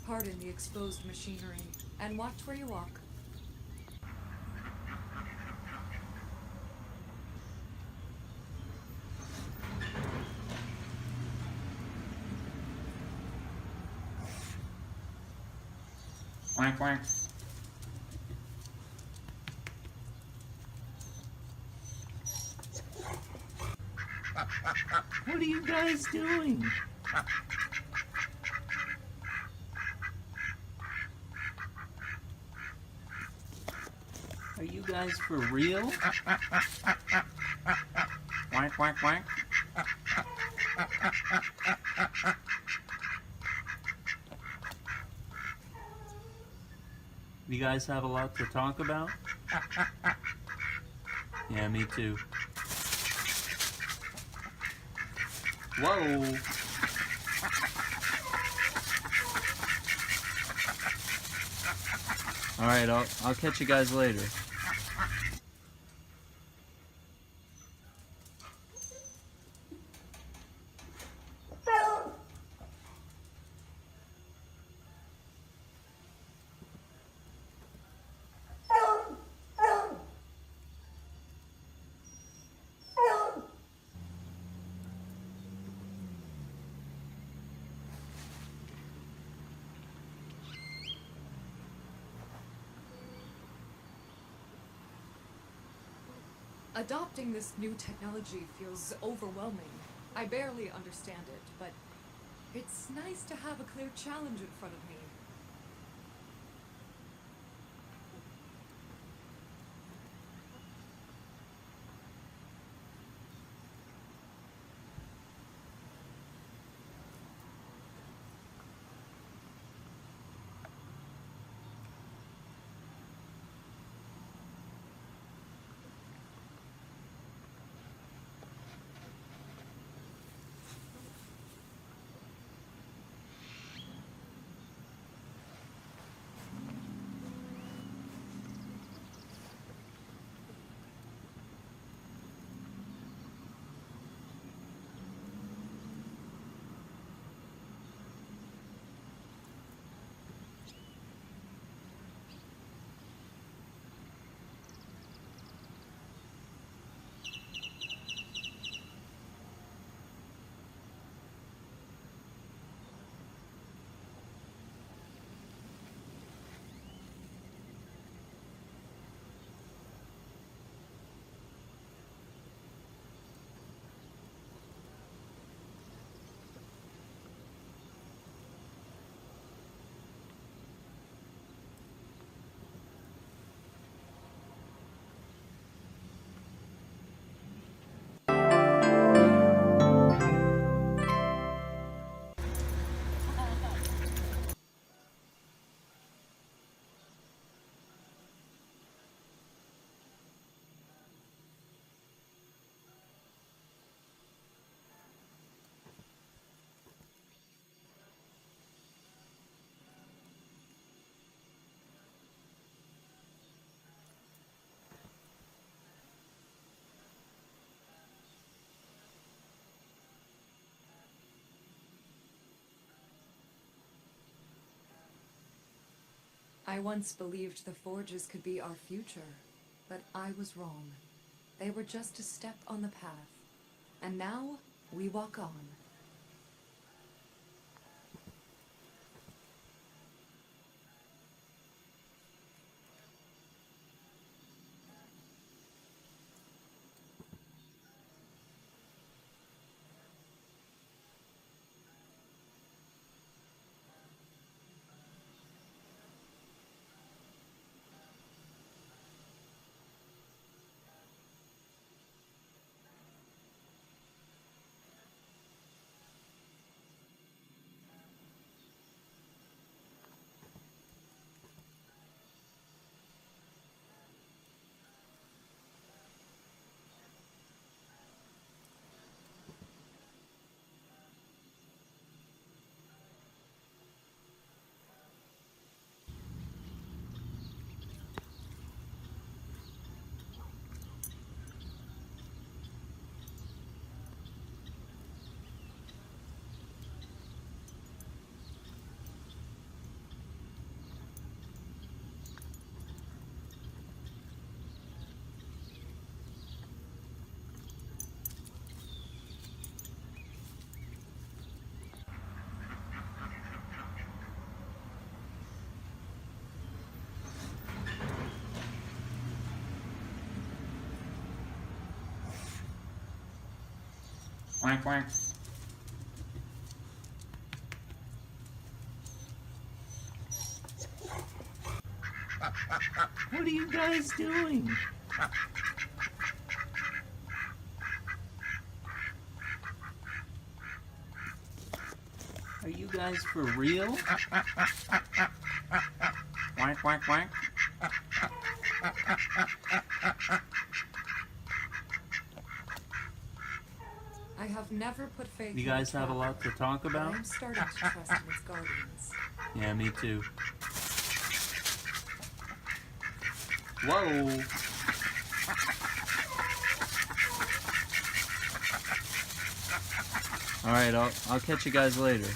S2: Pardon the exposed machinery, and watch where you walk.
S11: Quack, quack.
S1: What are you guys doing? Are you guys for real?
S11: Quack, quack, quack.
S1: You guys have a lot to talk about? Yeah, me too. Whoa! Alright, I'll catch you guys later.
S2: Adopting this new technology feels overwhelming. I barely understand it, but it's nice to have a clear challenge in front of me. I once believed the forges could be our future, but I was wrong. They were just a step on the path, and now we walk on.
S11: Wank, wank.
S1: What are you guys doing? Are you guys for real?
S11: Wank, wank, wank.
S2: I have never put faith
S1: You
S2: in
S1: guys
S2: the
S1: have a
S2: Traveler,
S1: lot to talk
S2: but
S1: about?
S2: I'm starting to trust in its guardians.
S1: Yeah, me too. Whoa! Alright, I'll catch you guys later.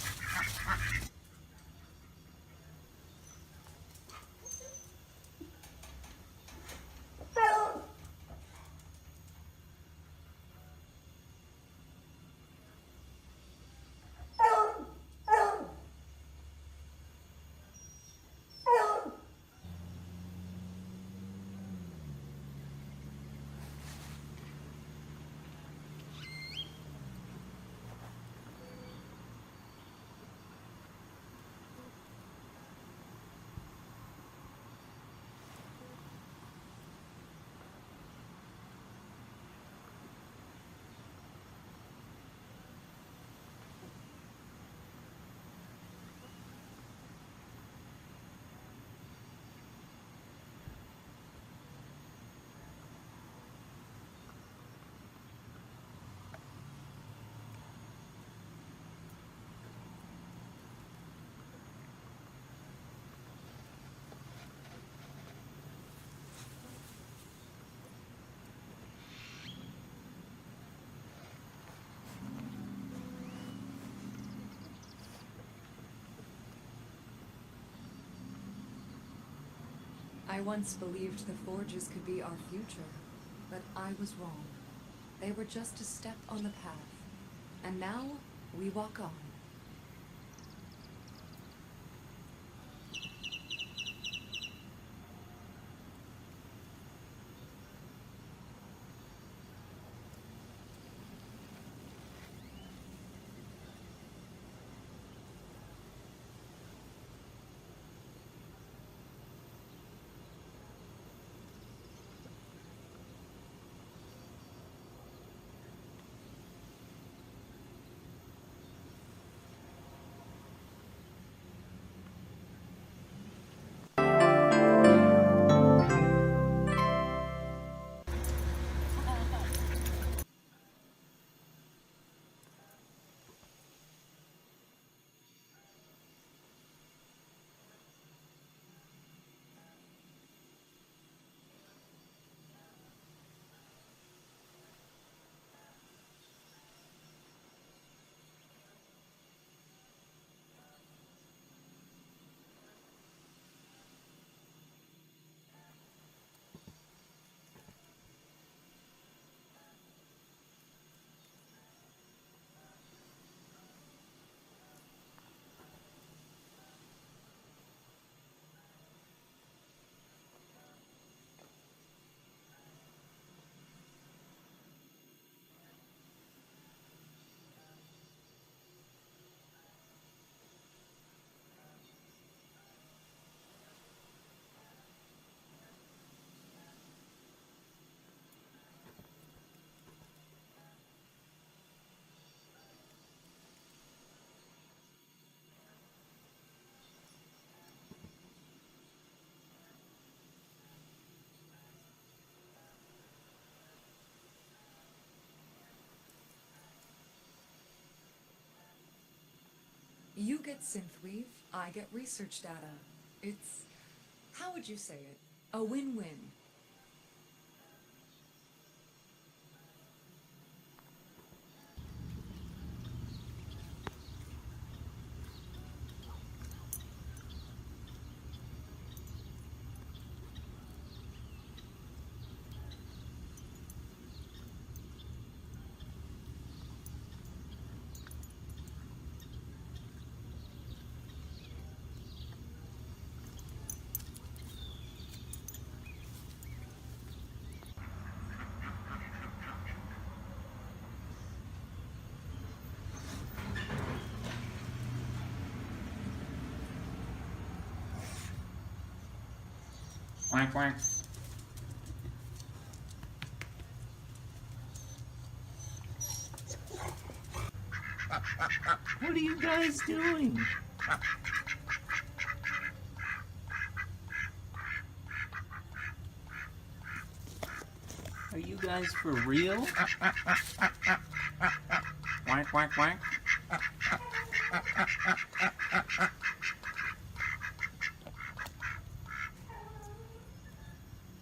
S2: I once believed the Forges could be our future, but I was wrong. They were just a step on the path, and now we walk on. You get synthweave, I get research data. It's, how would you say it? A win-win.
S11: Wank, wank.
S1: What are you guys doing? Are you guys for real?
S11: Wank, wank, wank.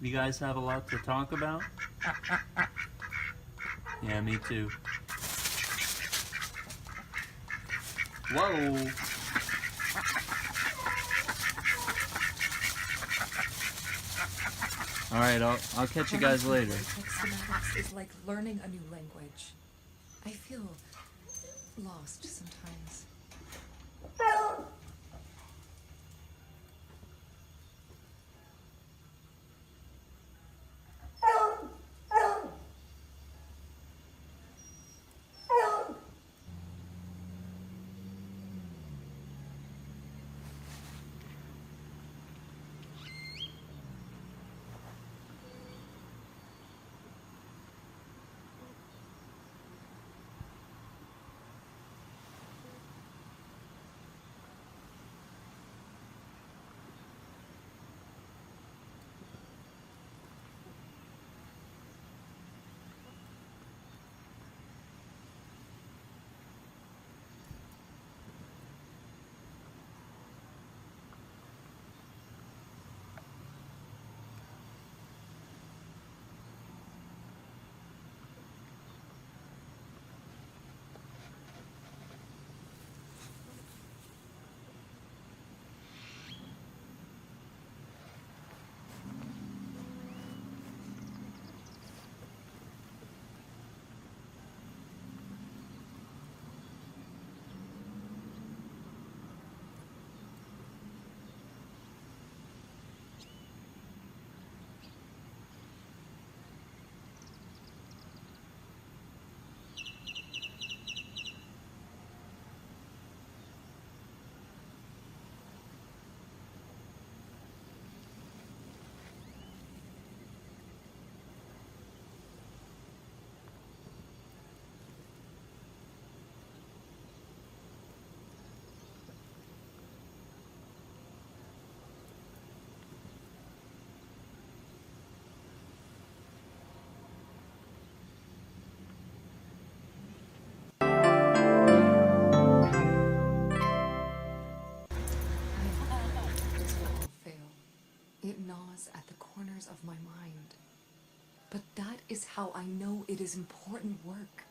S1: You guys have a lot to talk about? Yeah, me too. Whoa! Alright, I'll catch you guys later.
S2: Schematics is like learning a new language. I feel lost sometimes. It gnaws at the corners of my mind. But that is how I know it is important work.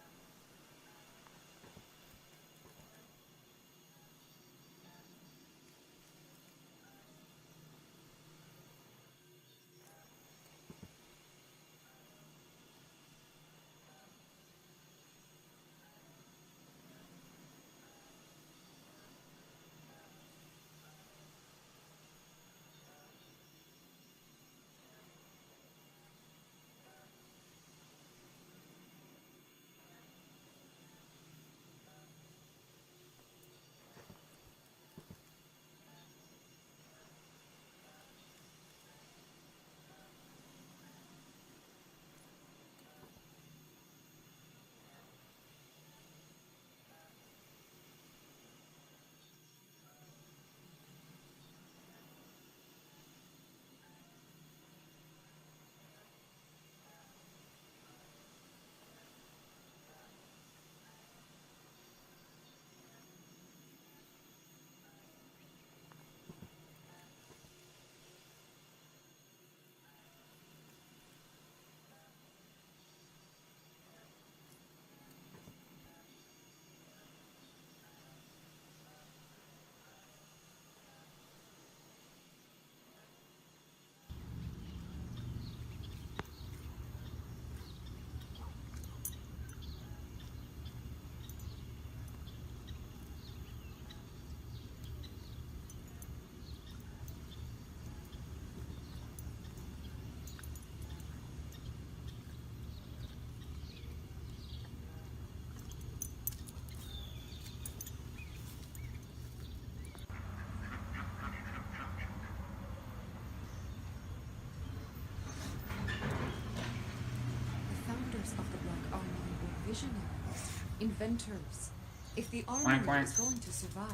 S2: inventors. If the
S11: Quack,
S2: armory
S11: quack.
S2: is going to survive,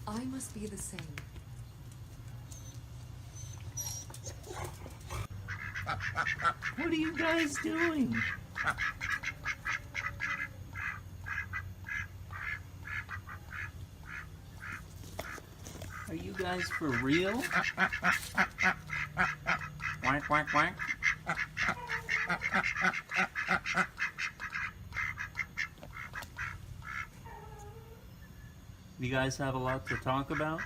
S2: I must be the same.
S1: What are you guys doing? Are you guys for real?
S11: Quack, quack, quack.
S1: You guys have a lot to talk about?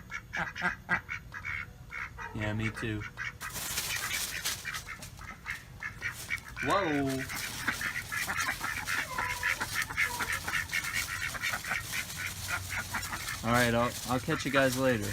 S1: Yeah, me too. Whoa! Alright, I'll catch you guys later.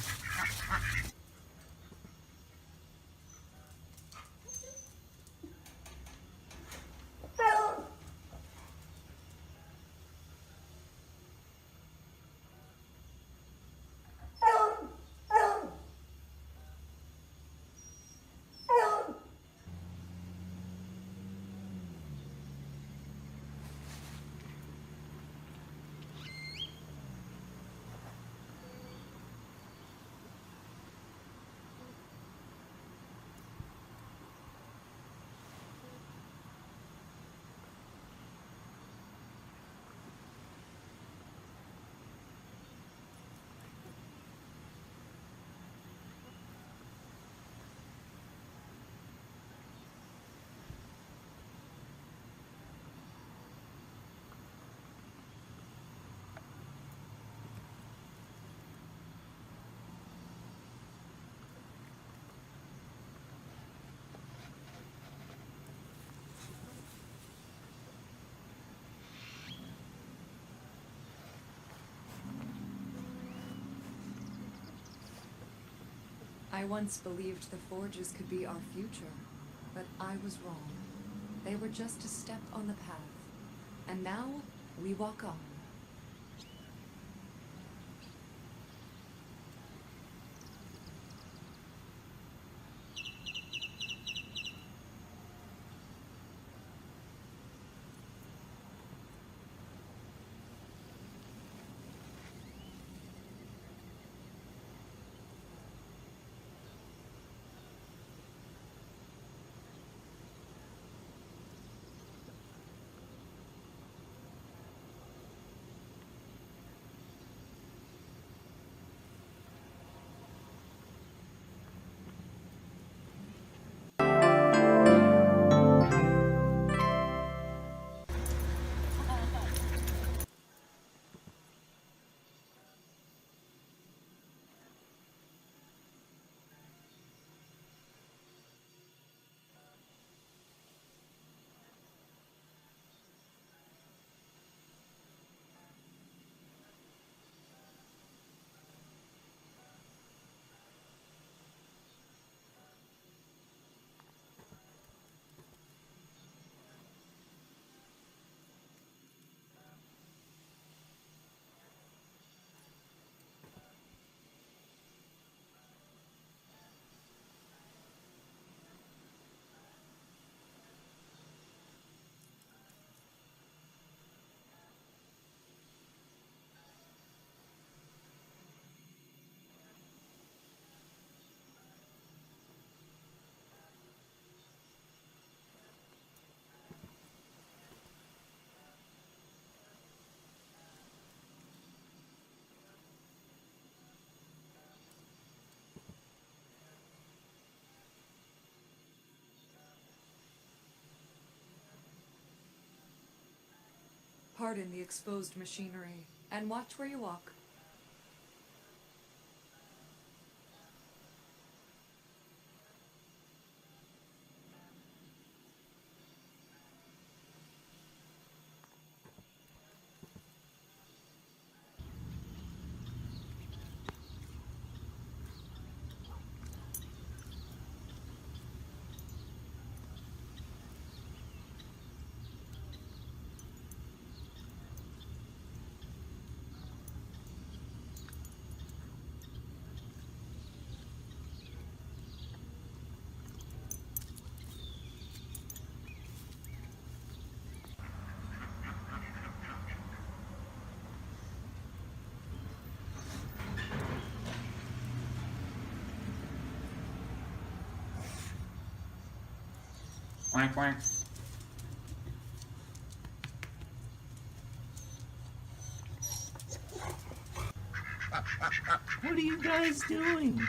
S2: I once believed the forges could be our future, but I was wrong. They were just a step on the path. And now, we walk on. Pardon the exposed machinery, and watch where you walk.
S11: Wank, wank.
S1: What are you guys doing?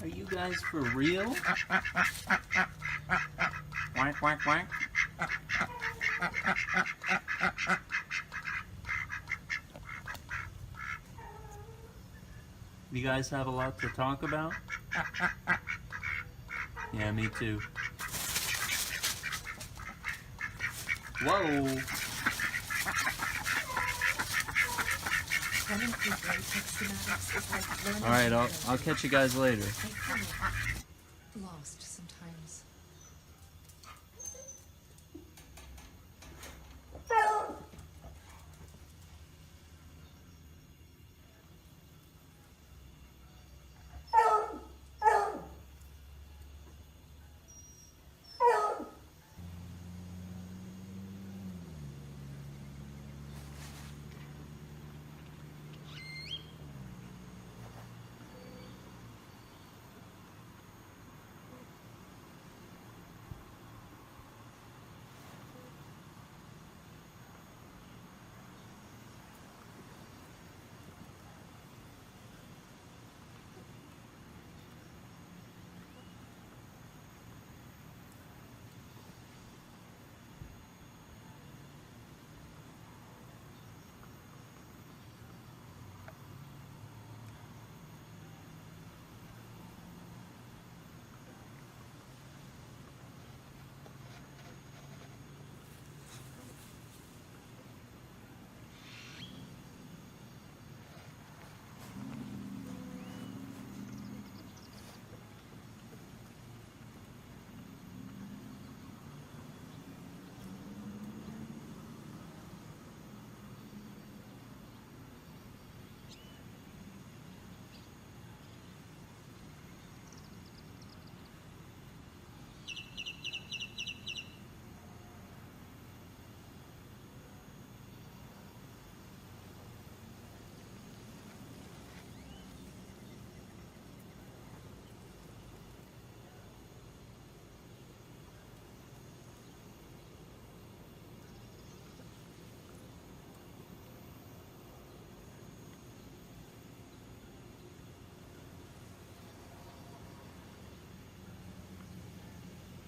S1: Are you guys for real?
S11: Wank, wank, wank.
S1: You guys have a lot to talk about? Yeah, me too. Whoa!
S2: Running through vortex schematics is like learning.
S1: Alright, I'll catch you guys later.
S2: I feel lost sometimes.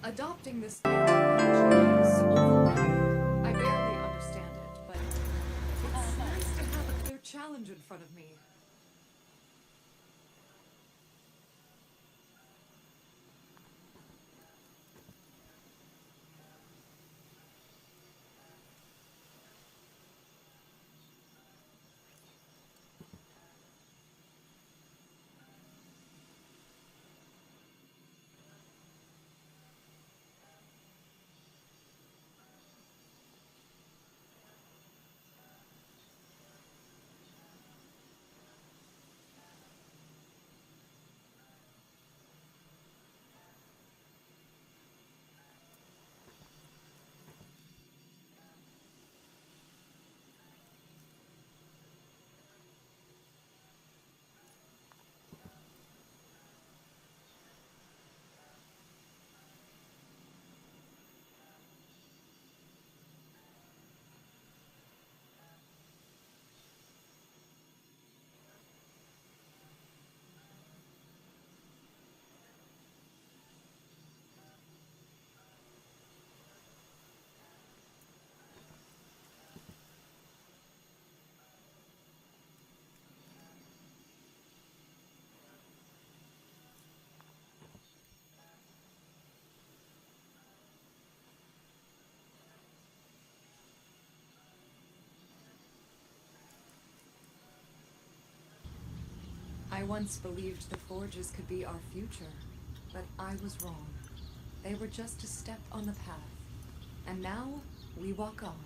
S2: Adopting this new approach is overwhelming. I barely understand it, but it's nice to have a clear challenge in front of me. I once believed the Forges could be our future, but I was wrong. They were just a step on the path. And now, we walk on.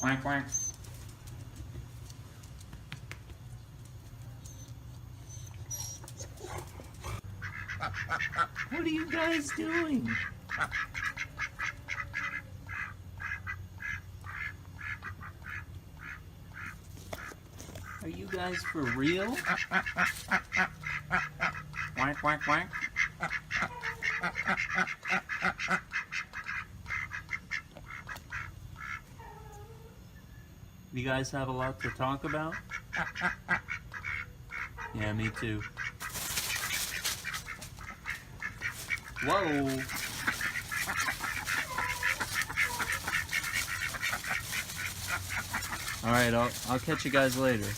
S11: Wank, wank.
S1: What are you guys doing? Are you guys for real?
S11: Wank, wank, wank.
S1: You guys have a lot to talk about? Yeah, me too. Whoa! Alright, I'll catch you guys later.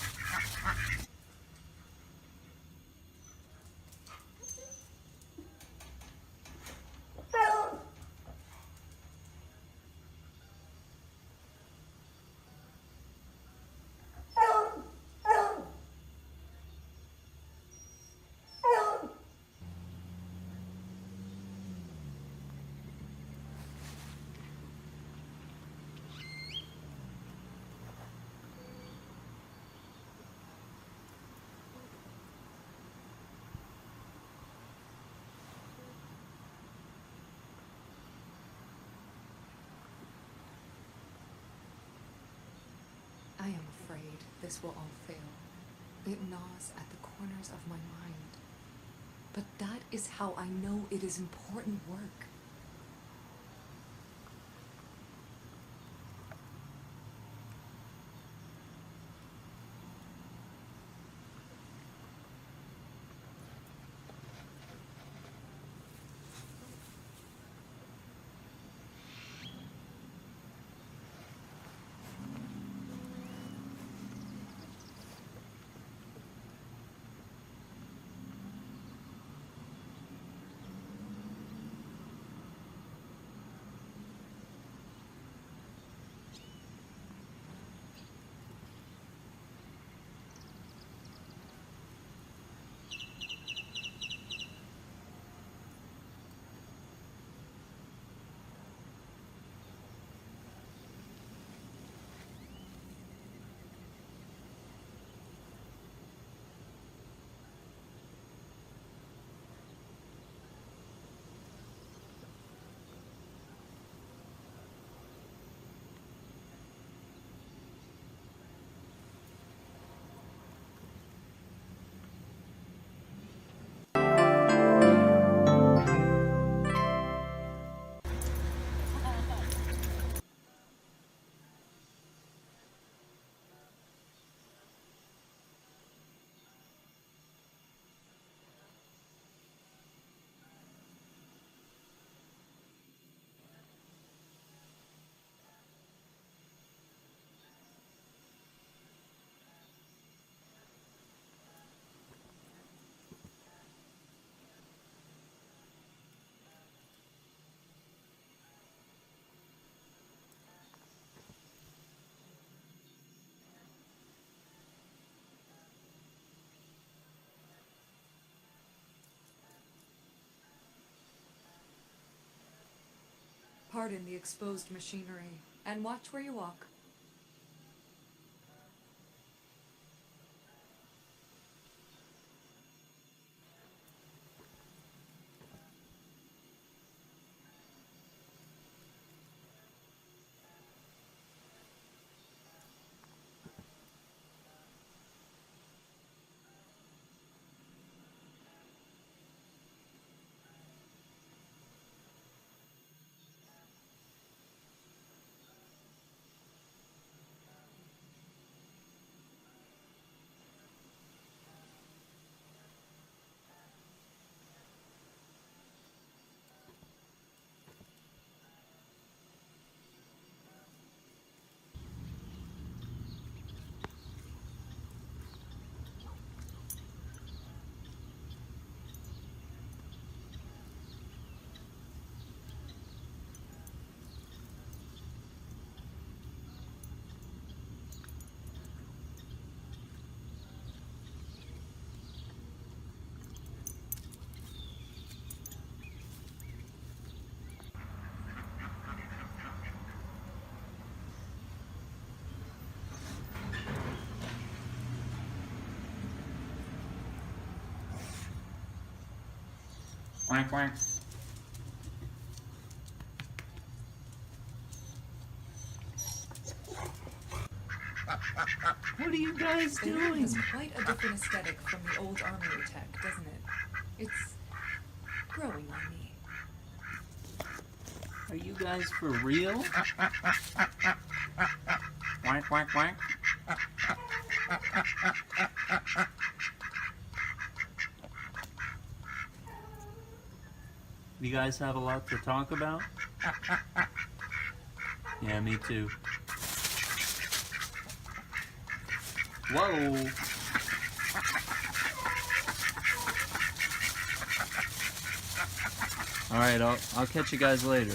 S2: I am afraid this will all fail. It gnaws at the corners of my mind. But that is how I know it is important work. Pardon the exposed machinery, and watch where you walk.
S11: Wank, wank.
S1: What are you guys
S2: The room
S1: doing?
S2: has quite a different aesthetic from the old armory tech, doesn't it? It's growing on me.
S1: Are you guys for real?
S11: Wank, wank, wank.
S1: You guys have a lot to talk about? Yeah, me too. Whoa! Alright, I'll catch you guys later.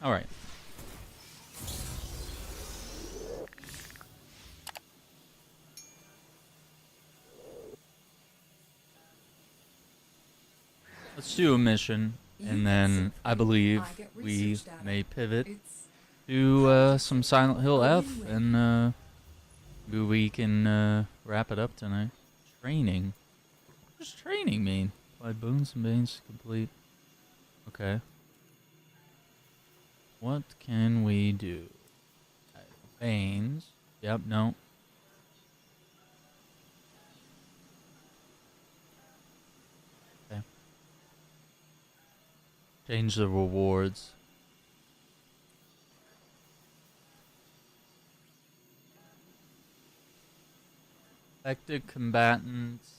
S1: Alright. Let's do a mission, and then I believe we may pivot to some Silent Hill F, and maybe we can wrap it up tonight. Training? What does training mean? Apply boons and banes to complete. Okay. What can we do? Banes. Yep, no. Okay. Change the rewards. Affected combatants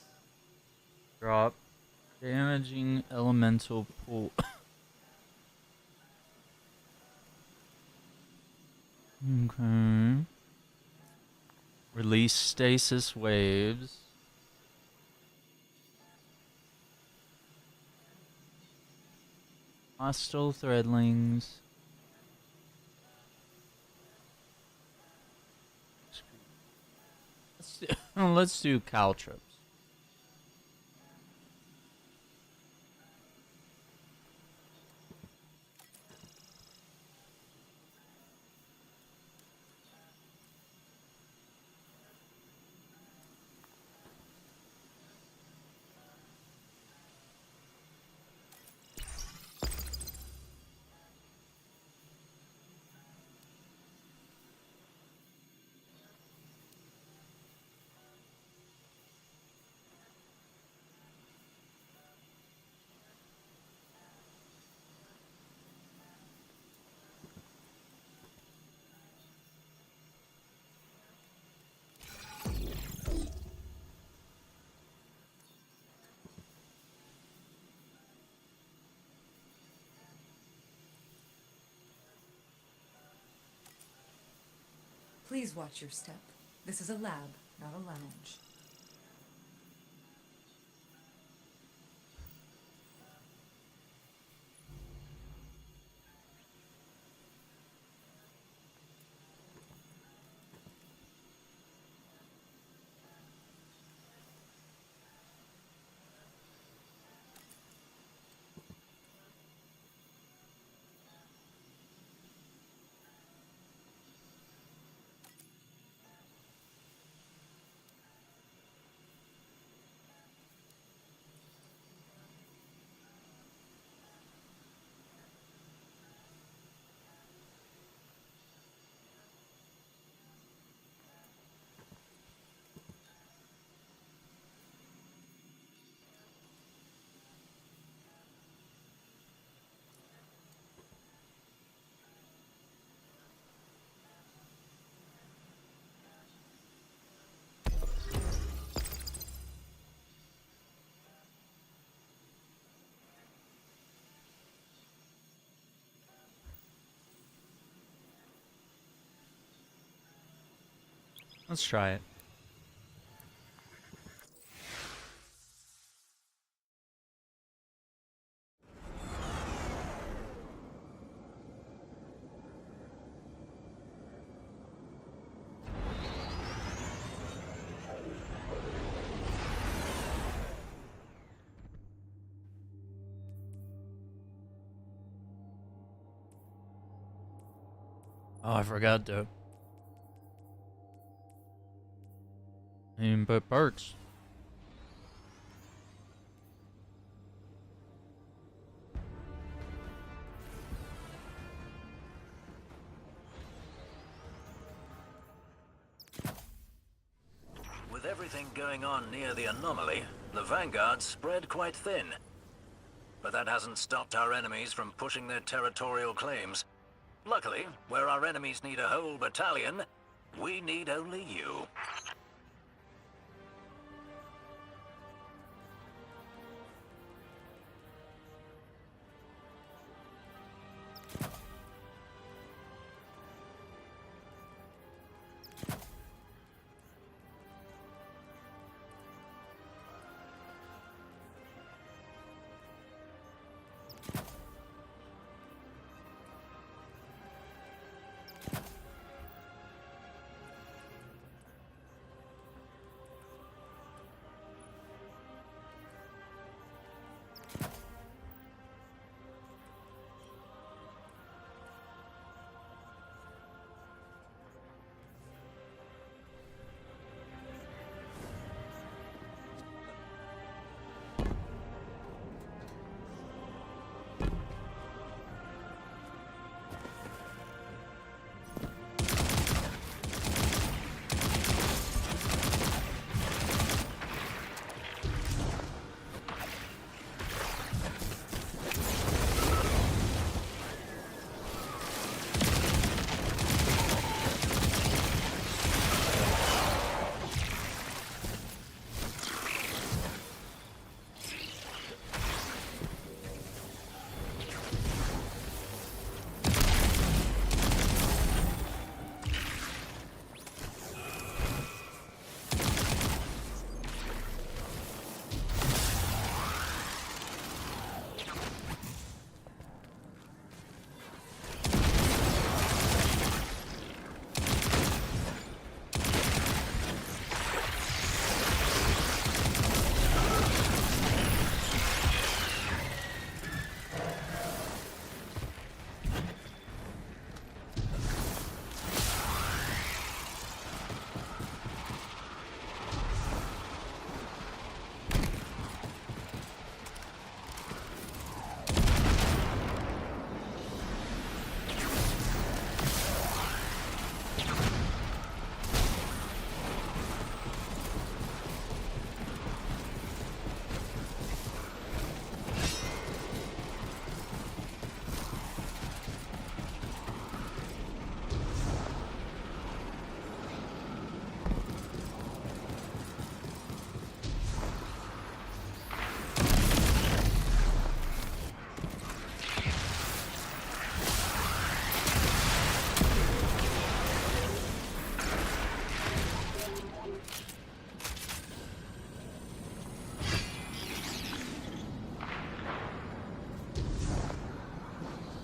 S1: drop damaging elemental pool. Okay. Release stasis waves. Hostile threadlings. Let's do caltrops.
S2: Please watch your step. This is a lab, not a lounge.
S1: Let's try it. Oh, I forgot to input parts.
S12: With everything going on near the anomaly, the vanguards spread quite thin. But that hasn't stopped our enemies from pushing their territorial claims. Luckily, where our enemies need a whole battalion, we need only you.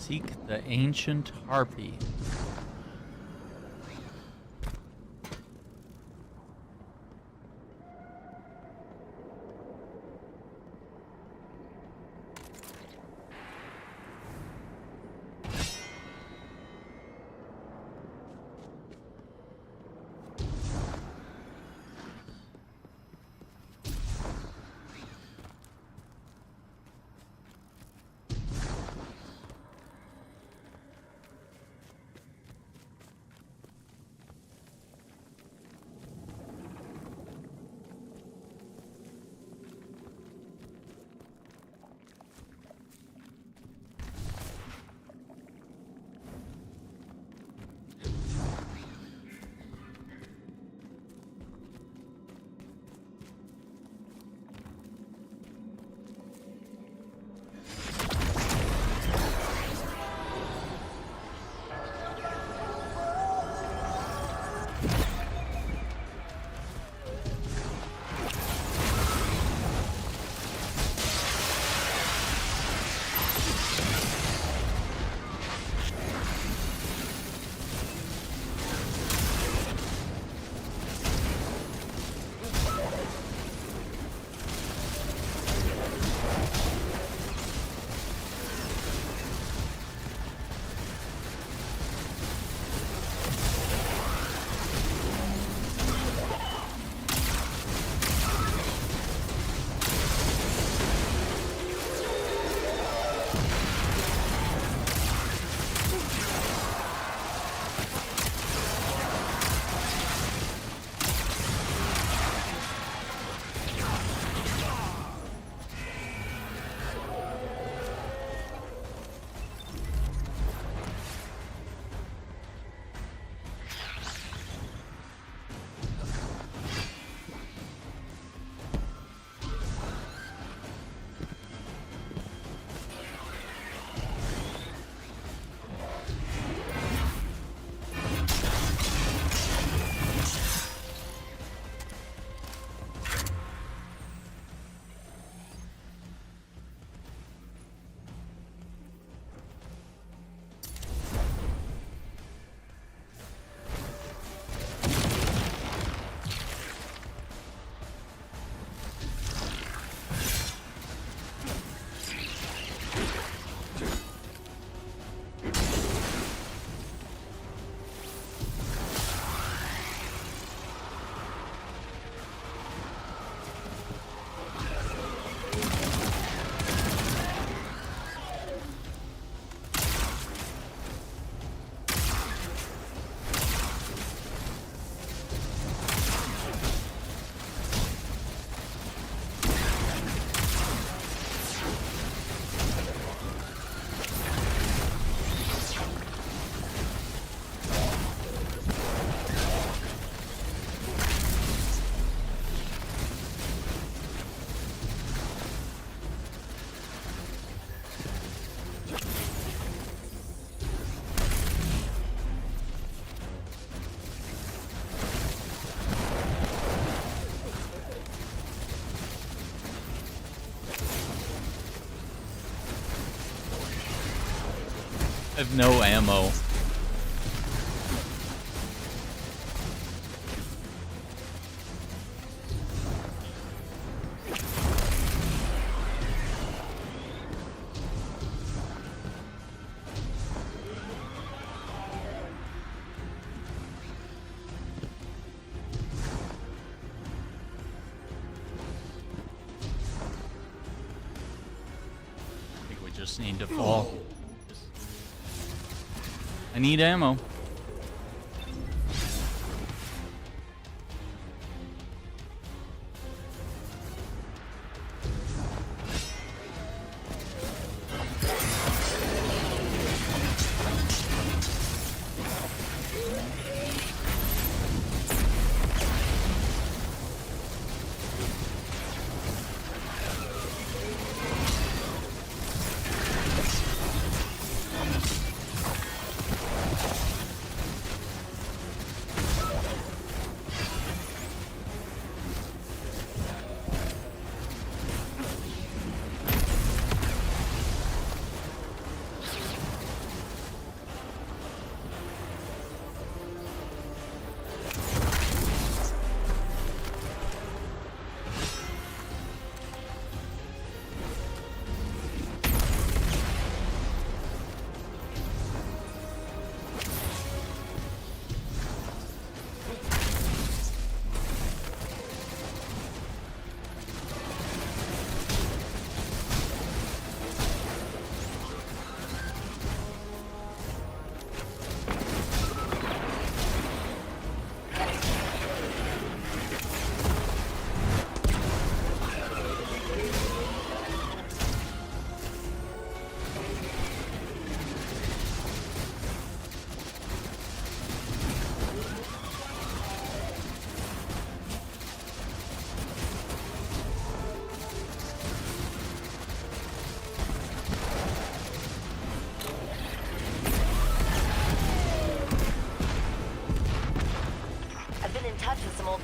S1: Seek the ancient harpy. I have no ammo. Just need to fall. I need ammo.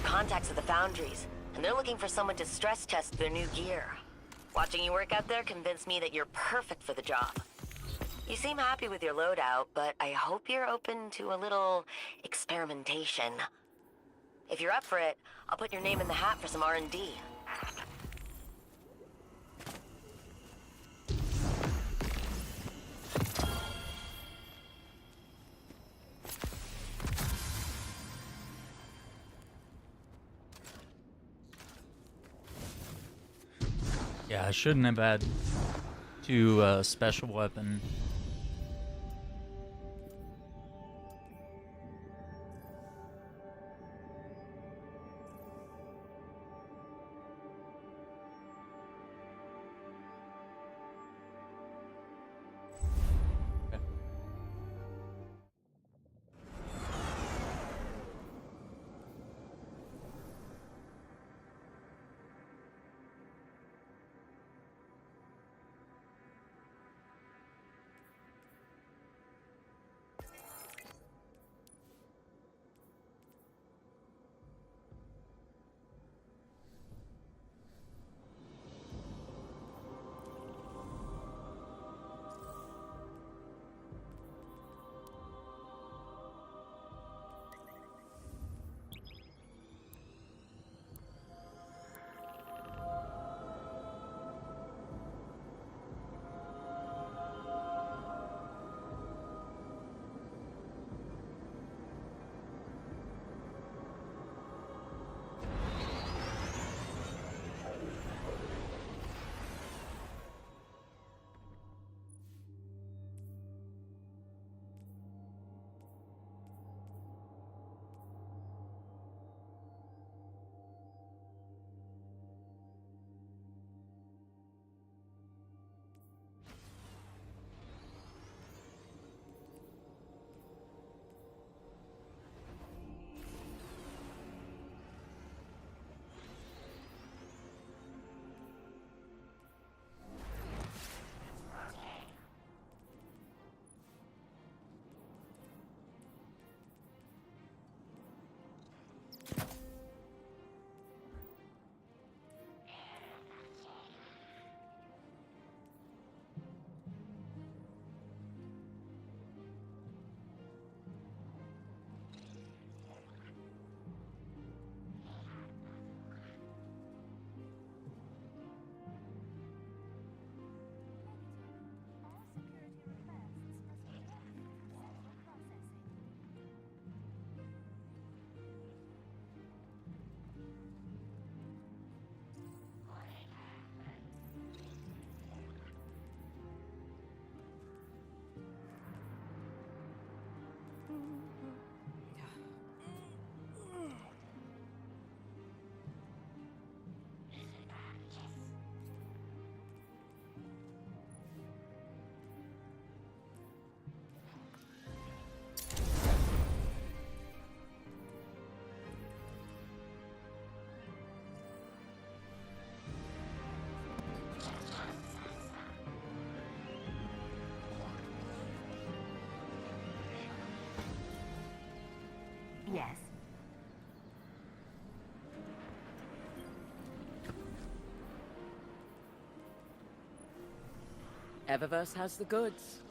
S3: Contacts at the foundries, and they're looking for someone to stress test their new gear. Watching you work out there convinced me that you're perfect for the job. You seem happy with your loadout, but I hope you're open to a little experimentation. If you're up for it, I'll put your name in the hat for some R&D.
S1: Yeah, I shouldn't have had two special weapon.
S5: Yes.
S13: Eververse has the goods.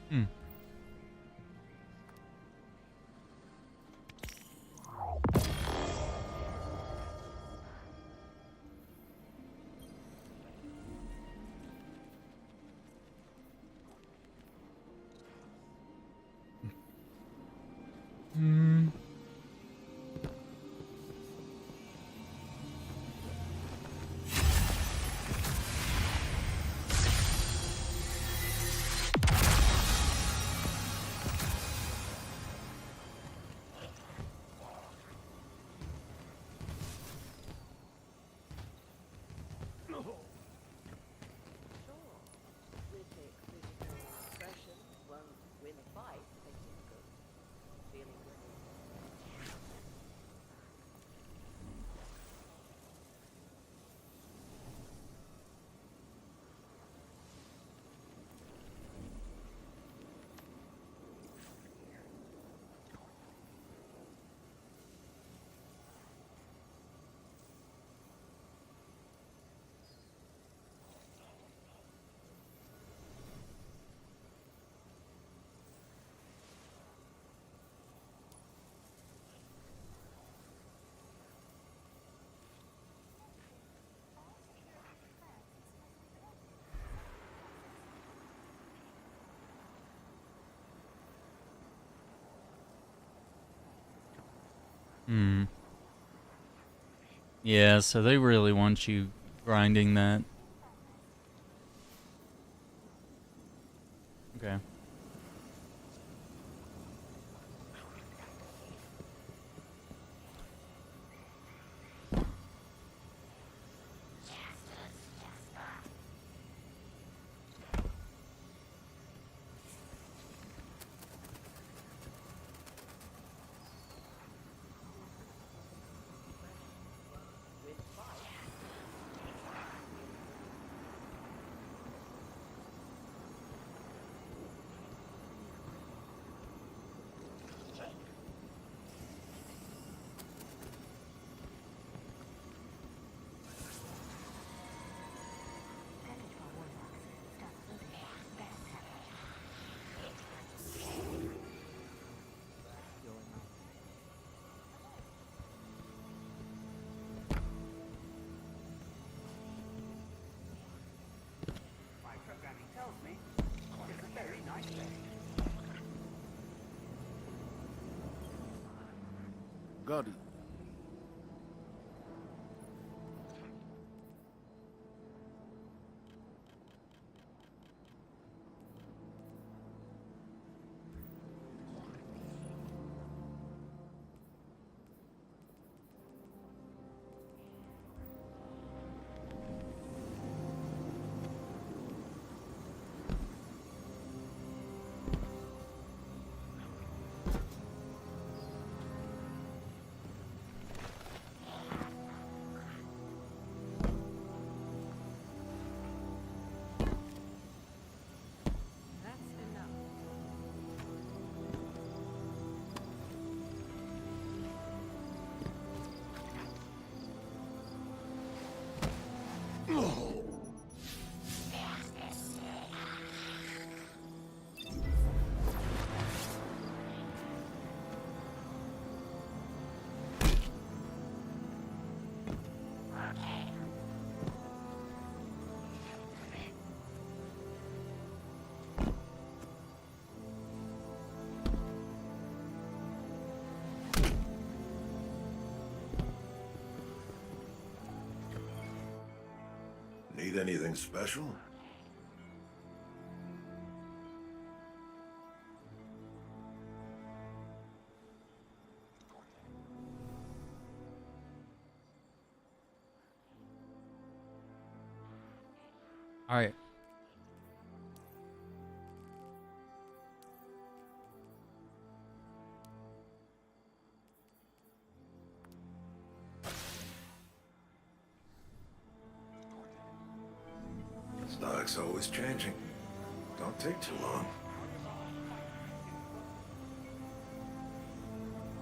S1: Hmm. Hmm. Hmm. Yeah, so they really want you grinding that. Okay.
S8: My programming tells me it's a very nice day.
S14: Got it.
S4: Need anything special?
S1: All right.
S4: Stock's always changing. Don't take too long.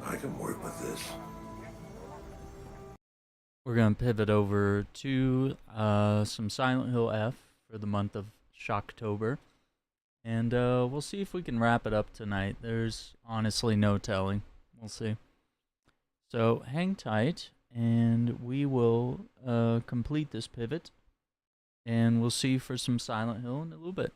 S4: I can work with this.
S1: We're going to pivot over to some Silent Hill F for the month of Shocktober. And we'll see if we can wrap it up tonight. There's honestly no telling. We'll see. So hang tight, and we will complete this pivot. And we'll see you for some Silent Hill in a little bit.